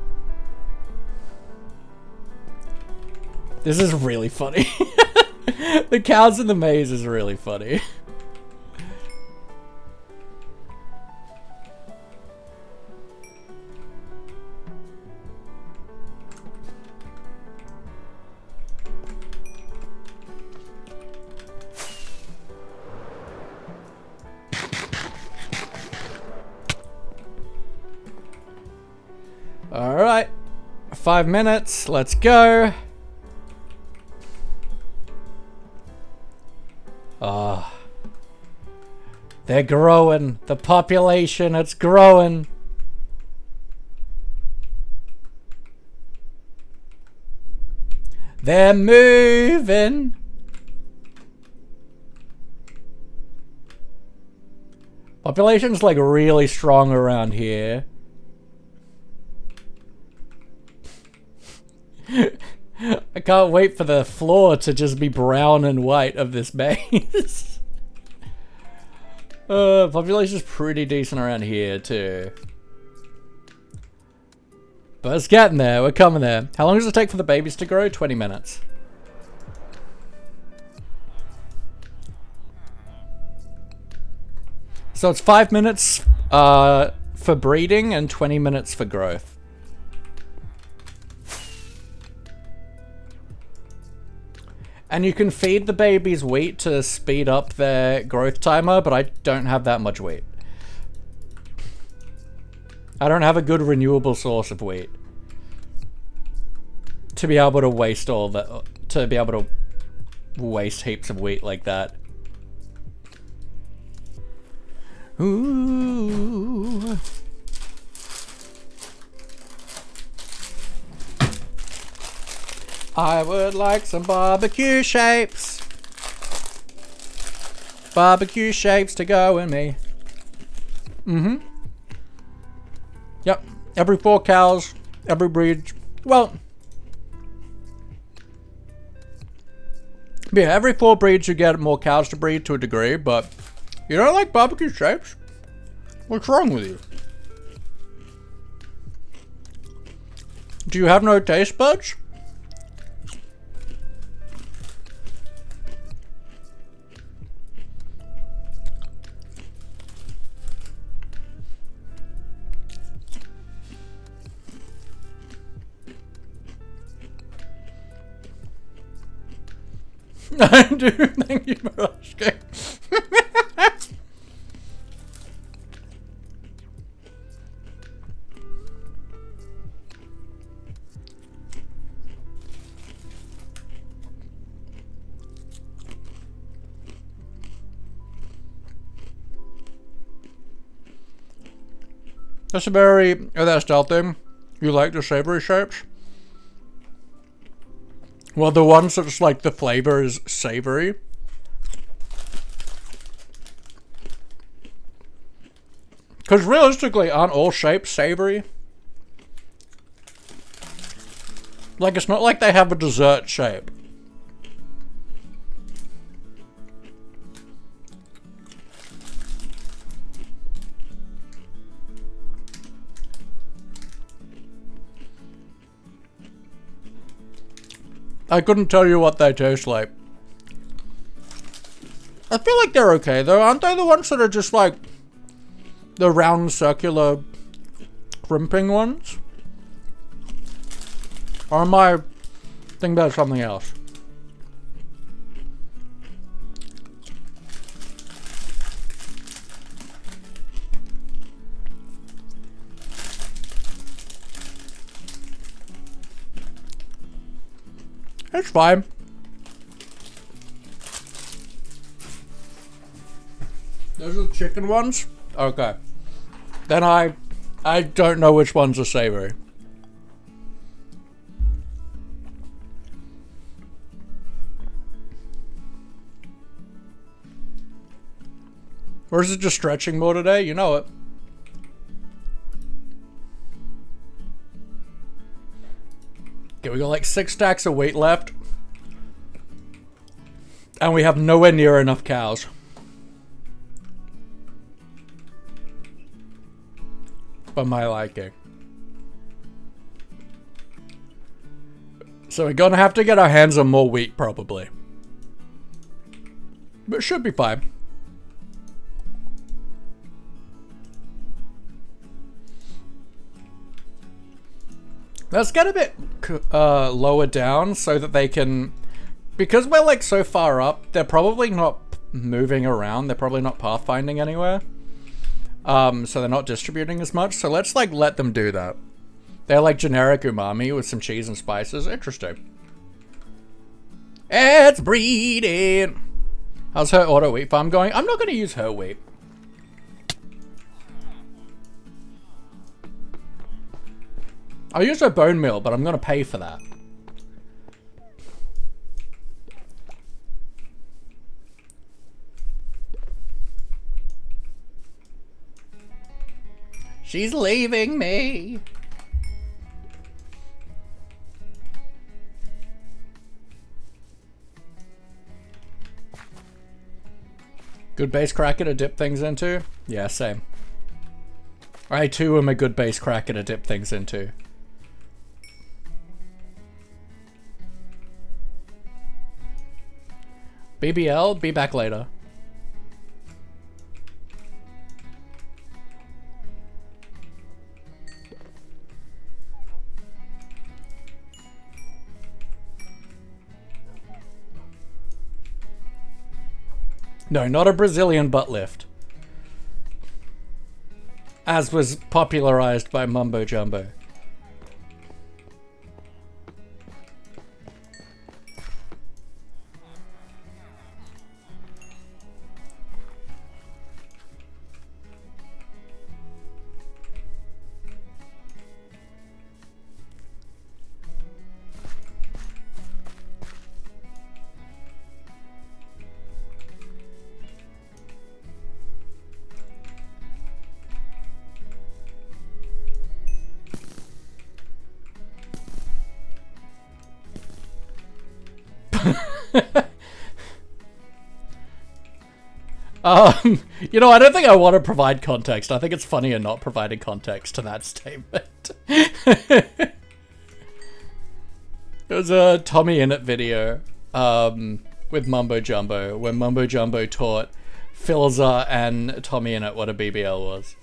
Speaker 1: This is really funny. The cows in the maze is really funny. Alright, 5 minutes, let's go. Ah, they're growing. The population, it's growing. They're moving. Population's like really strong around here. I can't wait for the floor to just be brown and white of this maze. Population's pretty decent around here too. But it's getting there, we're coming there. How long does it take for the babies to grow? 20 minutes. So it's 5 minutes for breeding and 20 minutes for growth. And you can feed the babies wheat to speed up their growth timer, but I don't have that much wheat. I don't have a good renewable source of wheat to be able to waste all that, to be able to waste heaps of wheat like that. Ooh. I would like some barbecue shapes. Barbecue shapes to go in me. Mm-hmm. Yep. Every 4 cows, every breed. Well, yeah, every 4 breeds you get more cows to breed to a degree, but you don't like barbecue shapes? What's wrong with you? Do you have no taste buds? I do, thank you for asking. That's a very, that style thing. You like the savory shapes? Well, the ones that's like the flavor is savory. Because realistically, aren't all shapes savory? Like, it's not like they have a dessert shape. I couldn't tell you what they taste like. I feel like they're okay though. Aren't they the ones that are just like the round circular crimping ones? Or am I thinking about something else? It's fine. Those are the chicken ones? Okay. Then I don't know which ones are savory. Or is it just stretching more today? You know it. Okay, we got like 6 stacks of wheat left. And we have nowhere near enough cows. For my liking. So we're gonna have to get our hands on more wheat probably. But it should be fine. Let's get a bit lower down so that they can, because we're like so far up, they're probably not moving around. They're probably not pathfinding anywhere. So they're not distributing as much. So let's like let them do that. They're like generic umami with some cheese and spices. Interesting. It's breeding. How's her auto wheat farm going? I'm not going to use her wheat. I'll use her bone meal, but I'm going to pay for that. She's leaving me. Good base cracker to dip things into? Yeah, same. I too am a good base cracker to dip things into. BBL, be back later. No, not a Brazilian butt lift. As was popularized by Mumbo Jumbo. You know, I don't think I want to provide context. I think it's funnier not providing context to that statement. It was a Tommy Innit video with Mumbo Jumbo, where Mumbo Jumbo taught Philza and Tommy Innit what a BBL was.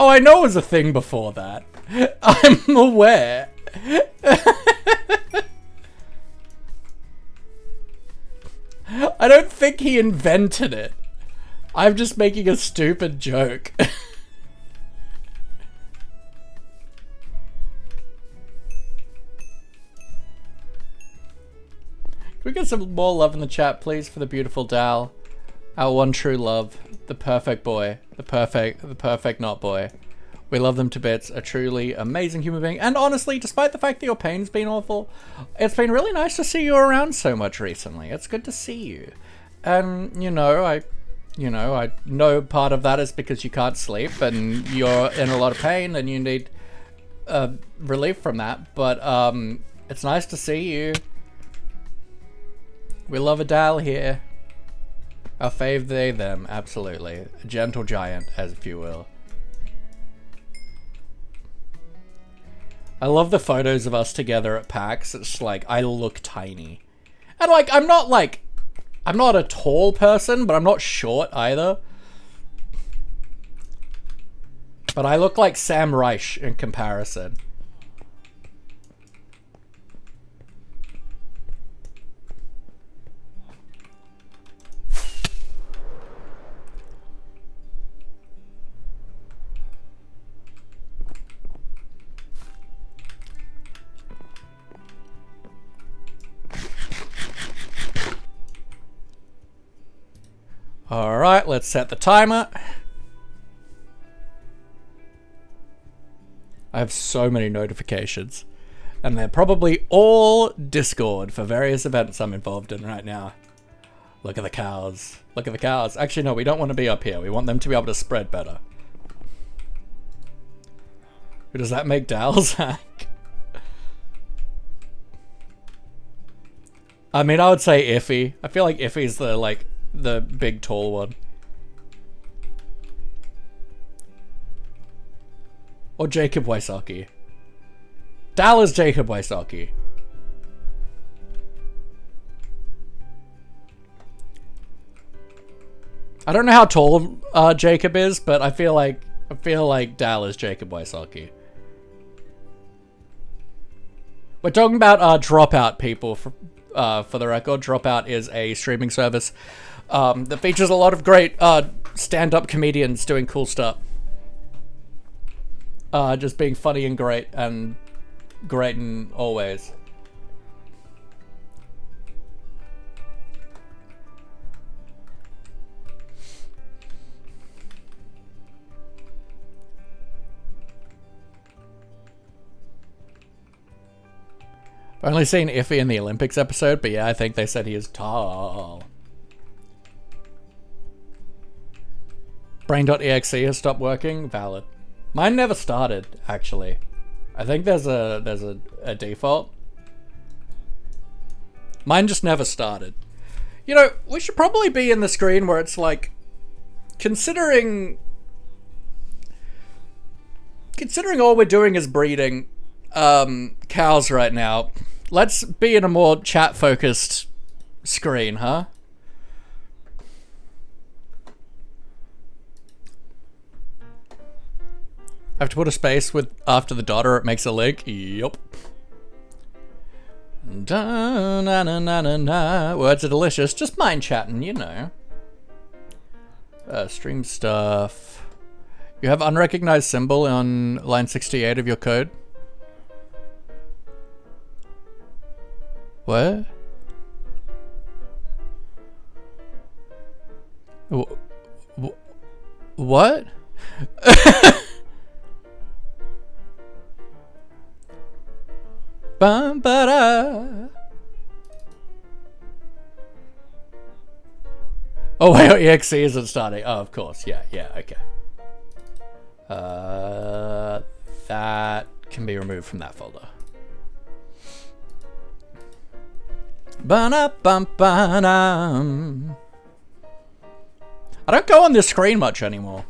Speaker 1: Oh, I know it was a thing before that. I'm aware. I don't think he invented it. I'm just making a stupid joke. Can we get some more love in the chat, please, for the beautiful Dal? Our one true love. The perfect boy. The perfect not boy. We love them to bits. A truly amazing human being. And honestly, despite the fact that your pain's been awful, it's been really nice to see you around so much recently. It's good to see you. And, I know part of that is because you can't sleep and you're in a lot of pain and you need relief from that. But it's nice to see you. We love Adele here. Our fave, they, them, absolutely. A gentle giant, as if you will. I love the photos of us together at PAX. It's like, I look tiny. And like, I'm not a tall person, but I'm not short either. But I look like Sam Reich in comparison. Alright, let's set the timer. I have so many notifications. And they're probably all Discord for various events I'm involved in right now. Look at the cows. Look at the cows. Actually, no, we don't want to be up here. We want them to be able to spread better. Who does that make Dal's hack? I mean, I would say Iffy. I feel like Iffy's the big tall one. Or Jacob Wysocki. Dal is Jacob Wysocki. I don't know how tall Jacob is, but I feel like Dal is Jacob Wysocki. We're talking about Dropout, people, for the record. Dropout is a streaming service that features a lot of great stand-up comedians doing cool stuff. Just being funny and great in all ways. I've only seen Iffy in the Olympics episode, but yeah, I think they said he is tall. Brain.exe has stopped working. Valid. Mine never started, actually. I think there's a default. Mine just never started. You know, we should probably be in the screen where it's like, considering all we're doing is breeding cows right now, let's be in a more chat-focused screen, huh? I have to put a space with after the dot or it makes a link. Yup. Da, na, na, na, na, na. Words are delicious. Just mind chatting, you know. Stream stuff. You have unrecognized symbol on line 68 of your code. What? What? Bum, ba-da. Oh wait, EXE isn't starting. Oh, of course. Yeah, okay. That can be removed from that folder. Ba-da-bum-ba-dum. I don't go on this screen much anymore.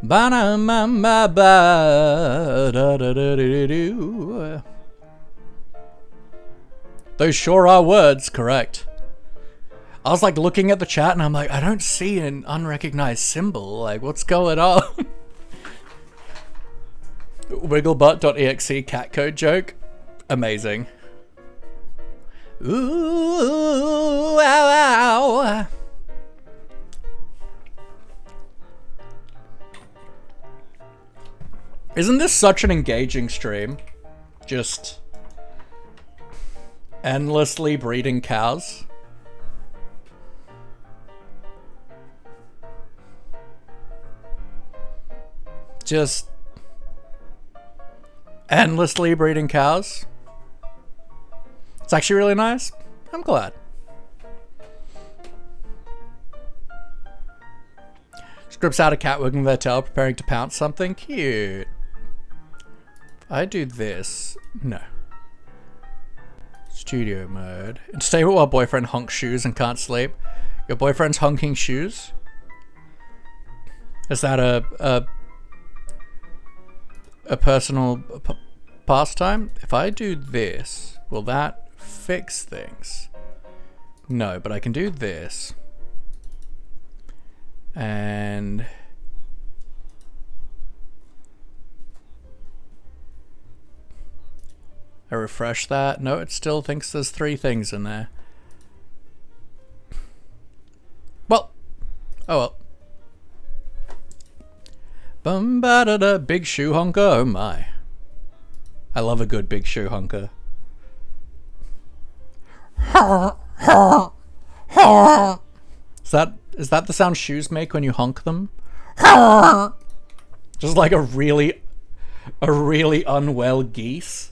Speaker 1: Ba-da-ma-ma-ba-da-da-da-da-do. Those sure are words, correct. I was like looking at the chat and I'm like, I don't see an unrecognized symbol. Like, what's going on? Wigglebutt.exe cat code joke. Amazing. Ooh, ow, ow. Isn't this such an engaging stream? Just endlessly breeding cows. Just endlessly breeding cows. It's actually really nice. I'm glad. Scripts out a cat wiggling their tail, preparing to pounce something. Cute. I do this. No. Studio mode. Unstable while boyfriend honks shoes and can't sleep. Your boyfriend's honking shoes? Is that a personal pastime? If I do this, will that fix things? No, but I can do this. And I refresh that. No, it still thinks there's 3 things in there. Well, oh well. Bum ba da da, big shoe honker, oh my. I love a good big shoe honker. Is that the sound shoes make when you honk them? Just like a really unwell geese.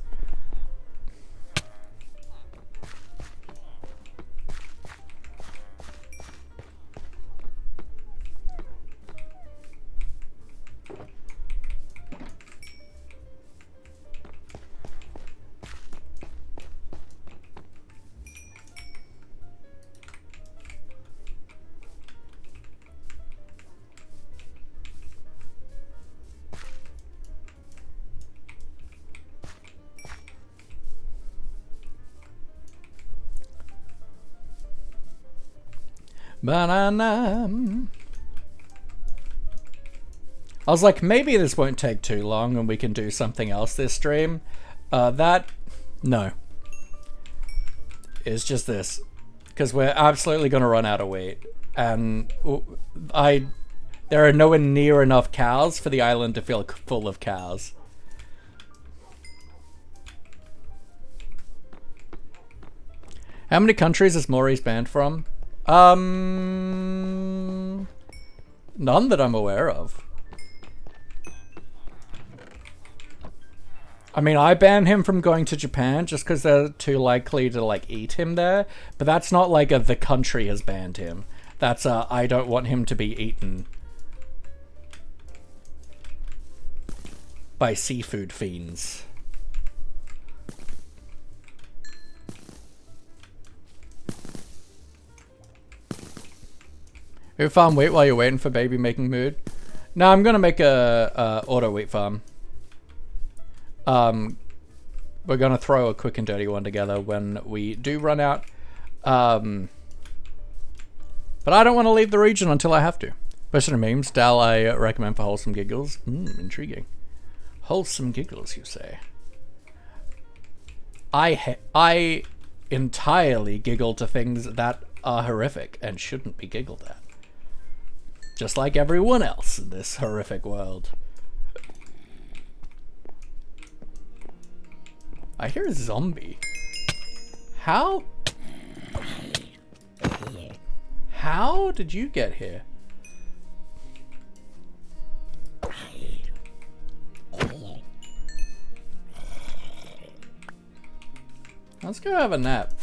Speaker 1: Banana. I was like, maybe this won't take too long and we can do something else this stream. No. It's just this. Because we're absolutely going to run out of wheat. And there are nowhere near enough cows for the island to feel full of cows. How many countries is Maurice banned from? None that I'm aware of. I mean, I ban him from going to Japan just because they're too likely to, like, eat him there. But that's not like the country has banned him. That's I don't want him to be eaten by seafood fiends. You farm wheat while you're waiting for baby making mood? No, I'm gonna make a auto wheat farm. We're gonna throw a quick and dirty one together when we do run out. But I don't want to leave the region until I have to. Question of memes, Dal I recommend for wholesome giggles. Intriguing. Wholesome giggles, you say? I entirely giggle to things that are horrific and shouldn't be giggled at. Just like everyone else in this horrific world. I hear a zombie. How? How did you get here? Let's go have a nap.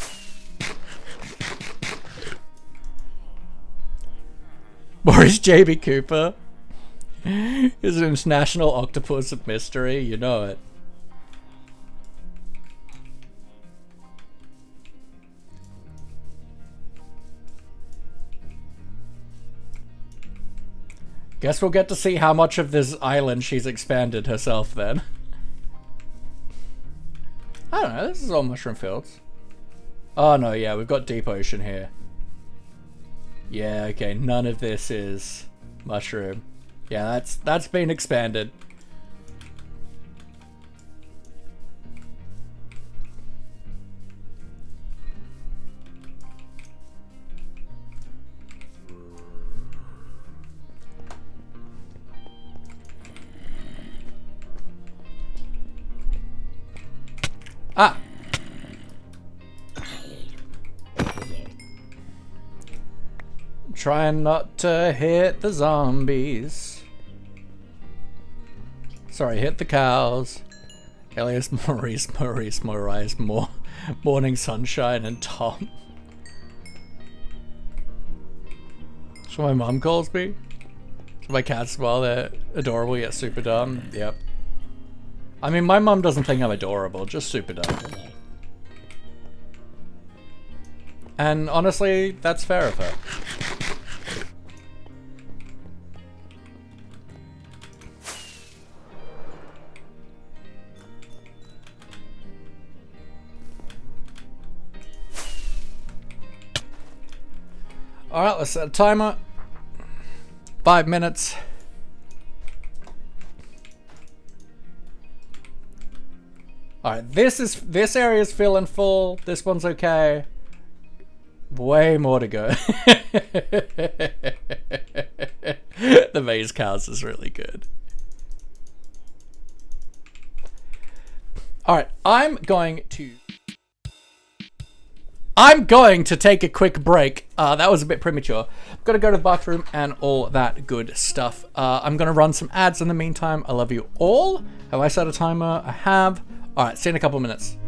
Speaker 1: Boris JB Cooper is an international octopus of mystery, you know it. Guess we'll get to see how much of this island she's expanded herself then. I don't know, this is all mushroom fields. Oh no, yeah, we've got deep ocean here. Yeah, okay, none of this is mushroom. Yeah, that's been expanded. Ah! Trying not to hit the zombies. Sorry, hit the cows. Elias, Maurice, Morning Sunshine, and Tom. That's what my mom calls me. So my cats, while they're adorable yet super dumb. Yep. I mean, my mom doesn't think I'm adorable, just super dumb. And honestly, that's fair of her. Alright, let's set a timer. 5 minutes. Alright, this area's feeling full. This one's okay. Way more to go. The maze cows is really good. Alright, I'm going to take a quick break. That was a bit premature. I'm gonna go to the bathroom and all that good stuff. I'm gonna run some ads in the meantime. I love you all. Have I set a timer? I have. Alright, see you in a couple minutes.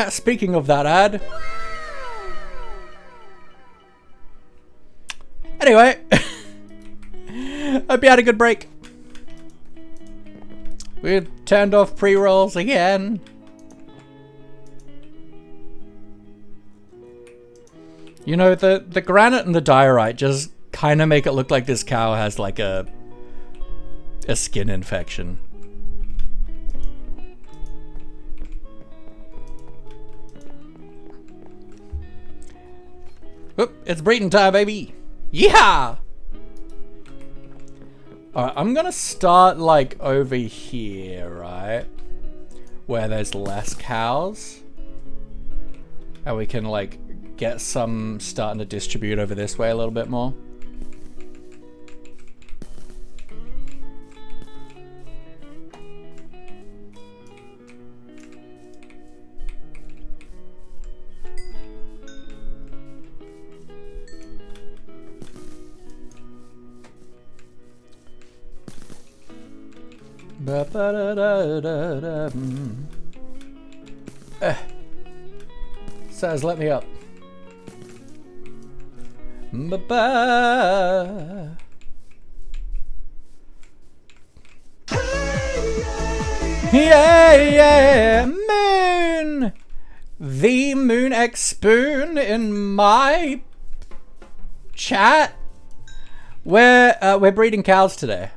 Speaker 1: yeah, speaking of that ad. Anyway, hope you had a good break. We turned off pre-rolls again. You know, the granite and the diorite just kind of make it look like this cow has like a skin infection. Oop, it's breeding time, baby. Yeah! Alright, I'm gonna start like over here, right? Where there's less cows. And we can like get some starting to distribute over this way a little bit more. Says, let me up. Yeah, moon! The Moon X Spoon in my chat. We're breeding cows today.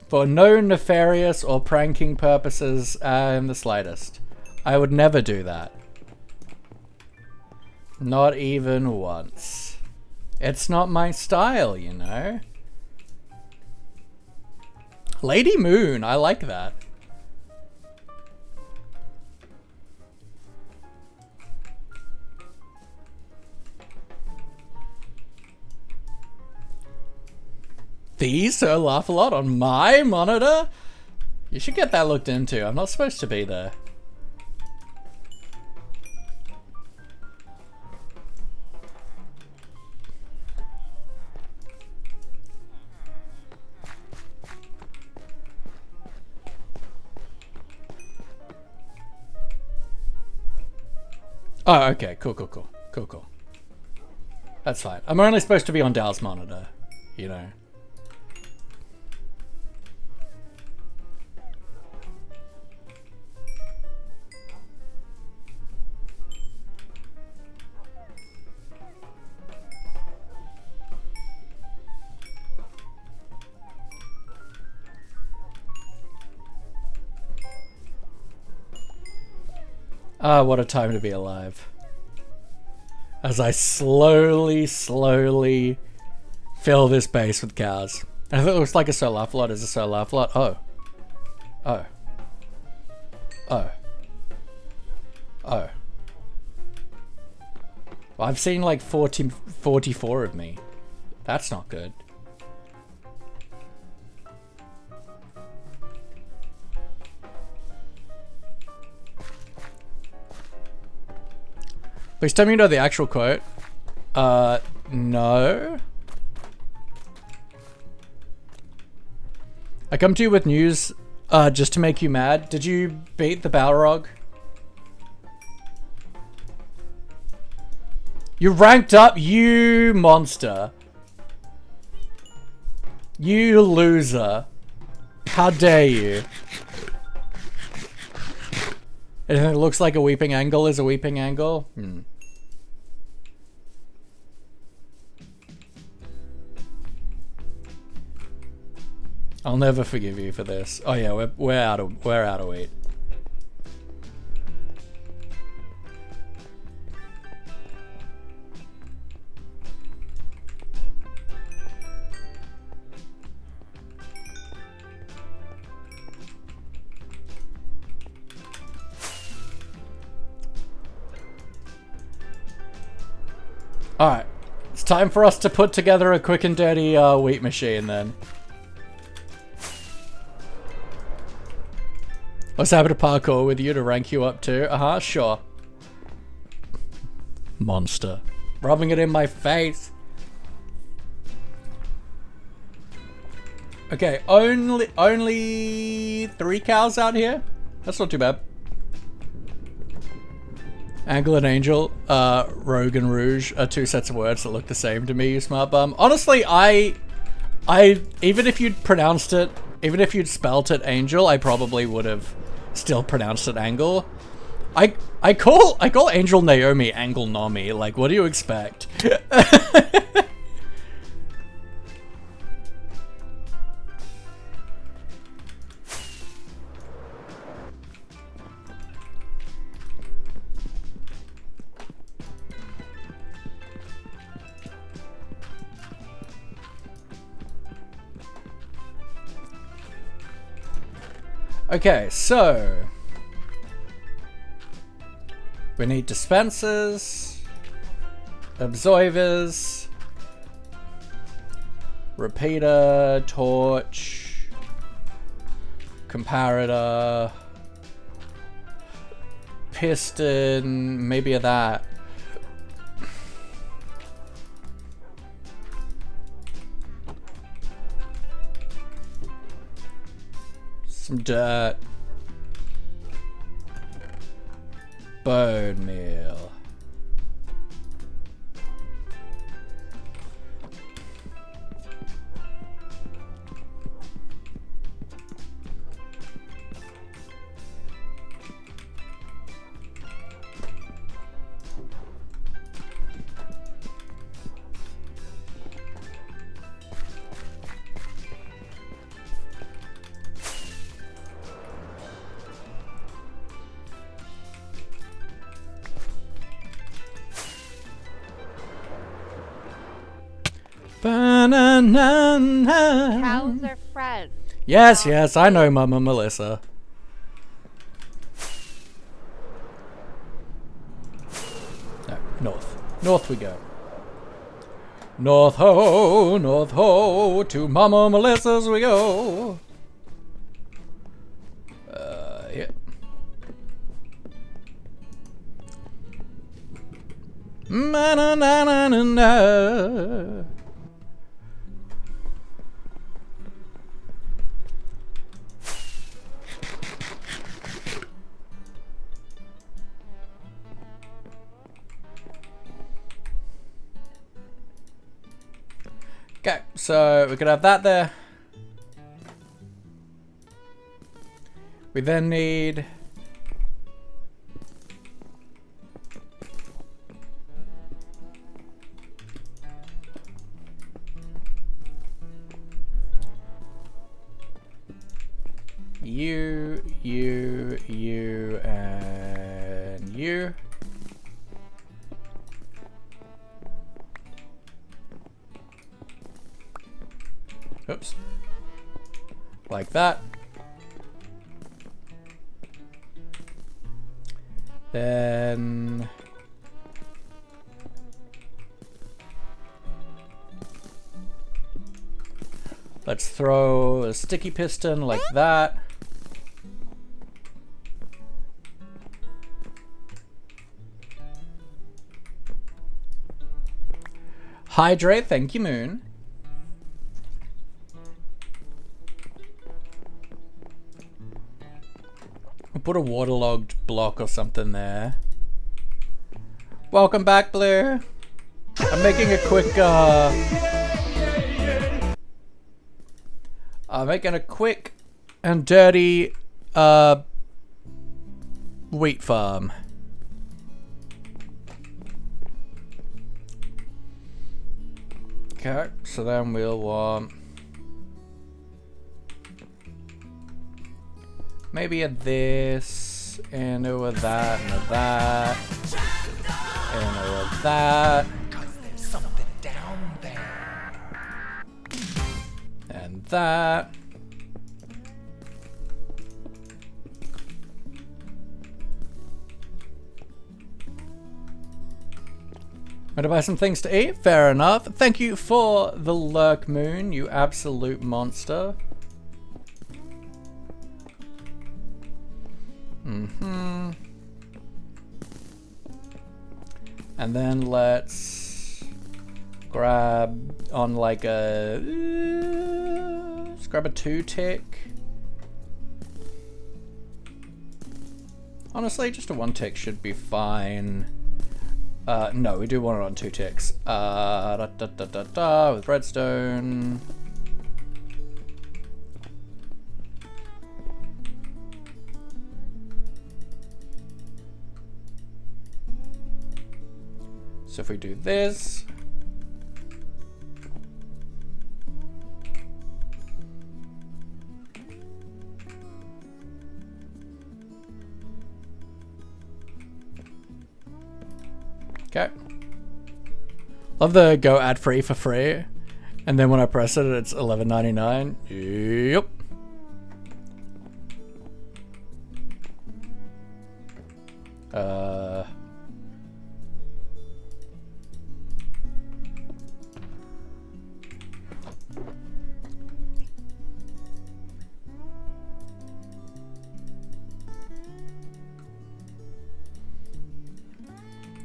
Speaker 1: For no nefarious or pranking purposes in the slightest. I would never do that. Not even once. It's not my style, you know? Lady Moon, I like that. These so laugh a lot on my monitor? You should get that looked into. I'm not supposed to be there. Oh, okay. Cool. That's fine. I'm only supposed to be on Dal's monitor, you know. Ah, what a time to be alive. As I slowly fill this base with cows. I thought it looks like a solaflot. Is a solaflot? Oh. Well, I've seen like 44 of me. That's not good. Please tell me you know the actual quote. No. I come to you with news, just to make you mad. Did you beat the Balrog? You ranked up, you monster. You loser. How dare you? Anything that looks like a weeping angle is a weeping angle? I'll never forgive you for this. Oh yeah, we're out of wheat. Alright, it's time for us to put together a quick and dirty wheat machine then. I was happy to parkour with you to rank you up too. Sure. Monster. Rubbing it in my face. Okay, only 3 cows out here? That's not too bad. Angle and angel, rogue and rouge are two sets of words that look the same to me, you smart bum. Honestly, I even if you'd pronounced it, even if you'd spelt it angel, I probably would have still pronounced it angle. I call Angel Naomi Angle Nomi. Like, what do you expect? Okay, so we need dispensers, absolvers, repeater, torch, comparator, piston, maybe that. Some dirt. Bone meal. Ba-na-na-na.
Speaker 2: Cows are friends.
Speaker 1: Yes, yes, I know MommaMelissa. No, north. North we go. North ho, to MommaMelissa's we go. Yeah. Na-na-na-na-na-na. Okay, so we could have that there. We then need you, and you. Oops. Like that. Then let's throw a sticky piston like that. Hydrate, thank you, Moon. I'll put a waterlogged block or something there. Welcome back, Blue. I'm making a quick, I'm making a quick and dirty, wheat farm. Okay, so then we'll want maybe a this, and a that, and a that, and a that.
Speaker 5: Cause there's something down there.
Speaker 1: And that. Want to buy some things to eat? Fair enough. Thank you for the lurk, Moon, you absolute monster. And then let's grab on like a let's grab a 2 tick. Honestly, just a 1 tick should be fine. No, we do want it on 2 ticks. With redstone. So if we do this. Okay. Love the go ad free for free. And then when I press it, it's $11.99. Yep.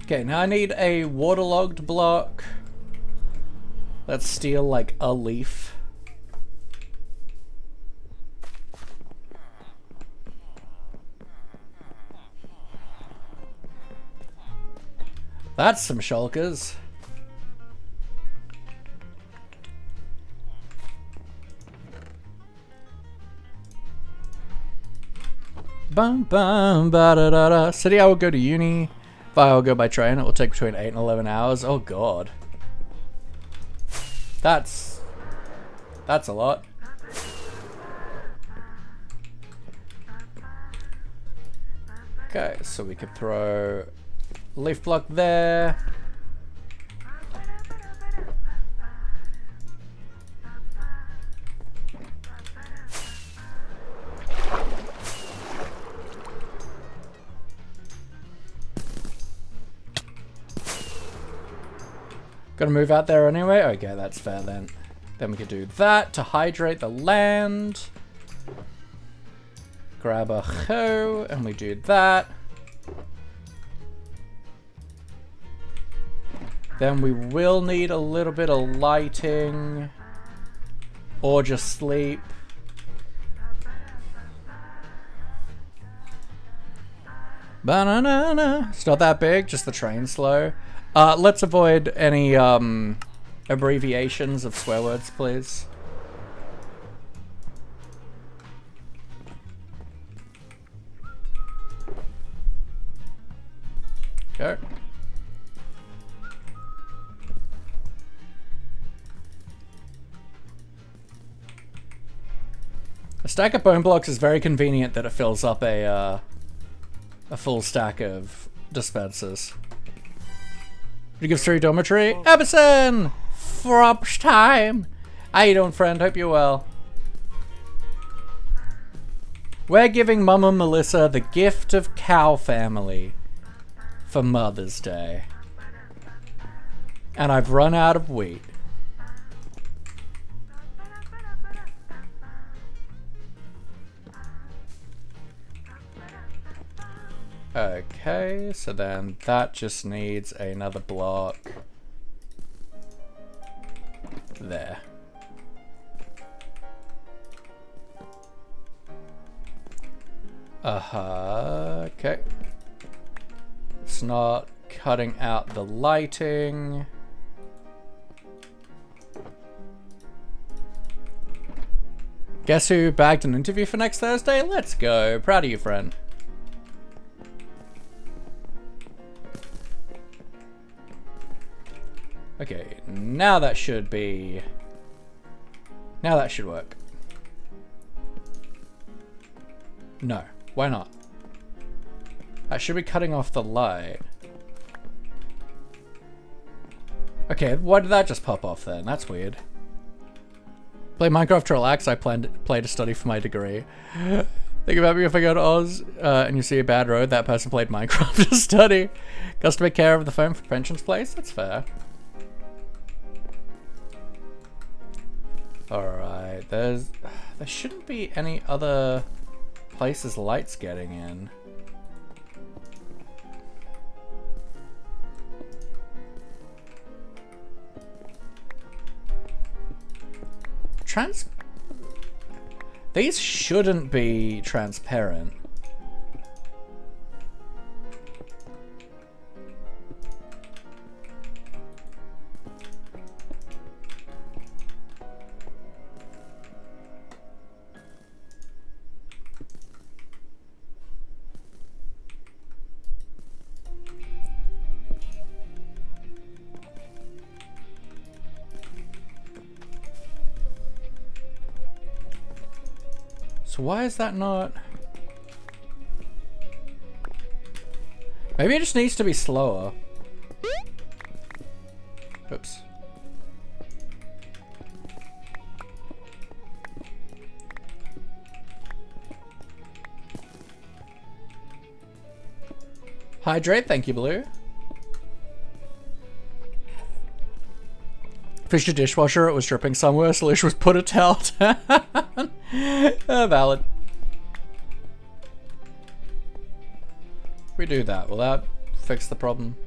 Speaker 1: Okay, now I need a waterlogged block. Let's steal like a leaf. That's some shulkers. Bum bum ba da da da. City I will go to uni. If I will go by train, it will take between 8 and 11 hours. Oh god. That's a lot. Okay, so we could throw a leaf block there. Gonna move out there anyway? Okay, that's fair then. Then we could do that to hydrate the land. Grab a hoe, and we do that. Then we will need a little bit of lighting. Or just sleep. Banana. It's not that big, just the train slow. Let's avoid any abbreviations of swear words, please. Okay. A stack of bone blocks is very convenient that it fills up a full stack of dispensers. You give 3 dormitory? Emerson! Frops time! How you doing, friend? Hope you're well. We're giving MommaMelissa the gift of cow family for Mother's Day. And I've run out of wheat. Okay, so then that just needs another block there. Okay. It's not cutting out the lighting. Guess who bagged an interview for next Thursday? Let's go. Proud of you, friend. Okay, now that should be... Now that should work. No, why not? I should be cutting off the light. Okay, why did that just pop off then? That's weird. Play Minecraft to relax. I plan to play to study for my degree. Think about me if I go to Oz and you see a bad road. That person played Minecraft to study. Customer care of the phone for pensions place. That's fair. Alright, there shouldn't be any other places light's getting in. These shouldn't be transparent. So why is that not... Maybe it just needs to be slower. Oops. Hydrate, thank you, Blue. Fished a dishwasher, it was dripping somewhere, so Lish was put a towel down. Valid. We do that, will that fix the problem?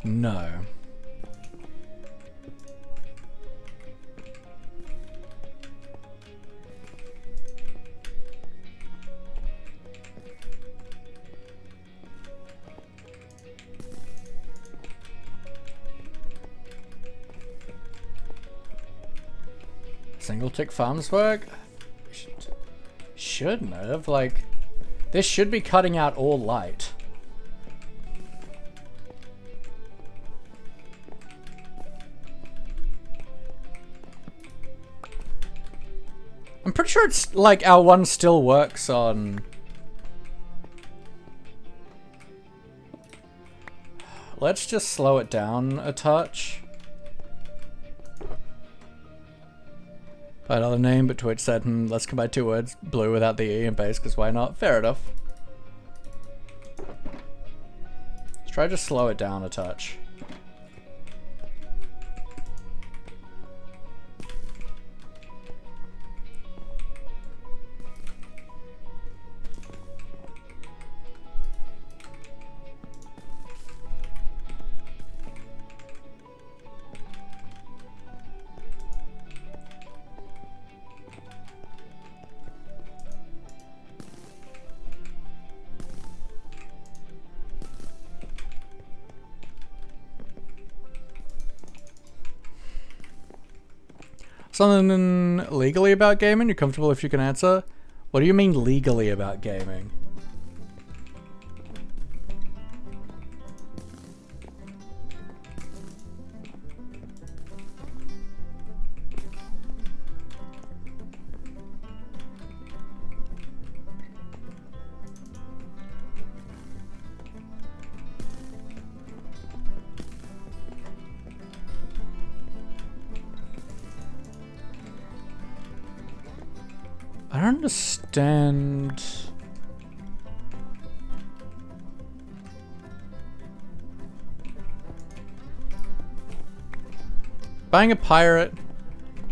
Speaker 1: No. Single tick farms work? Shouldn't have. Like, this should be cutting out all light. I'm pretty sure it's like our one still works on... Let's just slow it down a touch. By another name, but Twitch said, let's combine two words, blue without the E and base, because why not? Fair enough. Let's try to slow it down a touch. Something legally about gaming? You're comfortable if you can answer? What do you mean legally about gaming? I don't understand. Buying a pirate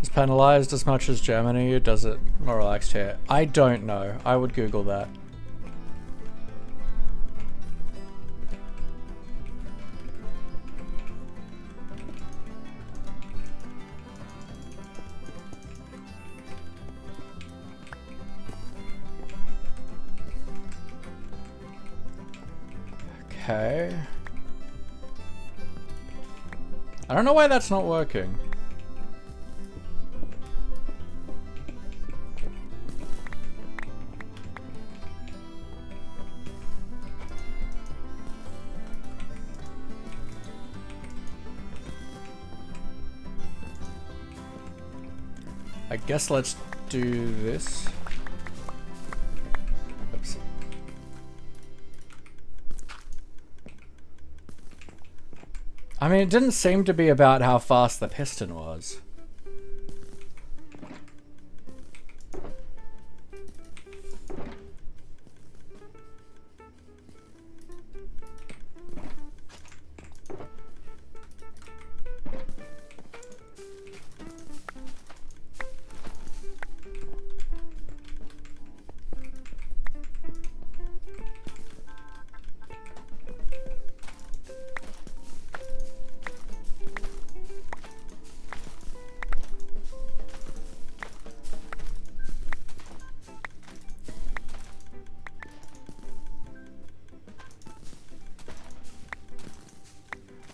Speaker 1: is penalized as much as Germany, or does it more relaxed here? I don't know. I would Google that. Okay. I don't know why that's not working. I guess let's do this. Oops. I mean, it didn't seem to be about how fast the piston was.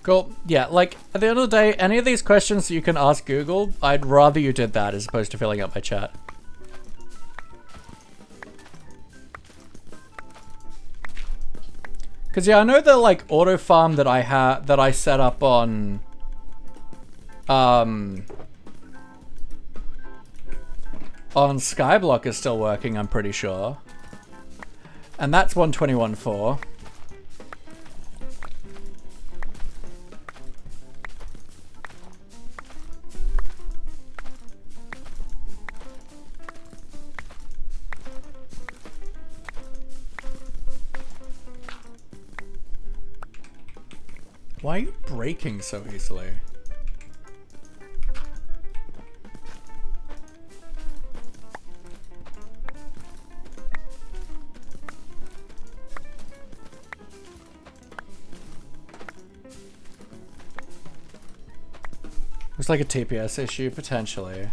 Speaker 1: Cool. Yeah, like, at the end of the day, any of these questions that you can ask Google, I'd rather you did that as opposed to filling up my chat. Cause yeah, I know the like auto farm that I set up on Skyblock is still working, I'm pretty sure. And that's 121.4. Why are you breaking so easily? Looks like a TPS issue, potentially.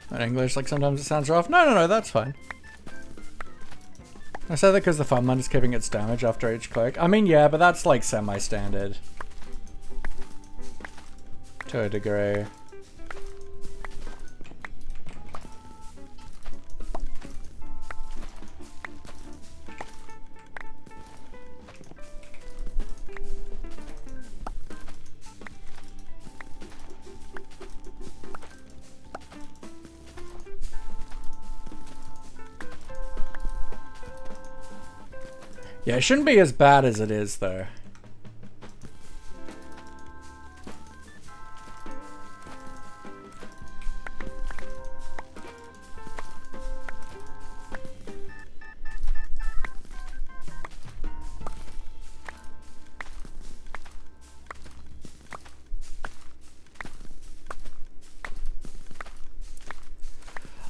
Speaker 1: In English, like sometimes it sounds rough. No, that's fine. I said that because the fun one is keeping its damage after each click. I mean, yeah, but that's like semi-standard. To a degree. Yeah, it shouldn't be as bad as it is, though.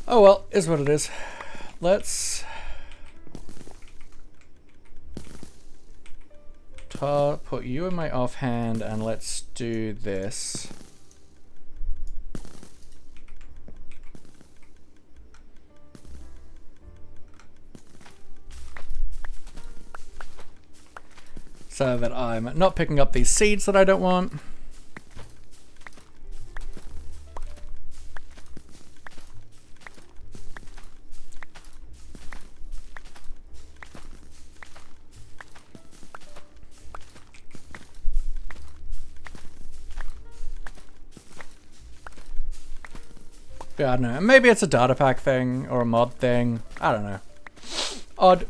Speaker 1: Oh well, is what it is. Let's put you in my offhand and let's do this. So that I'm not picking up these seeds that I don't want. Yeah, I don't know. Maybe it's a data pack thing or a mod thing. I don't know. Odd.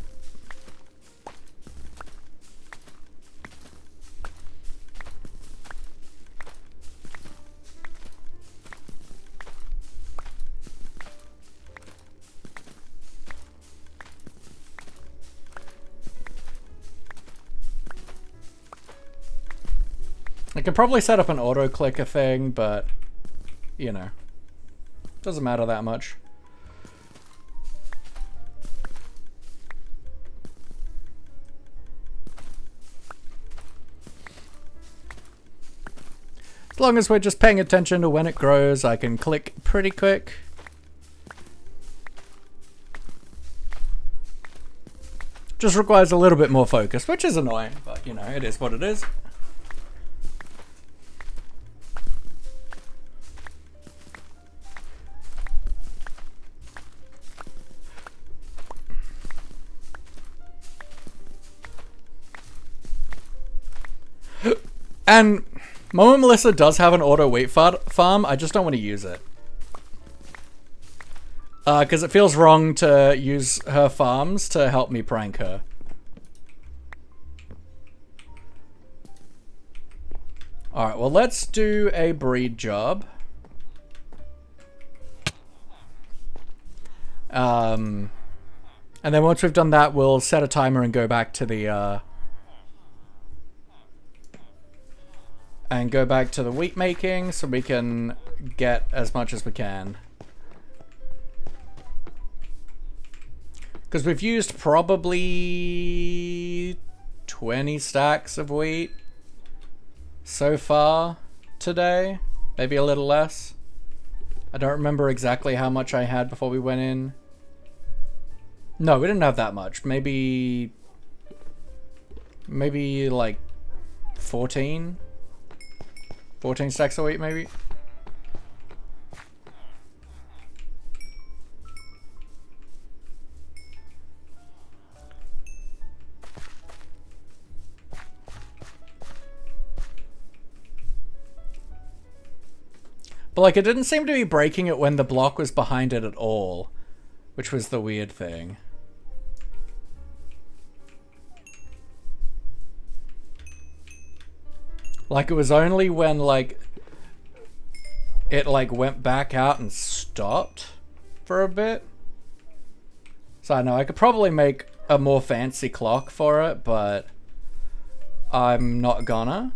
Speaker 1: I could probably set up an auto clicker thing, but you know. Doesn't matter that much. As long as we're just paying attention to when it grows, I can click pretty quick. Just requires a little bit more focus, which is annoying, but you know, it is what it is. And MommaMelissa does have an auto wheat farm, I just don't want to use it. Because it feels wrong to use her farms to help me prank her. Alright, well let's do a breed job. And then once we've done that, we'll set a timer and go back to the wheat making so we can get as much as we can. Because we've used probably 20 stacks of wheat so far today. Maybe a little less. I don't remember exactly how much I had before we went in. No, we didn't have that much. Maybe like 14 stacks a week, maybe. But like, it didn't seem to be breaking it when the block was behind it at all, which was the weird thing. Like, it was only when like it like went back out and stopped for a bit. So I know I could probably make a more fancy clock for it, but I'm not gonna.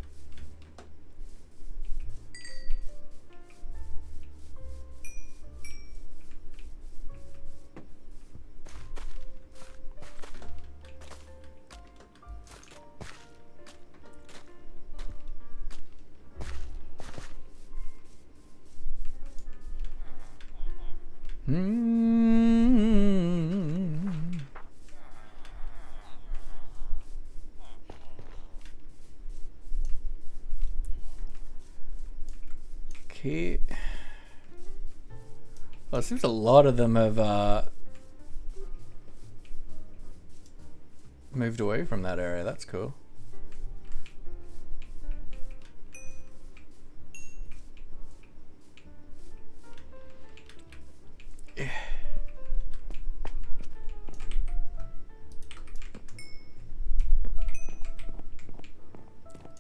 Speaker 1: Okay. Well, it seems a lot of them have moved away from that area. That's cool.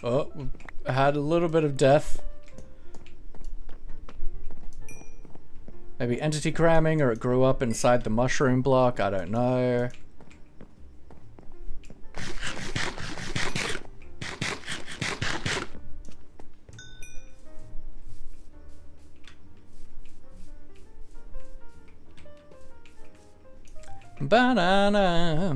Speaker 1: Oh, I had a little bit of death. Maybe entity cramming, or it grew up inside the mushroom block. I don't know. Banana.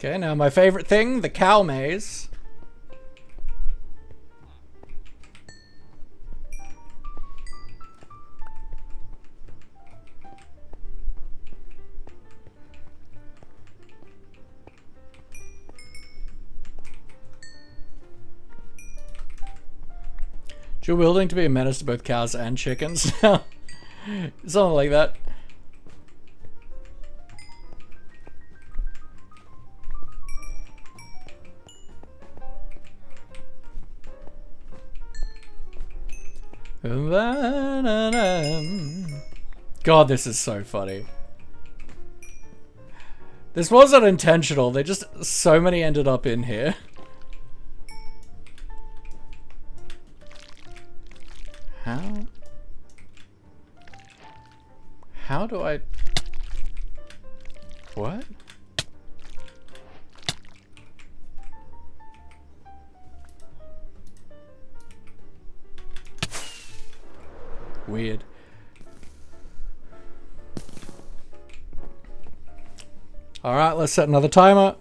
Speaker 1: Okay, now my favorite thing, the cow maze. You're willing to be a menace to both cows and chickens now. Something like that. God, this is so funny. This wasn't intentional. They just, so many ended up in here. How do I... What? Weird. Alright, let's set another timer.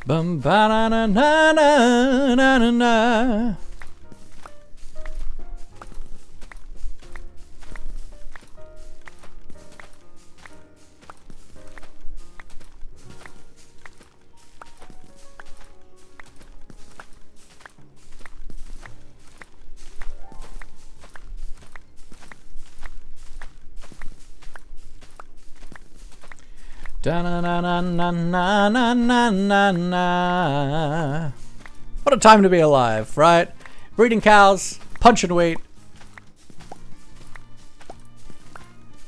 Speaker 1: Bum ba na na na na na na na. Da na na na na na na na na na. What a time to be alive, right? Breeding cows, punching wheat.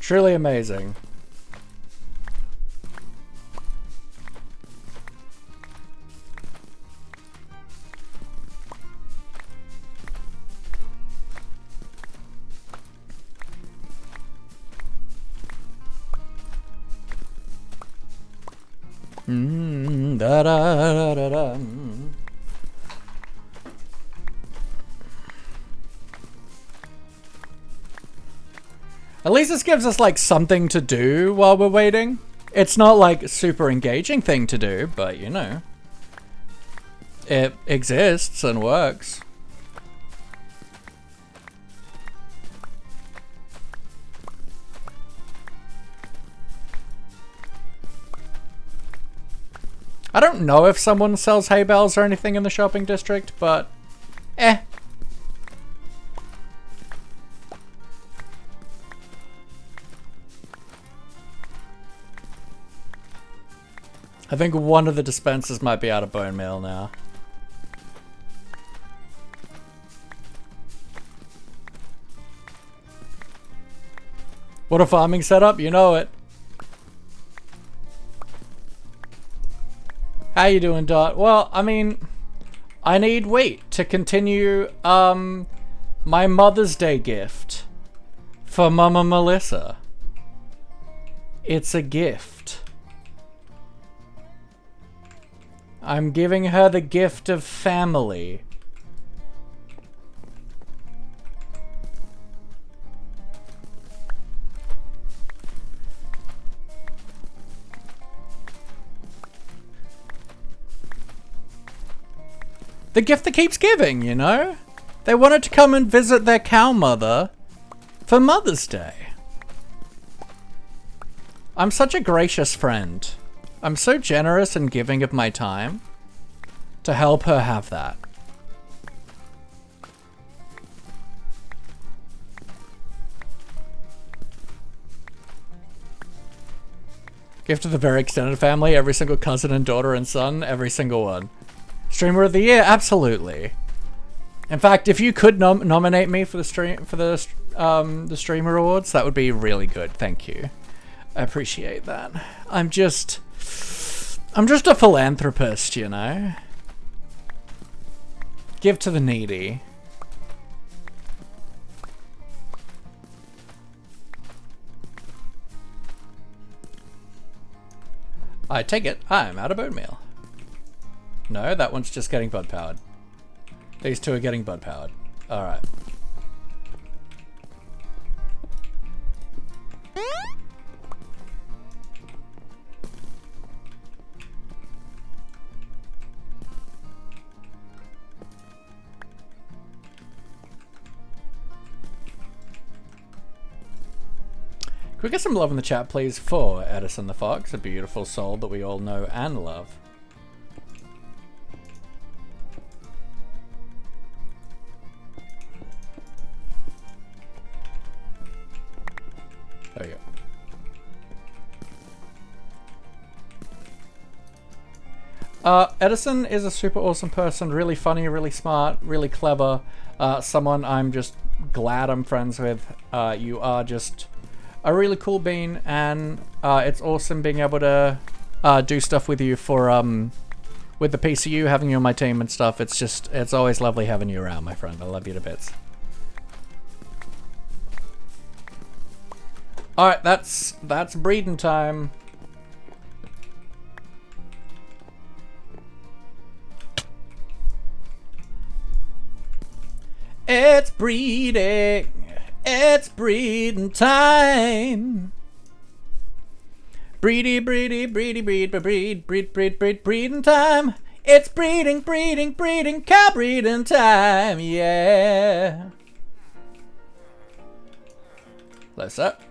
Speaker 1: Truly amazing. Da, da, da, da, da. At least this gives us like something to do while we're waiting. It's not like a super engaging thing to do, but you know, it exists and works. I don't know if someone sells hay bales or anything in the shopping district, but eh. I think one of the dispensers might be out of bone meal now. What a farming setup, you know it. How you doing, Dot? Well, I mean, I need wheat to continue my Mother's Day gift for MommaMelissa. It's a gift. I'm giving her the gift of family. The gift that keeps giving, you know? They wanted to come and visit their cow mother for Mother's Day. I'm such a gracious friend. I'm so generous and giving of my time to help her have that. Gift to the very extended family, every single cousin and daughter and son, every single one. Streamer of the year, absolutely. In fact, if you could nominate me for the streamer awards, that would be really good. Thank you. I appreciate that. I'm just a philanthropist, you know. Give to the needy. I take it I'm out of bone meal. No, that one's just getting bud powered. These two are getting bud powered. Alright. Can we get some love in the chat, please, for Edison the Fox, a beautiful soul that we all know and love. There you go. Edison is a super awesome person, really funny, really smart, really clever. Someone I'm just glad I'm friends with. You are just a really cool bean, and it's awesome being able to do stuff with you for with the PCU, having you on my team and stuff. It's always lovely having you around, my friend. I love you to bits. Alright, that's breeding time. It's breeding. It's breeding time. Breedy, breeding time. It's breeding, cow breeding time, yeah. Close up.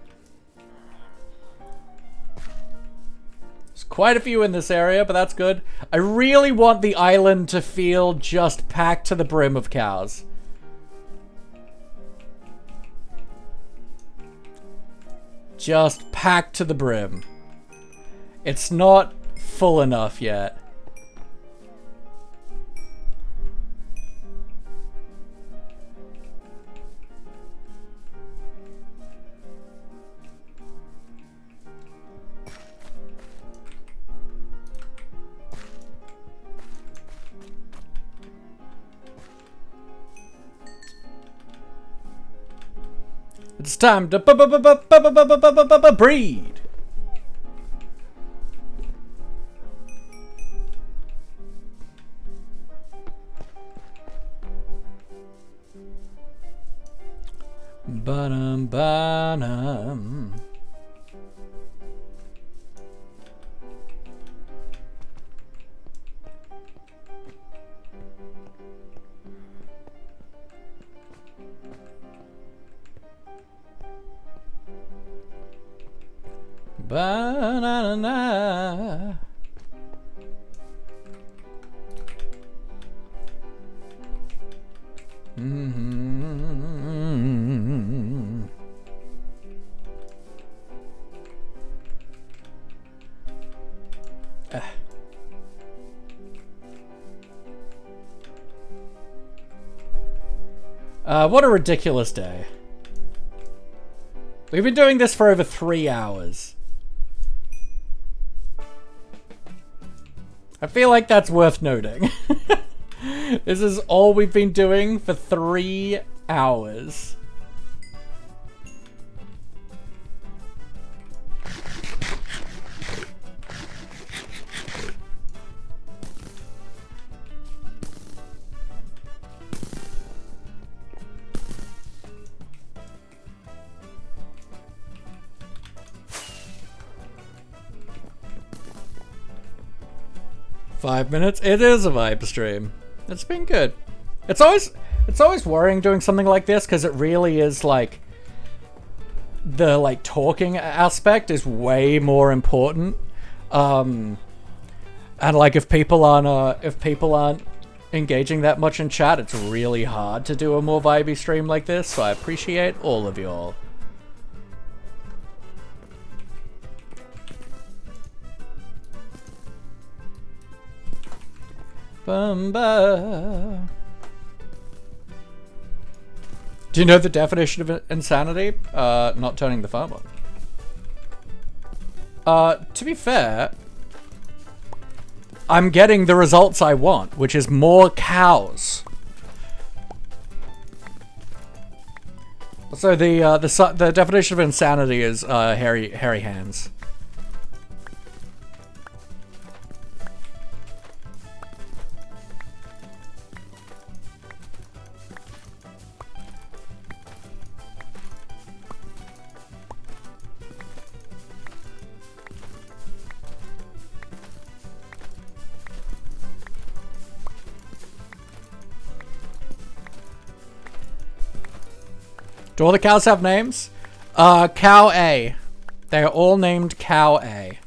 Speaker 1: There's quite a few in this area, but that's good. I really want the island to feel just packed to the brim of cows. Just packed to the brim. It's not full enough yet. It's time to breed. Ba-dum, ba-dum. Ba-na-na-na. Mm-hmm. What a ridiculous day. We've been doing this for over 3 hours. I feel like that's worth noting. This is all we've been doing for 3 hours. Five minutes? It is a vibe stream. It's been good. It's always worrying doing something like this because it really is like the talking aspect is way more important. And like if people aren't engaging that much in chat, it's really hard to do a more vibey stream like this. So I appreciate all of y'all. Bumba. Do you know the definition of insanity? Not turning the farm on. To be fair, I'm getting the results I want, which is more cows. So the definition of insanity is hairy hands. Do all the cows have names? Cow A. They are all named Cow A.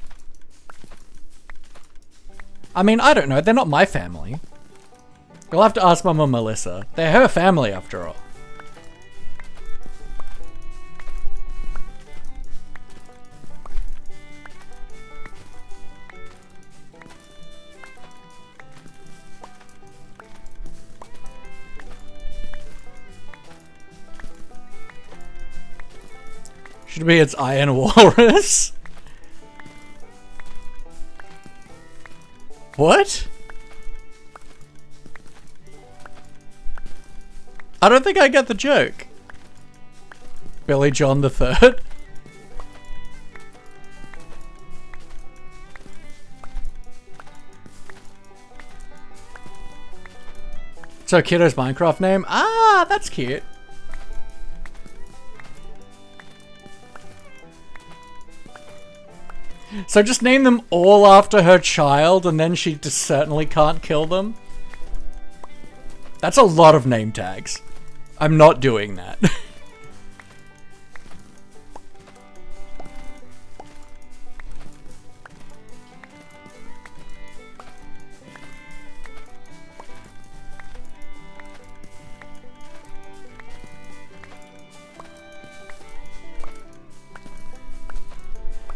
Speaker 1: I mean, I don't know. They're not my family. You'll have to ask MommaMelissa. They're her family, after all. Should be its Iron Walrus. What? I don't think I get the joke. Billy John the Third. So Kiddo's Minecraft name? Ah, that's cute. So just name them all after her child and then she just certainly can't kill them? That's a lot of name tags. I'm not doing that.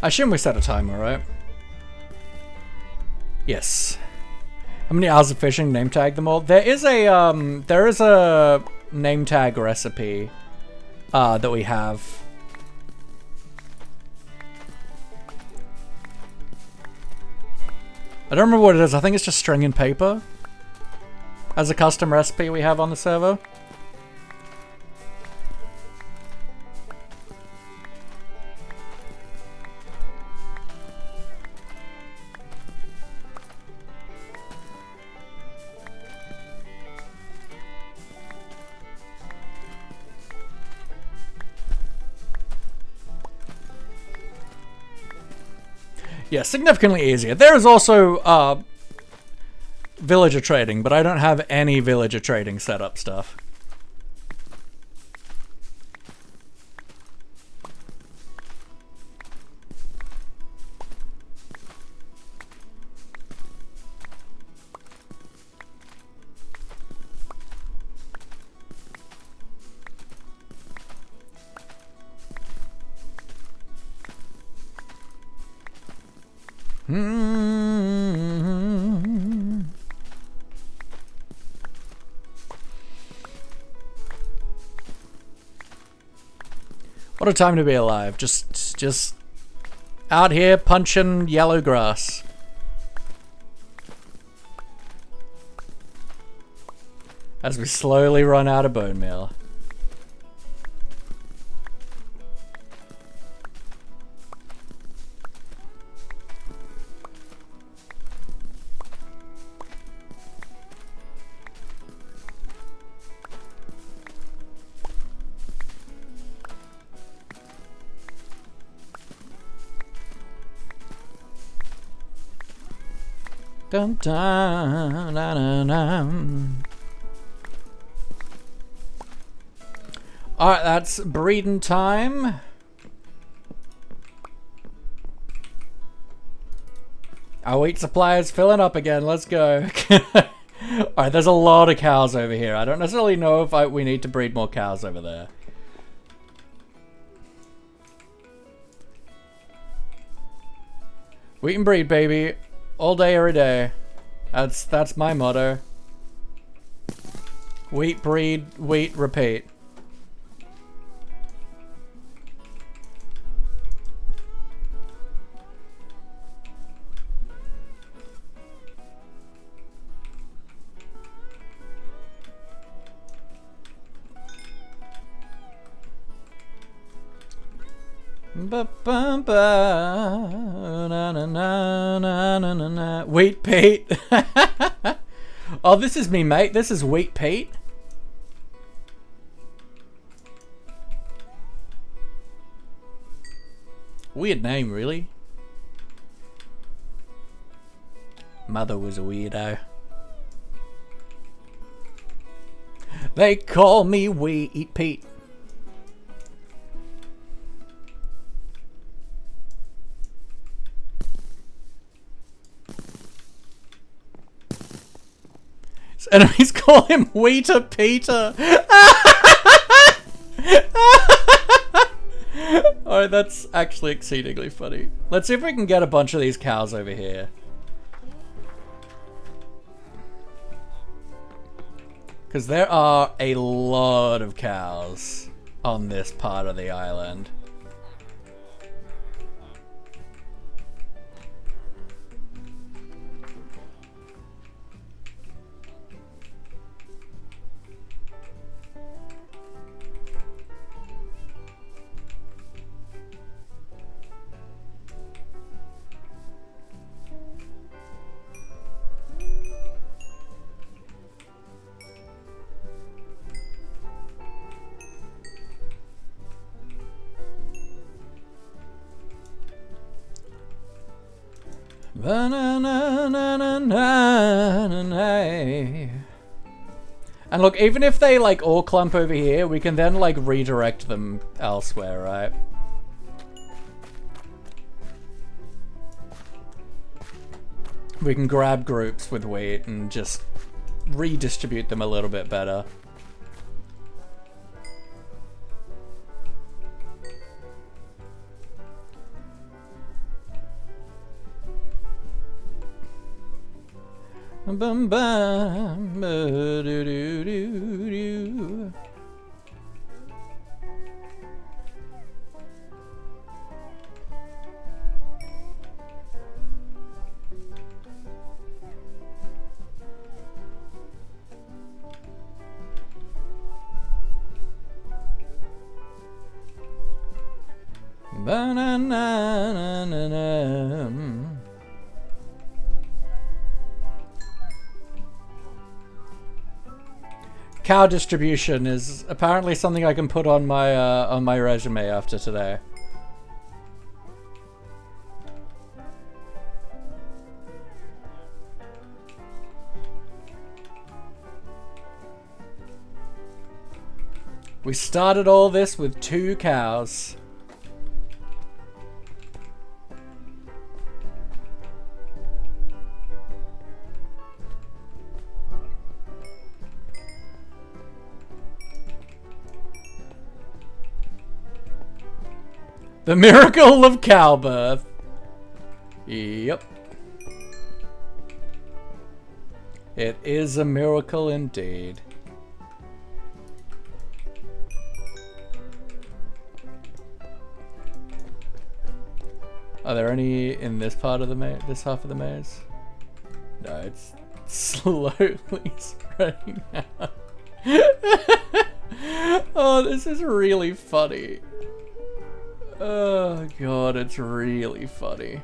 Speaker 1: I assume we set a timer, right? Yes. How many hours of fishing? Name tag them all. There is a name tag recipe that we have. I don't remember what it is. I think it's just string and paper as a custom recipe we have on the server. Yeah, significantly easier. There is also villager trading, but I don't have any villager trading setup stuff. What a time to be alive. Just out here punching yellow grass. As we slowly run out of bone meal. Dun, dun, dun, dun, dun. Alright, that's breeding time. Our wheat supply is filling up again. Let's go. Alright, there's a lot of cows over here. I don't necessarily know if we need to breed more cows over there. Wheat and breed, baby. All day, every day. That's my motto. Wheat, breed, wheat, repeat. Wheat Pete. Oh, this is me, mate. This is Wheat Pete. Weird name, really. Mother was a weirdo. They call me Wheat Pete. Enemies call him Wheater Peter. Oh, that's actually exceedingly funny. Let's see if we can get a bunch of these cows over here. Because there are a lot of cows on this part of the island. And look, even if they like all clump over here, we can then like redirect them elsewhere, right? We can grab groups with wheat and just redistribute them a little bit better. Bum bum ba do do do do. Ba na na na na na. Cow distribution is apparently something I can put on my resume after today. We started all this with 2 cows. The miracle of cow birth. Yep. It is a miracle indeed. Are there any in this part of the maze? This half of the maze? No, it's slowly spreading out. Oh, this is really funny. Oh god, it's really funny.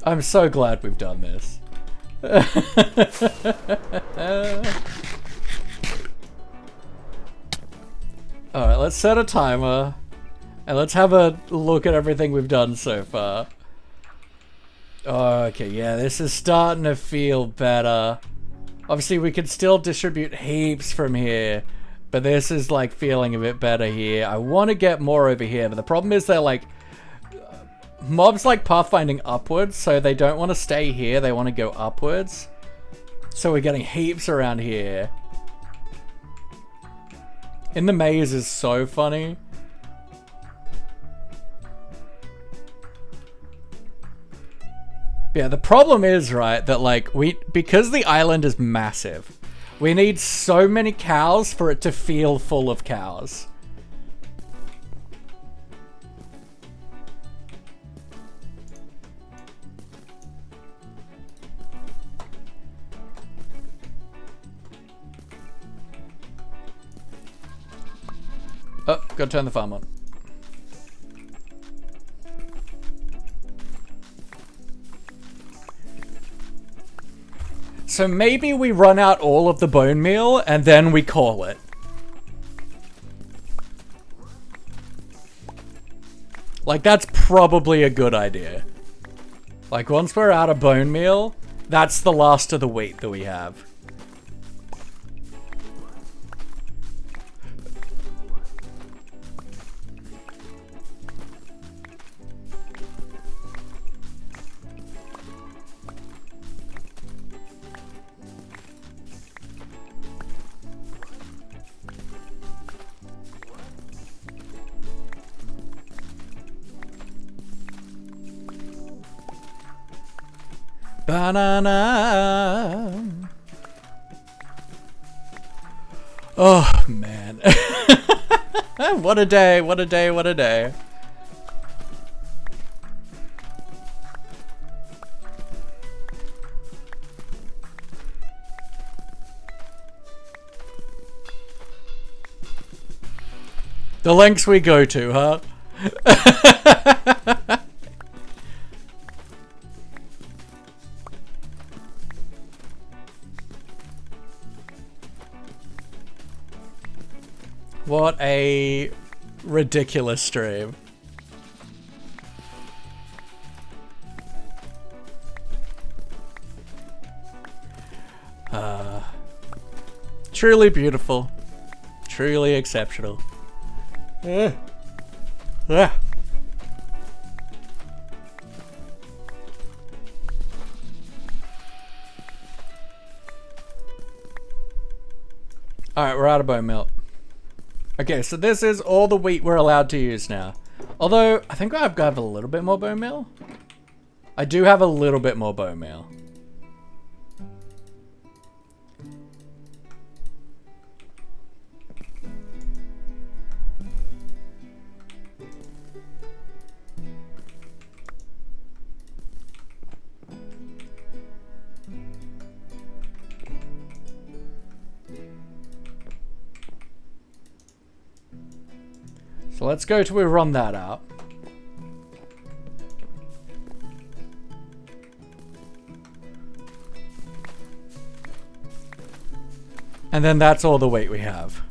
Speaker 1: I'm so glad we've done this. Alright, let's set a timer. And let's have a look at everything we've done so far. Okay, yeah, this is starting to feel better. Obviously, we could still distribute heaps from here. But this is, like, feeling a bit better here. I want to get more over here, but the problem is they're, like... Mobs like pathfinding upwards, so they don't want to stay here, they want to go upwards. So we're getting heaps around here. In the maze is so funny. Yeah, the problem is, right, that like, because the island is massive, we need so many cows for it to feel full of cows. Oh, gotta turn the farm on. So maybe we run out all of the bone meal and then we call it. Like, that's probably a good idea. Like, once we're out of bone meal, that's the last of the wheat that we have. Banana. Oh, man. What a day, what a day, what a day. The lengths we go to, huh? What a ridiculous stream. Truly beautiful. Truly exceptional. Ah. Alright, we're out of bone meal. Okay, so this is all the wheat we're allowed to use now. Although, I think I've got a little bit more bone meal. I do have a little bit more bone meal. So let's go till we run that out. And then that's all the wheat we have.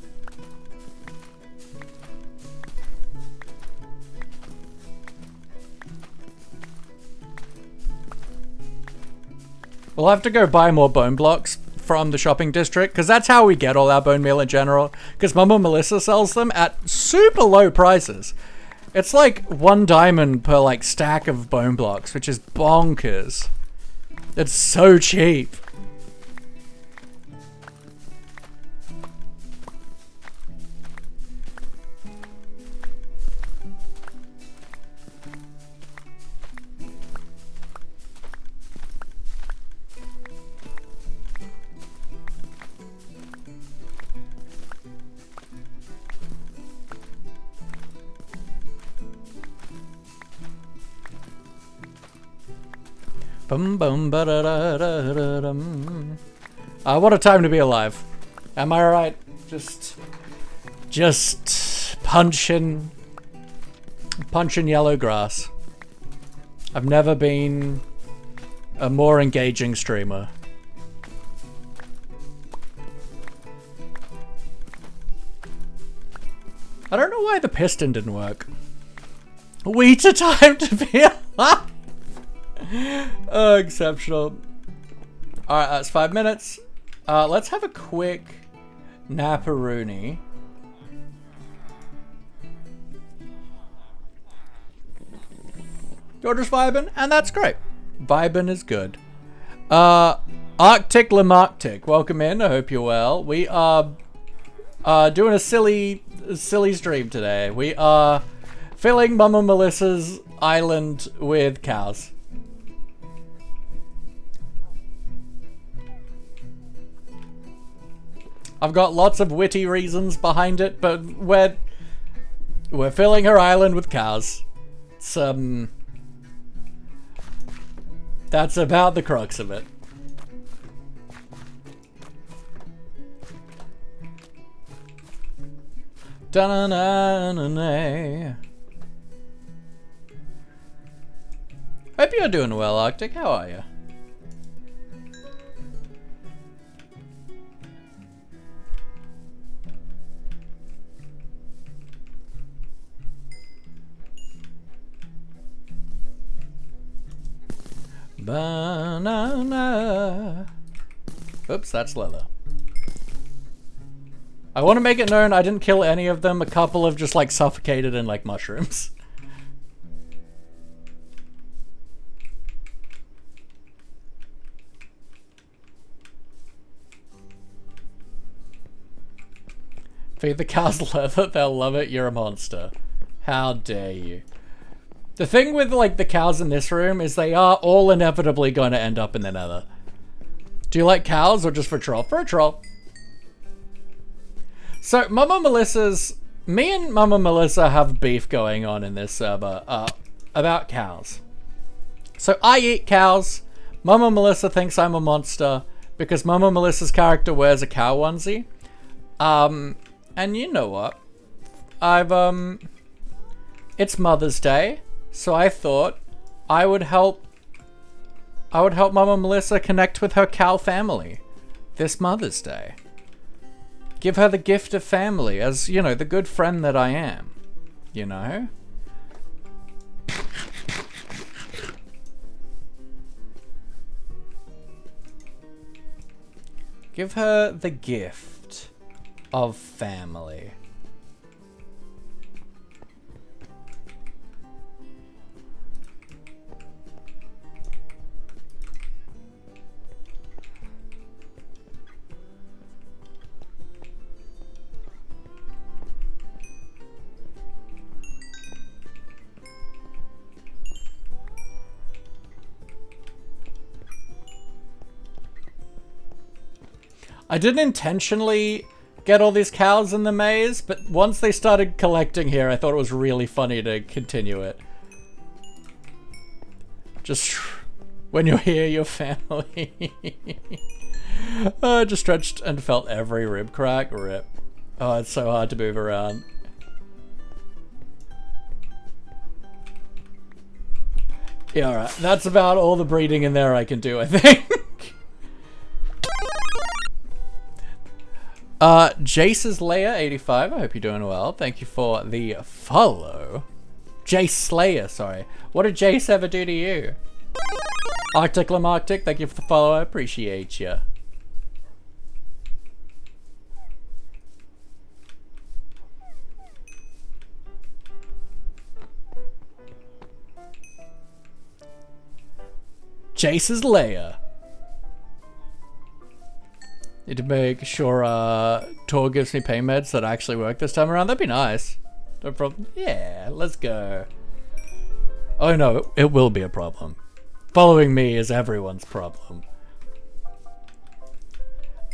Speaker 1: We'll have to go buy more bone blocks from the shopping district, because that's how we get all our bone meal in general, because MommaMelissa sells them at super low prices. It's like 1 diamond per like stack of bone blocks, which is bonkers. It's so cheap. Bum bum ba da da da da dum. What a time to be alive. Am I right? Just punching yellow grass. I've never been a more engaging streamer. I don't know why the piston didn't work. Wheat a time to be alive. Oh, exceptional. Alright, that's 5 minutes. Let's have a quick naparoonie. You're just vibing, and that's great. Vibing is good. Arctic Lamarctic, welcome in. I hope you're well. We are doing a silly stream today. We are filling MommaMelissa's island with cows. I've got lots of witty reasons behind it, but we're filling her island with cows. It's, that's about the crux of it. Da-na-na-na-na. Hope you're doing well, Arctic. How are you? Banana. Oops, that's leather. I want to make it known I didn't kill any of them. A couple have just like suffocated in like mushrooms. Feed the cows leather, they'll love it. You're a monster. How dare you. The thing with like the cows in this room is they are all inevitably going to end up in the nether. Do you like cows or just for troll? For a troll. So me and MommaMelissa have beef going on in this server about cows. So I eat cows. MommaMelissa thinks I'm a monster because MommaMelissa's character wears a cow onesie. And you know what? It's Mother's Day. So I thought I would help MommaMelissa connect with her cow family this Mother's Day. Give her the gift of family as, you know, the good friend that I am. You know? Give her the gift of family. I didn't intentionally get all these cows in the maze, but once they started collecting here, I thought it was really funny to continue it. Just when you hear your family. I just stretched and felt every rib crack. Rip. Oh, it's so hard to move around. Yeah, alright. That's about all the breeding in there I can do, I think. Jace's Layer 85. I hope you're doing well. Thank you for the follow. Jace Slayer, sorry. What did Jace ever do to you? Arctic Lamarctic, thank you for the follow. I appreciate you. Jace's Layer. Need to make sure Tor gives me pain meds that actually work this time around. That'd be nice. No problem. Yeah, let's go. Oh no, it will be a problem. Following me is everyone's problem.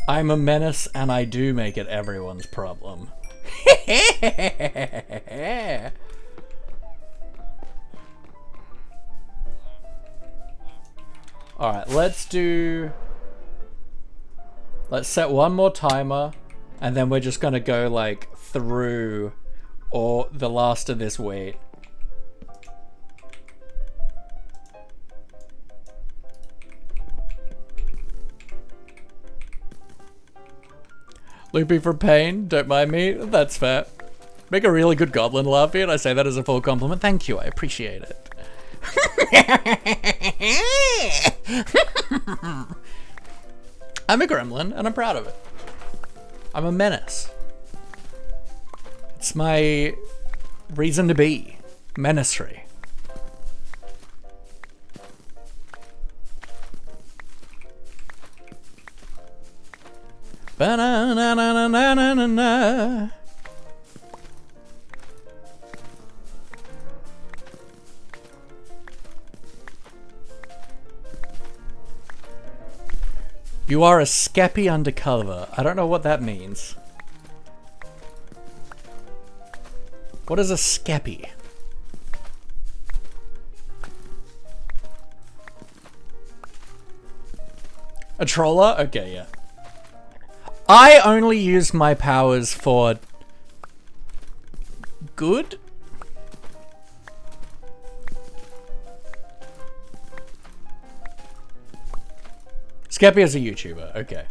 Speaker 1: I'm a menace and I do make it everyone's problem. Alright, let's set one more timer, and then we're just gonna go like through all the last of this wait. Loopy for pain, don't mind me, that's fair. Make a really good goblin laugh, and I say that as a full compliment. Thank you, I appreciate it. I'm a gremlin, and I'm proud of it. I'm a menace. It's my reason to be. Menacery. Ba-na-na-na-na-na-na-na. You are a skeppy undercover. I don't know what that means. What is a skeppy? A troller? Okay, yeah. I only use my powers for good? Skeppy is a YouTuber, okay.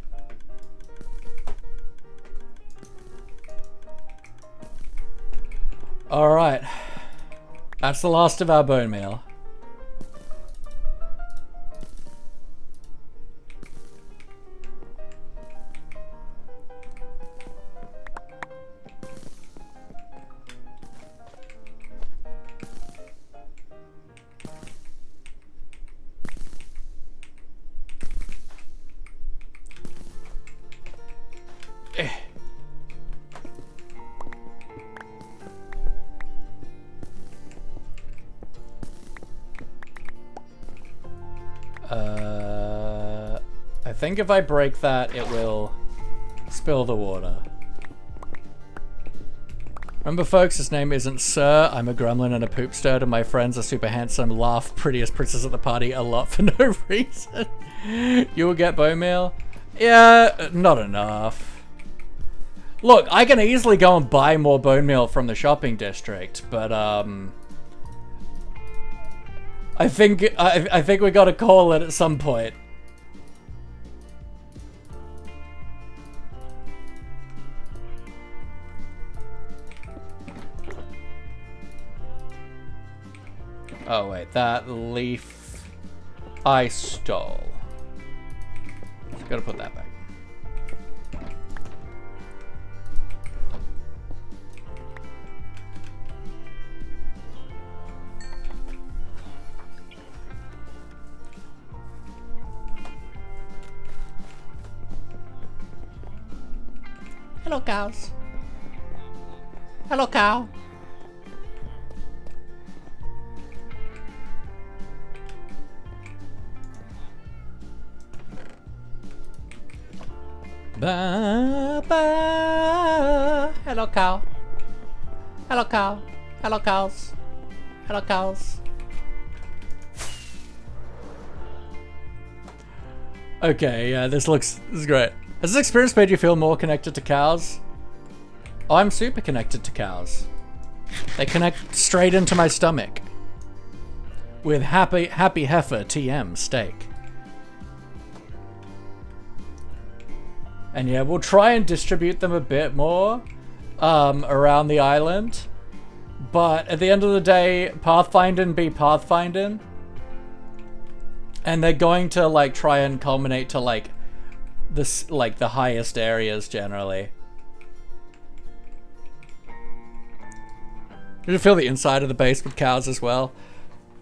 Speaker 1: Alright. That's the last of our bone meal. I think if I break that, it will spill the water. Remember, folks, his name isn't Sir. I'm a gremlin and a poop stirred, and my friends are super handsome, laugh, prettiest princess at the party a lot for no reason. You will get bone meal? Yeah, not enough. Look, I can easily go and buy more bone meal from the shopping district, but I think we gotta call it at some point. Oh wait, that leaf I stole. Just gotta put that back. Hello, cows. Hello, cow. Ba, ba. Hello, cow. Hello, cow. Hello, cows. Hello, cows. Okay, yeah, this is great. Has this experience made you feel more connected to cows? Oh, I'm super connected to cows. They connect straight into my stomach. With happy heifer TM steak. And yeah, we'll try and distribute them a bit more around the island. But at the end of the day, pathfinding be pathfinding. And they're going to like try and culminate to like this, like the highest areas generally. Did you feel the inside of the base with cows as well?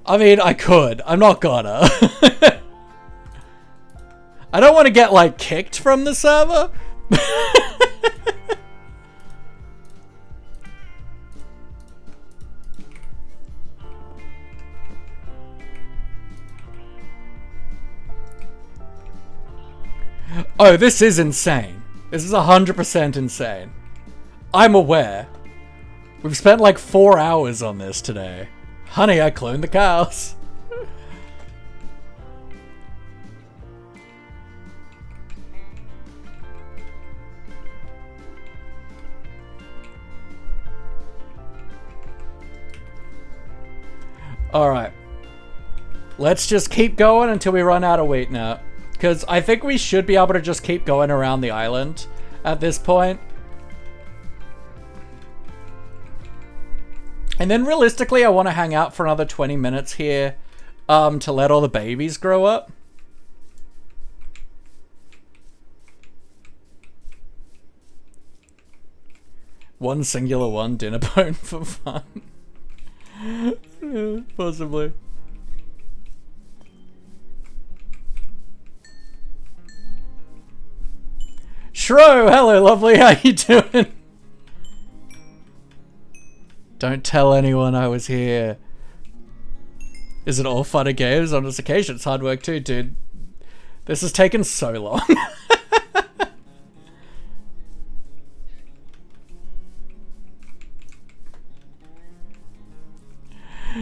Speaker 1: I mean, I could. I'm not gonna. I don't want to get like kicked from the server. Oh, this is insane. This is 100% insane. I'm aware. We've spent like 4 hours on this today. Honey, I cloned the cows. Alright. Let's just keep going until we run out of wheat now. Because I think we should be able to just keep going around the island at this point. And then realistically, I want to hang out for another 20 minutes here to let all the babies grow up. One singular one dinner bone for fun. Yeah, possibly. Shro, hello lovely, how you doing? Don't tell anyone I was here. Is it all fun and games? On this occasion, it's hard work too, dude. This has taken so long.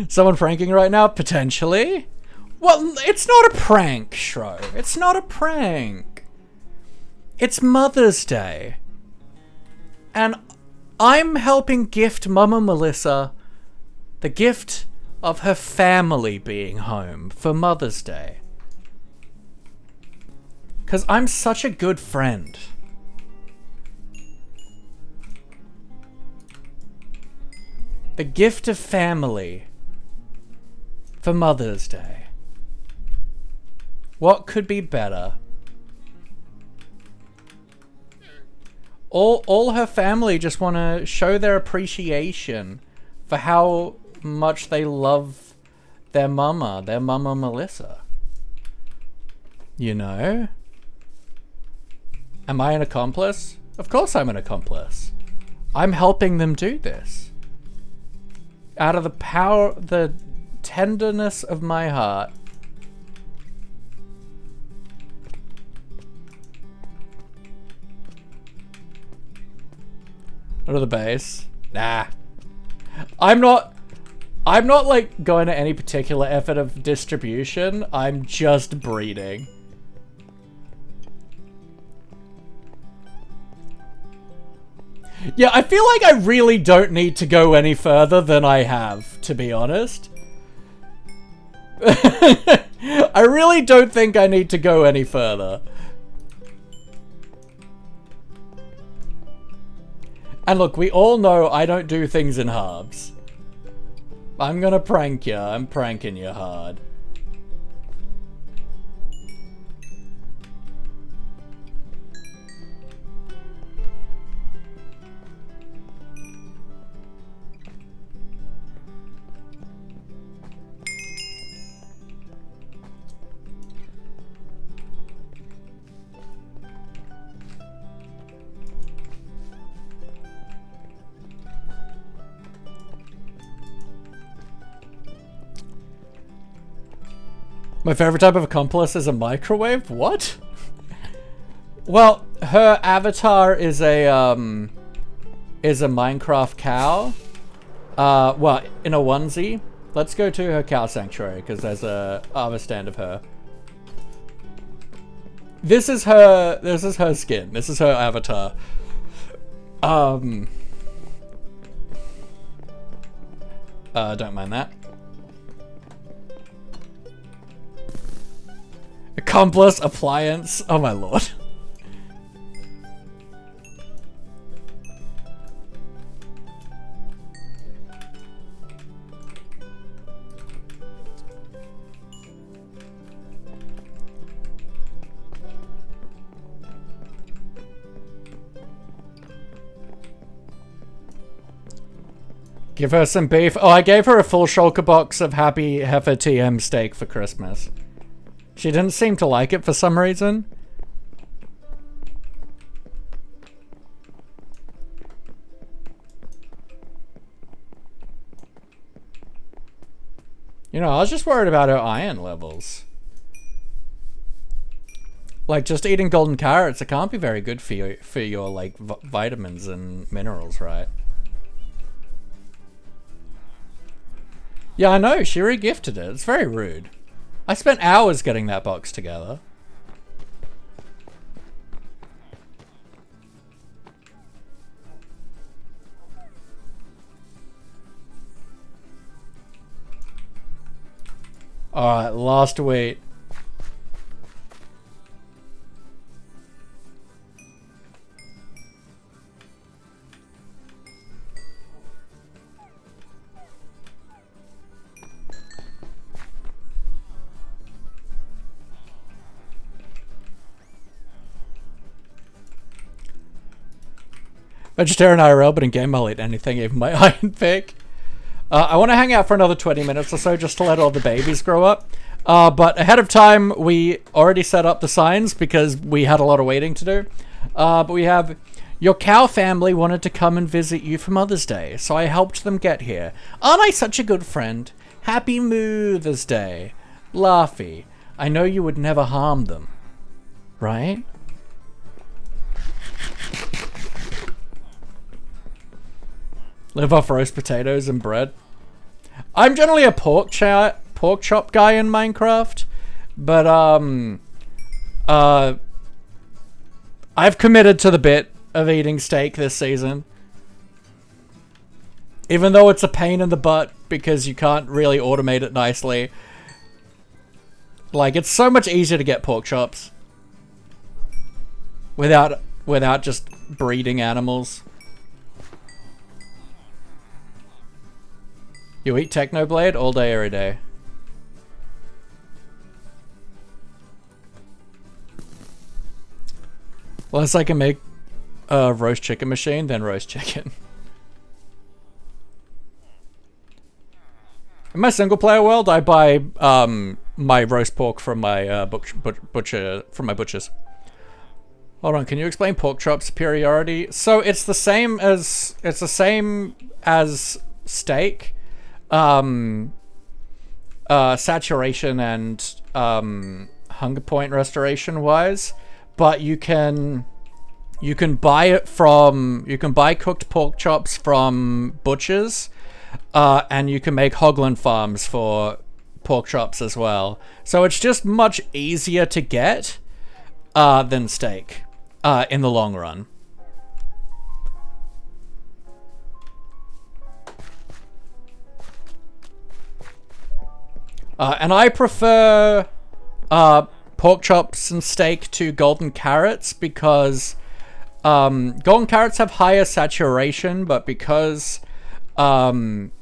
Speaker 1: Someone pranking right now? Potentially. Well, it's not a prank, Shro. It's not a prank. It's Mother's Day. And I'm helping gift MommaMelissa the gift of her family being home for Mother's Day. Because I'm such a good friend. The gift of family for Mother's Day. What could be better? All her family just want to show their appreciation for how much they love their MommaMelissa. You know? Am I an accomplice? Of course I'm an accomplice. I'm helping them do this. Out of the tenderness of my heart. Go to the base. Nah. I'm not like going to any particular effort of distribution. I'm just breeding. Yeah, I feel like I really don't need to go any further than I have, to be honest. I really don't think I need to go any further. And look, we all know I don't do things in halves. I'm gonna prank you. I'm pranking you hard. My favorite type of accomplice is a microwave? What? Well, her avatar is a Minecraft cow. Well, in a onesie. Let's go to her cow sanctuary, because there's a armor stand of her. This is her skin. This is her avatar. Don't mind that. Accomplice, appliance, oh my lord. Give her some beef. Oh, I gave her a full shulker box of Happy Heifer TM steak for Christmas. She didn't seem to like it for some reason. You know, I was just worried about her iron levels. Like, just eating golden carrots, it can't be very good for your like, vitamins and minerals, right? Yeah, I know, she re-gifted it. It's very rude. I spent hours getting that box together. Alright, last wheat. Vegetarian IRL, but in game I'll eat anything, even my iron pick. I want to hang out for another 20 minutes or so just to let all the babies grow up. But ahead of time, we already set up the signs because we had a lot of waiting to do. But we have, your cow family wanted to come and visit you for Mother's Day, so I helped them get here. Aren't I such a good friend? Happy Moothers Day. Laughy. I know you would never harm them. Right? Live off roast potatoes and bread. I'm generally a pork chop guy in Minecraft, but I've committed to the bit of eating steak this season. Even though it's a pain in the butt because you can't really automate it nicely. Like, it's so much easier to get pork chops without just breeding animals. You eat Technoblade all day, every day. Unless I can make a roast chicken machine, then roast chicken. In my single player world, I buy my roast pork from my butchers. Hold on, can you explain pork chop superiority? So it's the same as steak. Saturation and hunger point restoration wise, but you can buy cooked pork chops from butchers, and you can make Hogland farms for pork chops as well. So it's just much easier to get than steak in the long run. And I prefer pork chops and steak to golden carrots because golden carrots have higher saturation, but because pork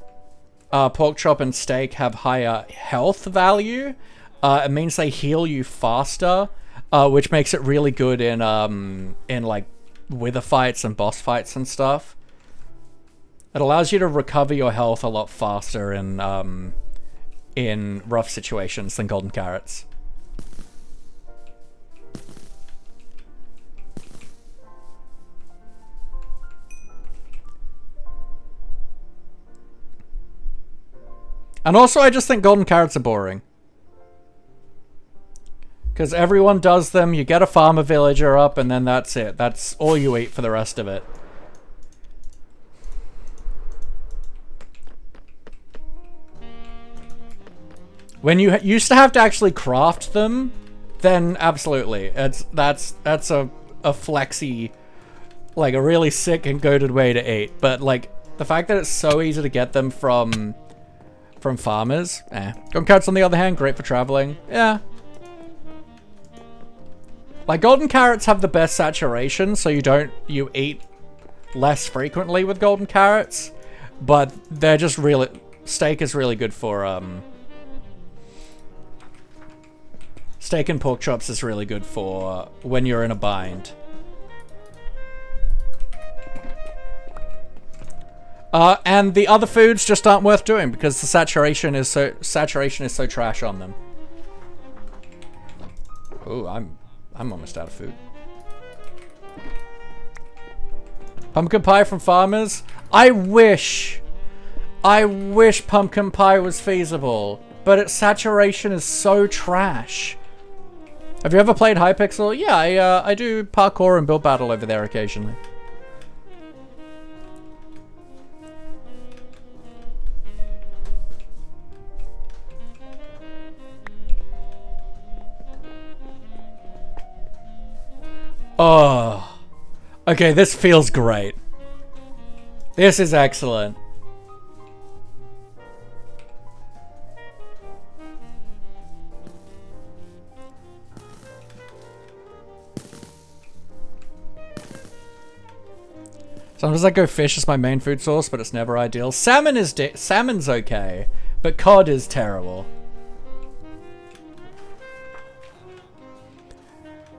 Speaker 1: chop and steak have higher health value, it means they heal you faster, which makes it really good in like wither fights and boss fights and stuff. It allows you to recover your health a lot faster in rough situations than golden carrots. And also, I just think golden carrots are boring. Because everyone does them, you get a farmer villager up, and then that's it. That's all you eat for the rest of it. When you used to have to actually craft them, then absolutely. That's a flexy, like a really sick and goated way to eat. But like the fact that it's so easy to get them from farmers, Golden carrots on the other hand, great for traveling. Yeah. Like golden carrots have the best saturation, so you eat less frequently with golden carrots, but they're just really, steak is really good for steak and pork chops is really good for when you're in a bind. And the other foods just aren't worth doing because the saturation is so trash on them. Ooh, I'm almost out of food. Pumpkin pie from farmers? I wish pumpkin pie was feasible, but its saturation is so trash. Have you ever played Hypixel? Yeah, I do parkour and build battle over there occasionally. Oh, okay, this feels great. This is excellent. Sometimes I go fish as my main food source, but it's never ideal. Salmon's okay, but cod is terrible.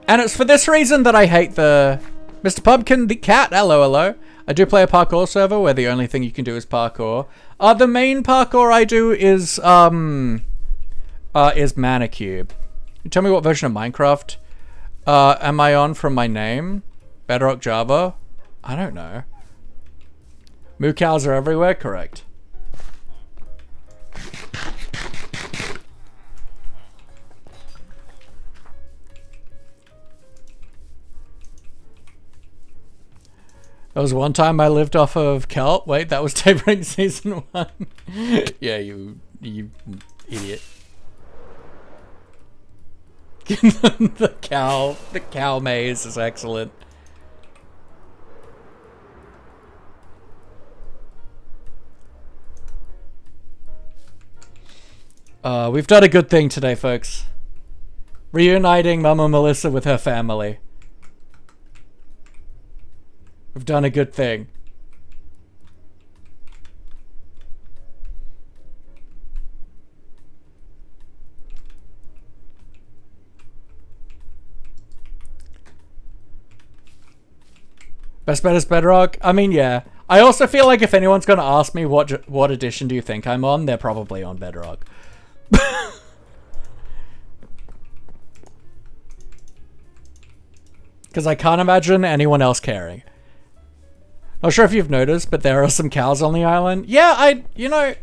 Speaker 1: And it's for this reason that I hate the... Mr. Pumpkin, the cat, hello. I do play a parkour server where the only thing you can do is parkour. The main parkour I do is Manicube. You tell me what version of Minecraft am I on from my name? Bedrock Java? I don't know. Moo cows are everywhere? Correct. There was one time I lived off of kelp. Wait, that was Tapering Season 1. Yeah, you idiot. The cow maze is excellent. We've done a good thing today, folks. Reuniting MommaMelissa with her family. We've done a good thing. Best bet is Bedrock? I mean, yeah. I also feel like if anyone's going to ask me what edition do you think I'm on, they're probably on Bedrock. Because I can't imagine anyone else caring. Not sure if you've noticed, but there are some cows on the island. Yeah, you know,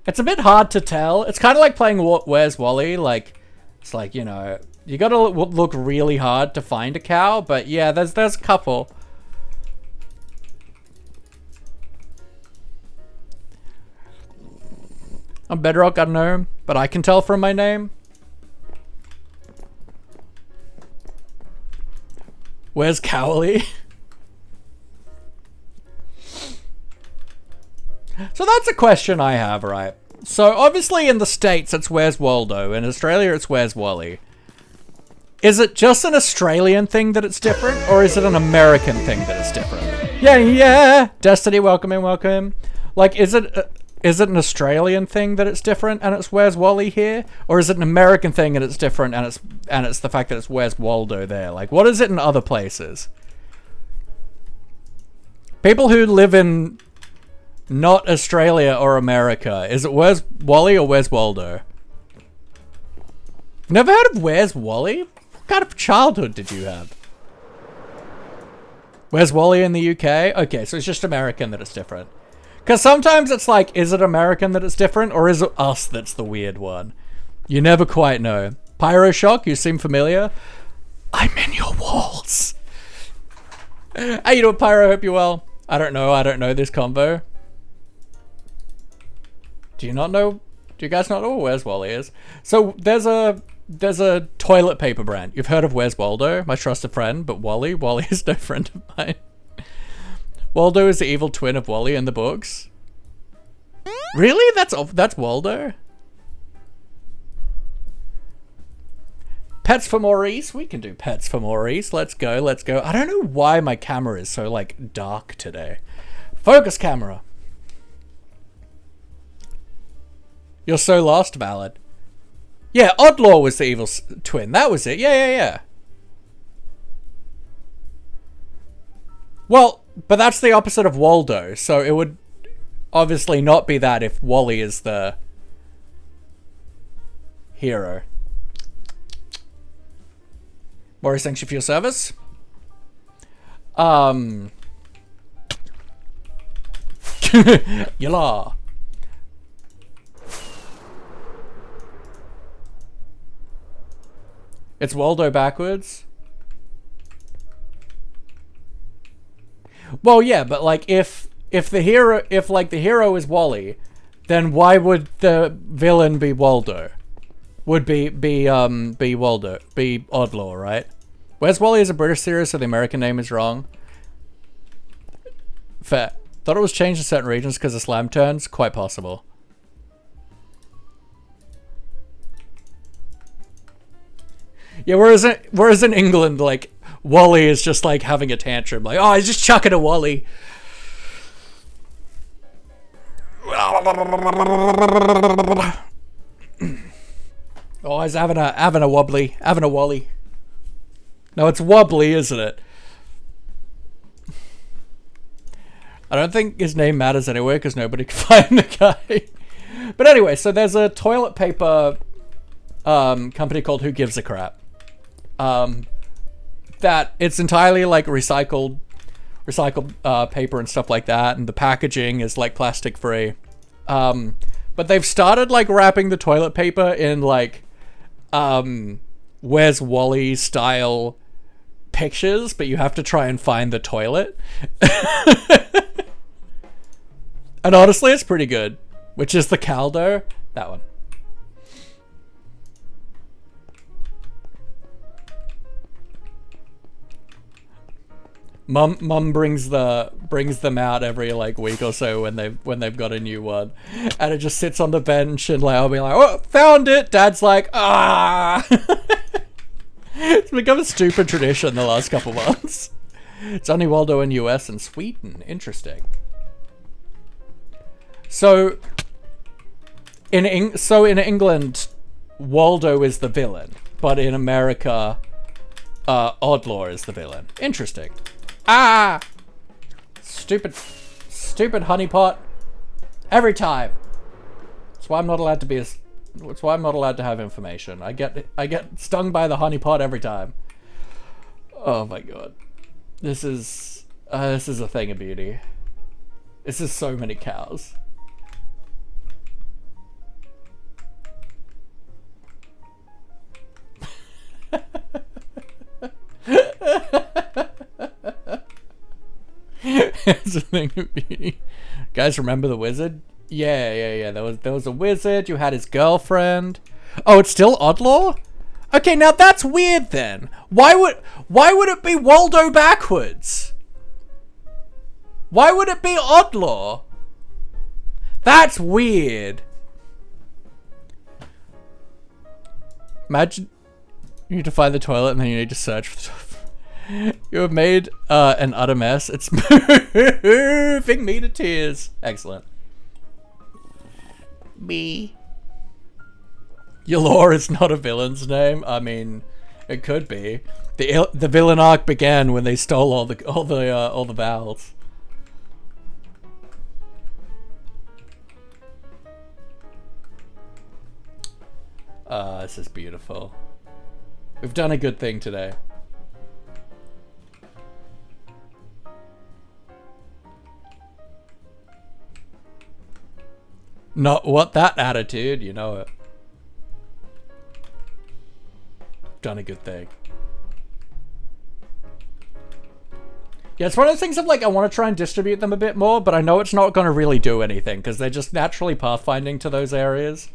Speaker 1: it's a bit hard to tell. It's kind of like playing Where's Wally? Like, it's like, you know, you gotta look really hard to find a cow, but yeah, there's a couple. On Bedrock, I don't know, but I can tell from my name. Where's Cowley? So that's a question I have, right? So obviously in the States it's Where's Waldo, in Australia it's Where's Wally. Is it just an Australian thing that it's different, or is it an American thing that it's different? Yeah! Destiny, welcome in, welcome. Like, is it an Australian thing that it's different and it's Where's Wally here? Or is it an American thing and it's different and it's the fact that it's Where's Waldo there? Like, what is it in other places? People who live in not Australia or America, is it Where's Wally or Where's Waldo? Never heard of Where's Wally? What kind of childhood did you have? Where's Wally in the UK? Okay, so it's just American that it's different. Because sometimes it's like, is it American that it's different, or is it us that's the weird one? You never quite know. Pyroshock, you seem familiar. I'm in your walls. How you doing, Pyro? Hope you're well. I don't know this combo. Do you guys not know what Where's Wally is? So there's a toilet paper brand. You've heard of Where's Waldo, my trusted friend, but Wally is no friend of mine. Waldo is the evil twin of Wally in the books. Really? That's Waldo? Pets for Maurice? We can do pets for Maurice. Let's go. I don't know why my camera is so, like, dark today. Focus camera. You're so lost, Ballad. Yeah, Oddlaw was the evil twin. That was it. Yeah. Well, but that's the opposite of Waldo, so it would... obviously not be that if Wally is the hero. Maurice, thanks you for your service. Yalla. It's Waldo backwards. Well, yeah, but like if the hero is Wally, then why would the villain be Waldo? Would be Waldo, be Oddlaw, right? Where's Wally is a British series, so the American name is wrong. Fair. Thought it was changed in certain regions because of slam turns. Quite possible. Yeah, whereas in England, like, Wally is just like having a tantrum, like, oh, he's just chucking a Wally. Oh, he's having a wobbly, having a Wally. No, it's wobbly, isn't it? I don't think his name matters anyway because nobody can find the guy. But anyway, so there's a toilet paper company called Who Gives a Crap. That it's entirely like recycled paper and stuff like that, and the packaging is like plastic free. But they've started like wrapping the toilet paper in like Where's Wally style pictures, but you have to try and find the toilet. And honestly, it's pretty good. Which is the Caldo? That one. Mum brings them out every like week or so when they've got a new one, and it just sits on the bench and like I'll be like, oh, found it. Dad's like, ah. It's become a stupid tradition the last couple months. It's only Waldo in US and Sweden. Interesting. So in England, Waldo is the villain, but in America, Oddlaw is the villain. Interesting. Ah! Stupid honeypot. Every time. That's why I'm not allowed to be that's why I'm not allowed to have information. I get stung by the honeypot every time. Oh my god. This is a thing of beauty. This is so many cows. It's a thing of beauty. Guys, remember the wizard? Yeah. There was a wizard. You had his girlfriend. Oh, it's still Oddlaw? Okay, now that's weird then. Why would it be Waldo backwards? Why would it be Oddlaw? That's weird. Imagine you need to find the toilet and then you need to search for stuff. You have made an utter mess. It's moving me to tears. Excellent. Me. Yalor is not a villain's name. I mean, it could be. The villain arc began when they stole all the vowels. This is beautiful. We've done a good thing today. Not what that attitude, you know it. Done a good thing. Yeah, it's one of those things of like, I want to try and distribute them a bit more, but I know it's not going to really do anything because they're just naturally pathfinding to those areas.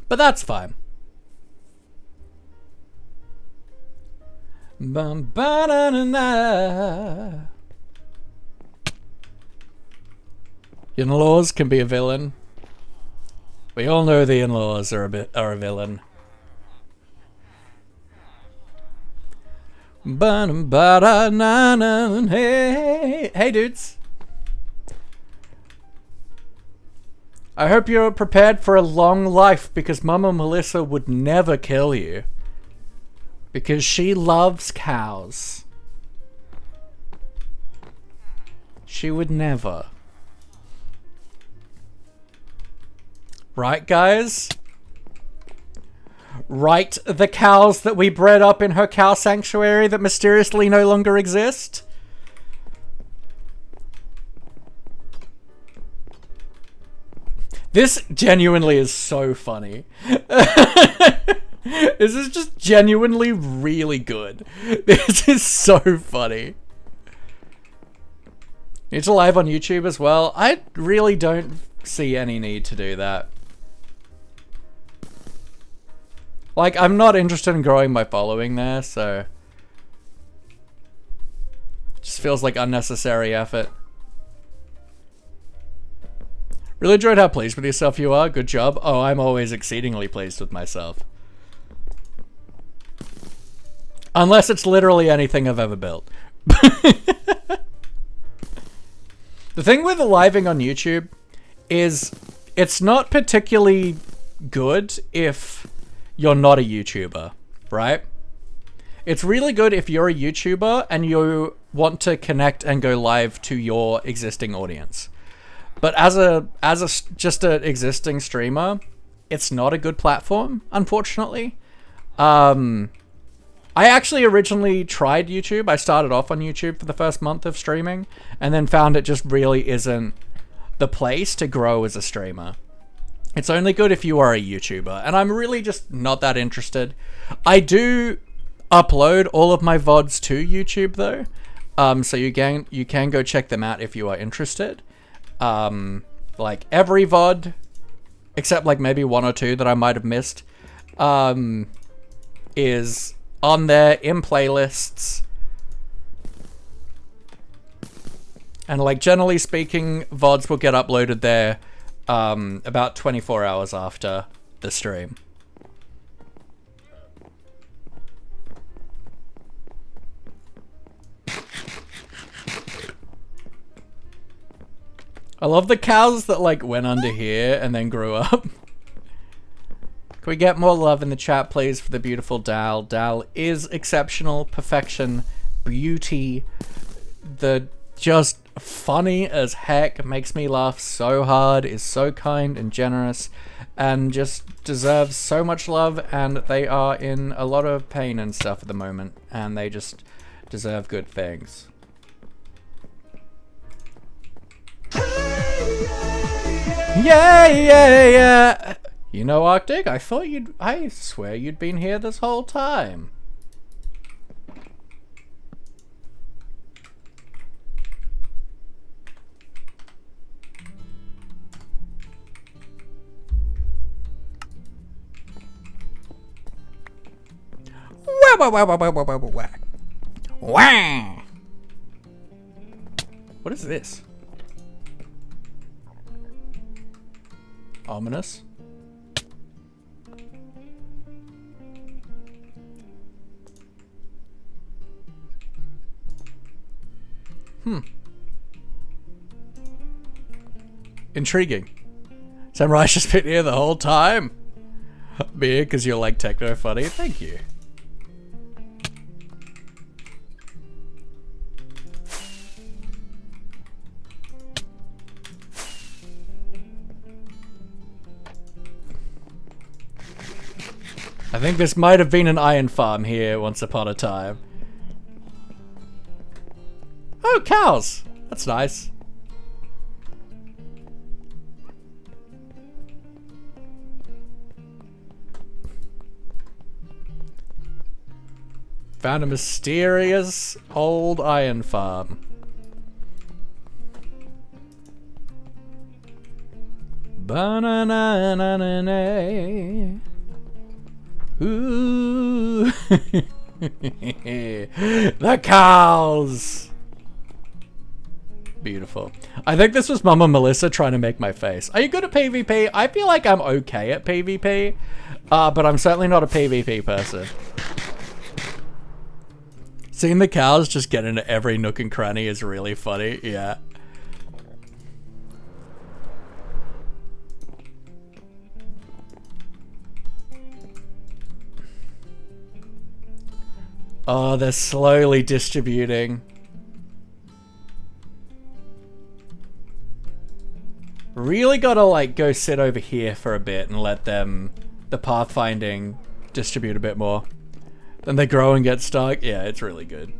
Speaker 1: But that's fine. In-laws can be a villain. We all know the in-laws are a villain. Hey dudes. I hope you're prepared for a long life because MommaMelissa would never kill you. Because she loves cows. She would never. Right, guys? Right, the cows that we bred up in her cow sanctuary that mysteriously no longer exist? This genuinely is so funny. This is just genuinely really good. This is so funny. It's live on YouTube as well. I really don't see any need to do that. Like, I'm not interested in growing my following there, so... It just feels like unnecessary effort. Really enjoyed how pleased with yourself you are. Good job. Oh, I'm always exceedingly pleased with myself. Unless it's literally anything I've ever built. The thing with living on YouTube is it's not particularly good if you're not a YouTuber, right? It's really good if you're a YouTuber and you want to connect and go live to your existing audience. But just an existing streamer, it's not a good platform, unfortunately. I actually originally tried YouTube. I started off on YouTube for the first month of streaming and then found it just really isn't the place to grow as a streamer. It's only good if you are a YouTuber, and I'm really just not that interested. I do upload all of my VODs to YouTube though, so you can go check them out if you are interested. Like every VOD, except like maybe one or two that I might have missed, is on there in playlists. And like generally speaking, VODs will get uploaded there about 24 hours after the stream. I love the cows that like went under here and then grew up. Can we get more love in the chat, please, for the beautiful Dal? Dal is exceptional, perfection, beauty, the just funny as heck, makes me laugh so hard, is so kind and generous, and just deserves so much love, and they are in a lot of pain and stuff at the moment, and they just deserve good things. Yeah, yeah, yeah. You know, Arctic, I swear you'd been here this whole time. Wah! What is this? Ominous. Intriguing. Samurai's just been here the whole time. Me, because you're like techno funny. Thank you. I think this might have been an iron farm here once upon a time. Oh, cows! That's nice. Found a mysterious old iron farm. Ba-na-na-na-na-na. Ooh. The cows! Beautiful. I think this was MommaMelissa trying to make my face. Are you good at PvP? I feel like I'm okay at PvP, but I'm certainly not a PvP person. Seeing the cows just get into every nook and cranny is really funny, yeah. Oh, they're slowly distributing. Really gotta like go sit over here for a bit and let them, the pathfinding, distribute a bit more. Then they grow and get stuck. Yeah, it's really good.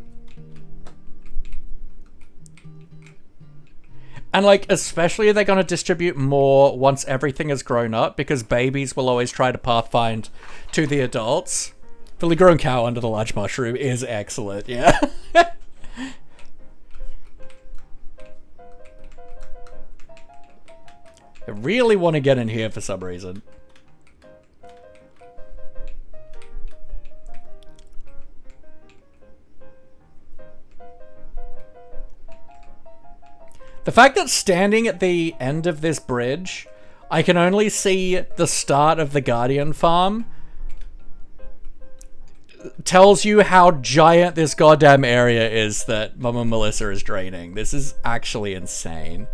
Speaker 1: And like, especially they're gonna distribute more once everything has grown up, because babies will always try to pathfind to the adults. Fully grown cow under the large mushroom is excellent, yeah. I really want to get in here for some reason. The fact that standing at the end of this bridge, I can only see the start of the Guardian farm tells you how giant this goddamn area is that MommaMelissa is draining. This is actually insane.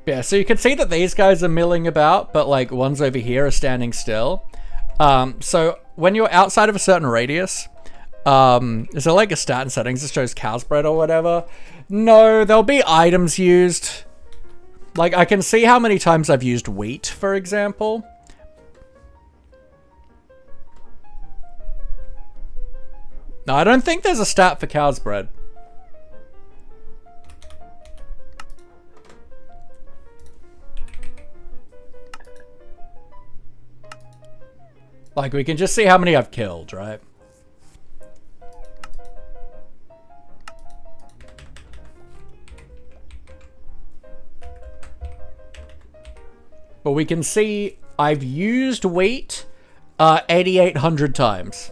Speaker 1: Yeah, so you can see that these guys are milling about, but like ones over here are standing still. So when you're outside of a certain radius, is there like a stat in settings that shows cow's bread or whatever? No, there'll be items used. Like I can see how many times I've used wheat, for example. No, I don't think there's a stat for cow's bread. Like, we can just see how many I've killed, right? But we can see I've used wheat 8,800 times.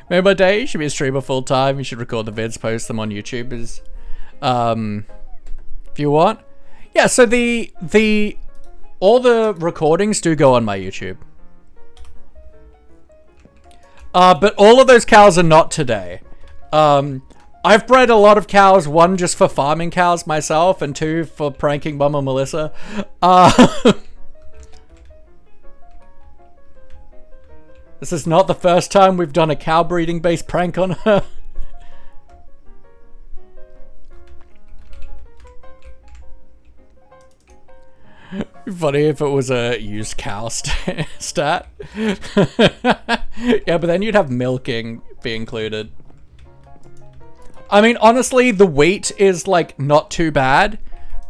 Speaker 1: Maybe by day, you should be a streamer full time. You should record the vids, post them on YouTube if you want. Yeah, so all the recordings do go on my YouTube. But all of those cows are not today. I've bred a lot of cows, one just for farming cows myself, and two for pranking MommaMelissa. This is not the first time we've done a cow breeding based prank on her. Funny if it was a used cow stat. Yeah, but then you'd have milking be included. I mean, honestly, the wheat is like not too bad.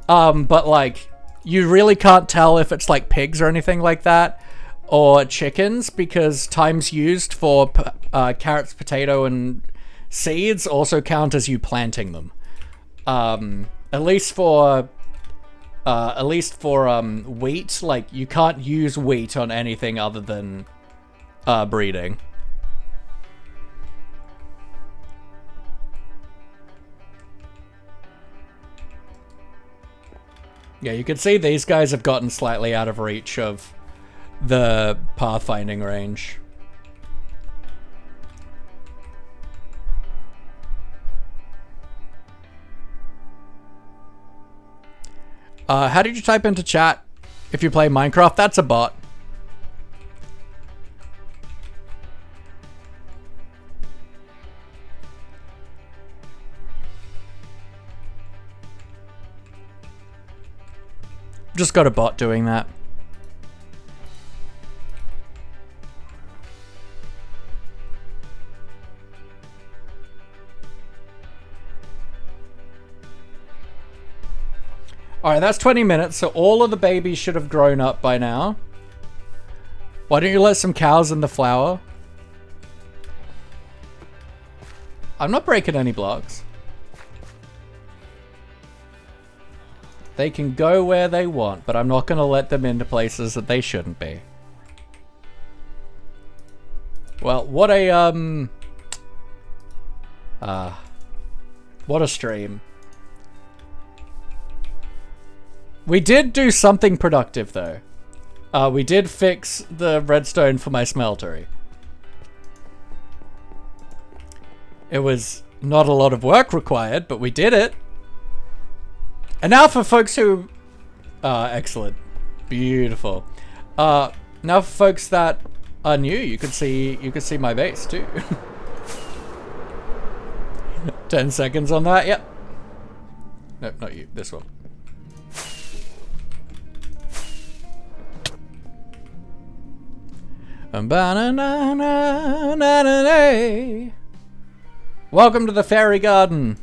Speaker 1: But like, you really can't tell if it's like pigs or anything like that, or chickens, because times used for carrots, potato, and seeds also count as you planting them. At least for wheat, like you can't use wheat on anything other than breeding. Yeah, you can see these guys have gotten slightly out of reach of the pathfinding range. How did you type into chat if you play Minecraft? That's a bot. Just got a bot doing that. Alright, that's 20 minutes, so all of the babies should have grown up by now. Why don't you let some cows in the flower? I'm not breaking any blocks. They can go where they want, but I'm not going to let them into places that they shouldn't be. Well, what a stream. We did do something productive, though. We did fix the redstone for my smeltery. It was not a lot of work required, but we did it. And now for folks who... excellent. Beautiful. Now for folks that are new, you can see my base, too. 10 seconds on that, yep. Nope, not you, this one. Welcome to the fairy garden.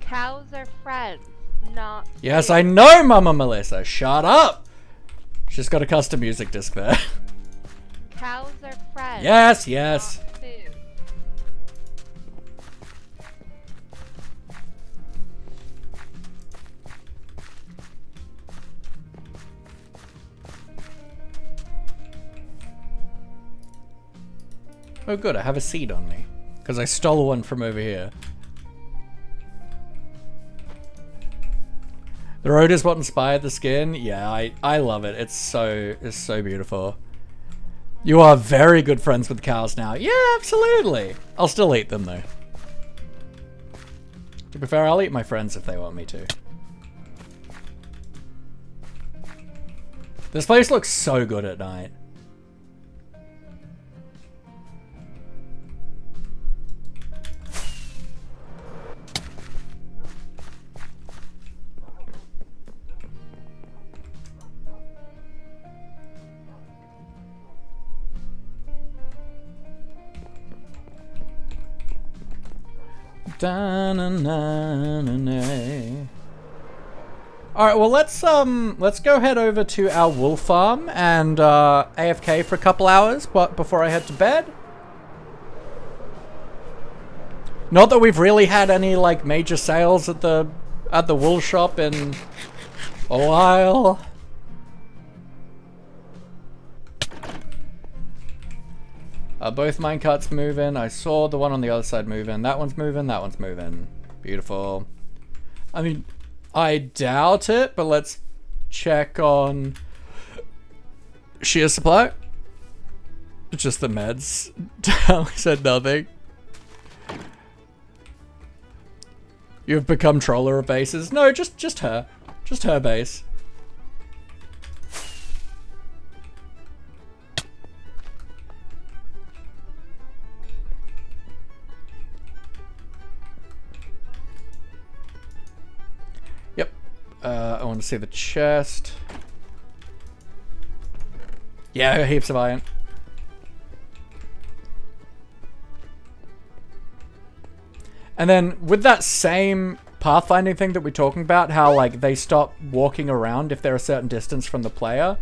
Speaker 2: Cows are friends, not
Speaker 1: Yes,
Speaker 2: food.
Speaker 1: I know, MommaMelissa. Shut up. She's got a custom music disc there.
Speaker 2: Cows are friends.
Speaker 1: Yes, yes.
Speaker 2: Not food.
Speaker 1: Oh good, I have a seed on me. Because I stole one from over here. The road is what inspired the skin. Yeah, I love it. It's so beautiful. You are very good friends with cows now. Yeah, absolutely. I'll still eat them though. To be fair, I'll eat my friends if they want me to. This place looks so good at night. Alright, well let's go head over to our wool farm and AFK for a couple hours before I head to bed. Not that we've really had any like major sales at the wool shop in a while. Both minecarts moving. I saw the one on the other side moving. That one's moving. That one's moving. Beautiful. I mean, I doubt it, but let's check on shear supply. Just the meds. Tally said nothing. You've become troller of bases. No, just her. Just her base. I want to see the chest. Yeah, heaps of iron. And then with that same pathfinding thing that we're talking about, how like they stop walking around if they're a certain distance from the player.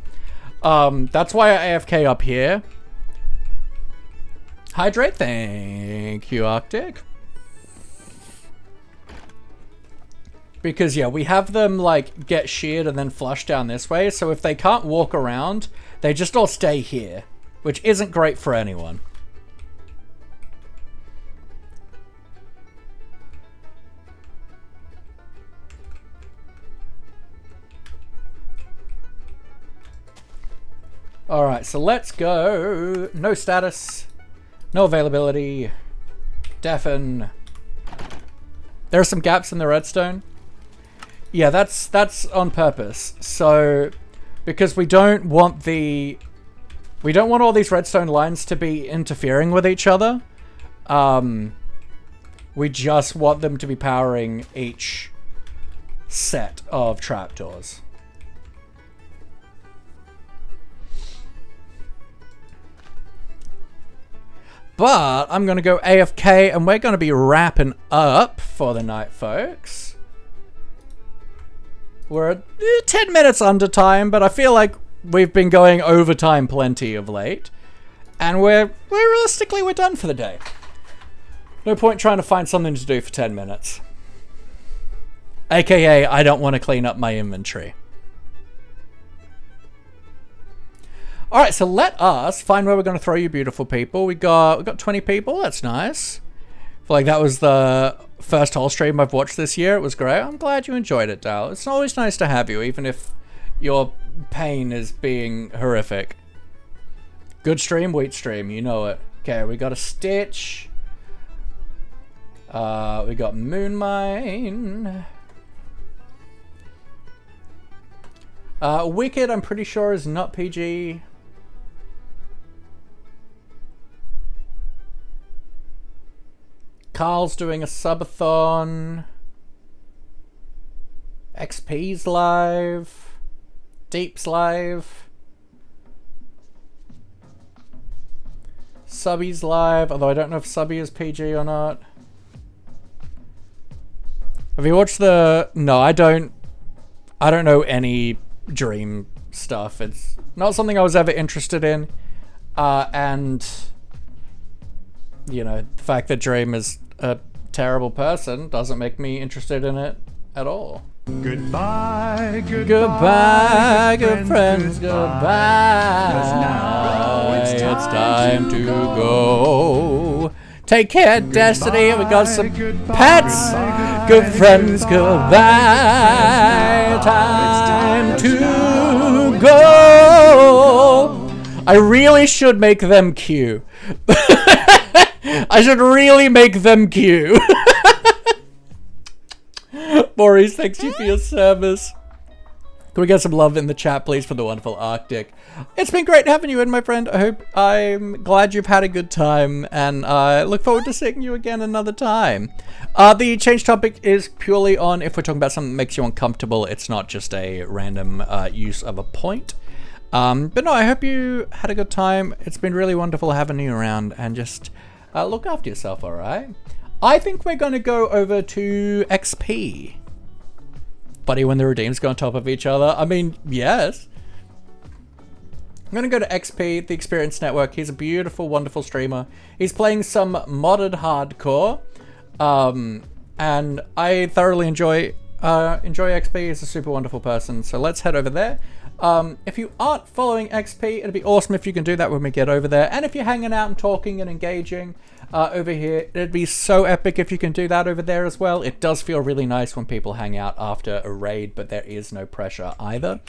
Speaker 1: That's why I AFK up here. Hydrate, thank you, Arctic. Because, yeah, we have them, like, get sheared and then flush down this way. So if they can't walk around, they just all stay here. Which isn't great for anyone. Alright, so let's go. No status. No availability. Deafen. There are some gaps in the redstone. Yeah, that's on purpose. So, because we don't want all these redstone lines to be interfering with each other. We just want them to be powering each set of trapdoors. But I'm going to go AFK and we're going to be wrapping up for the night, folks. We're 10 minutes under time, but I feel like we've been going overtime plenty of late. And we're realistically, we're done for the day. No point trying to find something to do for 10 minutes. AKA, I don't want to clean up my inventory. Alright, so let us find where we're going to throw you beautiful people. We got 20 people, that's nice. I feel like that was the first whole stream I've watched this year. It was great. I'm glad you enjoyed it, Dal. It's always nice to have you, even if your pain is being horrific. Good stream, wheat stream, you know it. Okay, we got a Stitch. We got Moon Mine. Wicked, I'm pretty sure, is not PG. Carl's doing a subathon. XP's live. Deep's live. Subby's live, although I don't know if Subby is PG or not. Have you watched the... No, I don't know any Dream stuff. It's not something I was ever interested in. And, you know, the fact that Dream is a terrible person doesn't make me interested in it at all.
Speaker 6: Goodbye,
Speaker 1: Goodbye, good friends, goodbye.
Speaker 6: 'Cause now
Speaker 1: It's time to go. Take care, Destiny. We got some pets. Good friends, goodbye. Time to go. I really should make them queue. I should really make them queue. Maurice, thanks you for your service. Can we get some love in the chat, please, for the wonderful Arctic? It's been great having you in, my friend. I'm glad you've had a good time, and I look forward to seeing you again another time. The change topic is purely on if we're talking about something that makes you uncomfortable. It's not just a random use of a point. But no, I hope you had a good time. It's been really wonderful having you around, and just look after yourself, all right? I think we're going to go over to XP. Buddy, when the redeems go on top of each other. I mean, yes. I'm going to go to XP, the Experience Network. He's a beautiful, wonderful streamer. He's playing some modded hardcore. And I thoroughly enjoy XP. He's a super wonderful person. So let's head over there. If you aren't following XP, it'd be awesome if you can do that when we get over there. And if you're hanging out and talking and engaging over here, it'd be so epic if you can do that over there as well. It does feel really nice when people hang out after a raid, but there is no pressure either.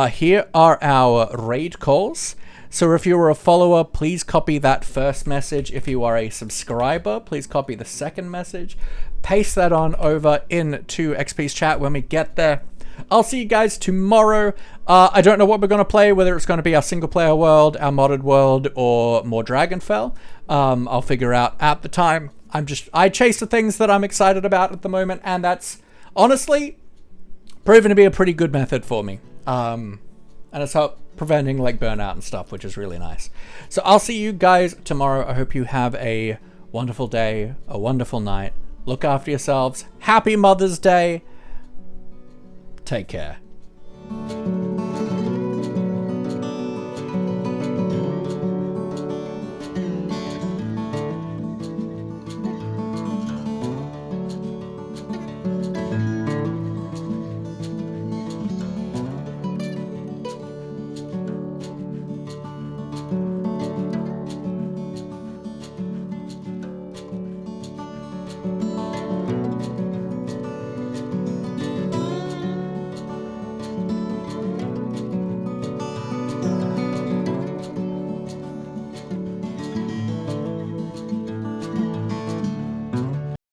Speaker 1: Here are our raid calls. So if you were a follower, please copy that first message. If you are a subscriber, please copy the second message. Paste that on over into XP's chat when we get there. I'll see you guys tomorrow. I don't know what we're going to play, whether it's going to be our single player world, our modded world, or more Dragonfell. I'll figure out at the time. I chase the things that I'm excited about at the moment, and that's honestly proven to be a pretty good method for me. And it's helped preventing like burnout and stuff, which is really nice. So I'll see you guys tomorrow. I hope you have a wonderful day, a wonderful night. Look after yourselves. Happy Mother's Day. Take care.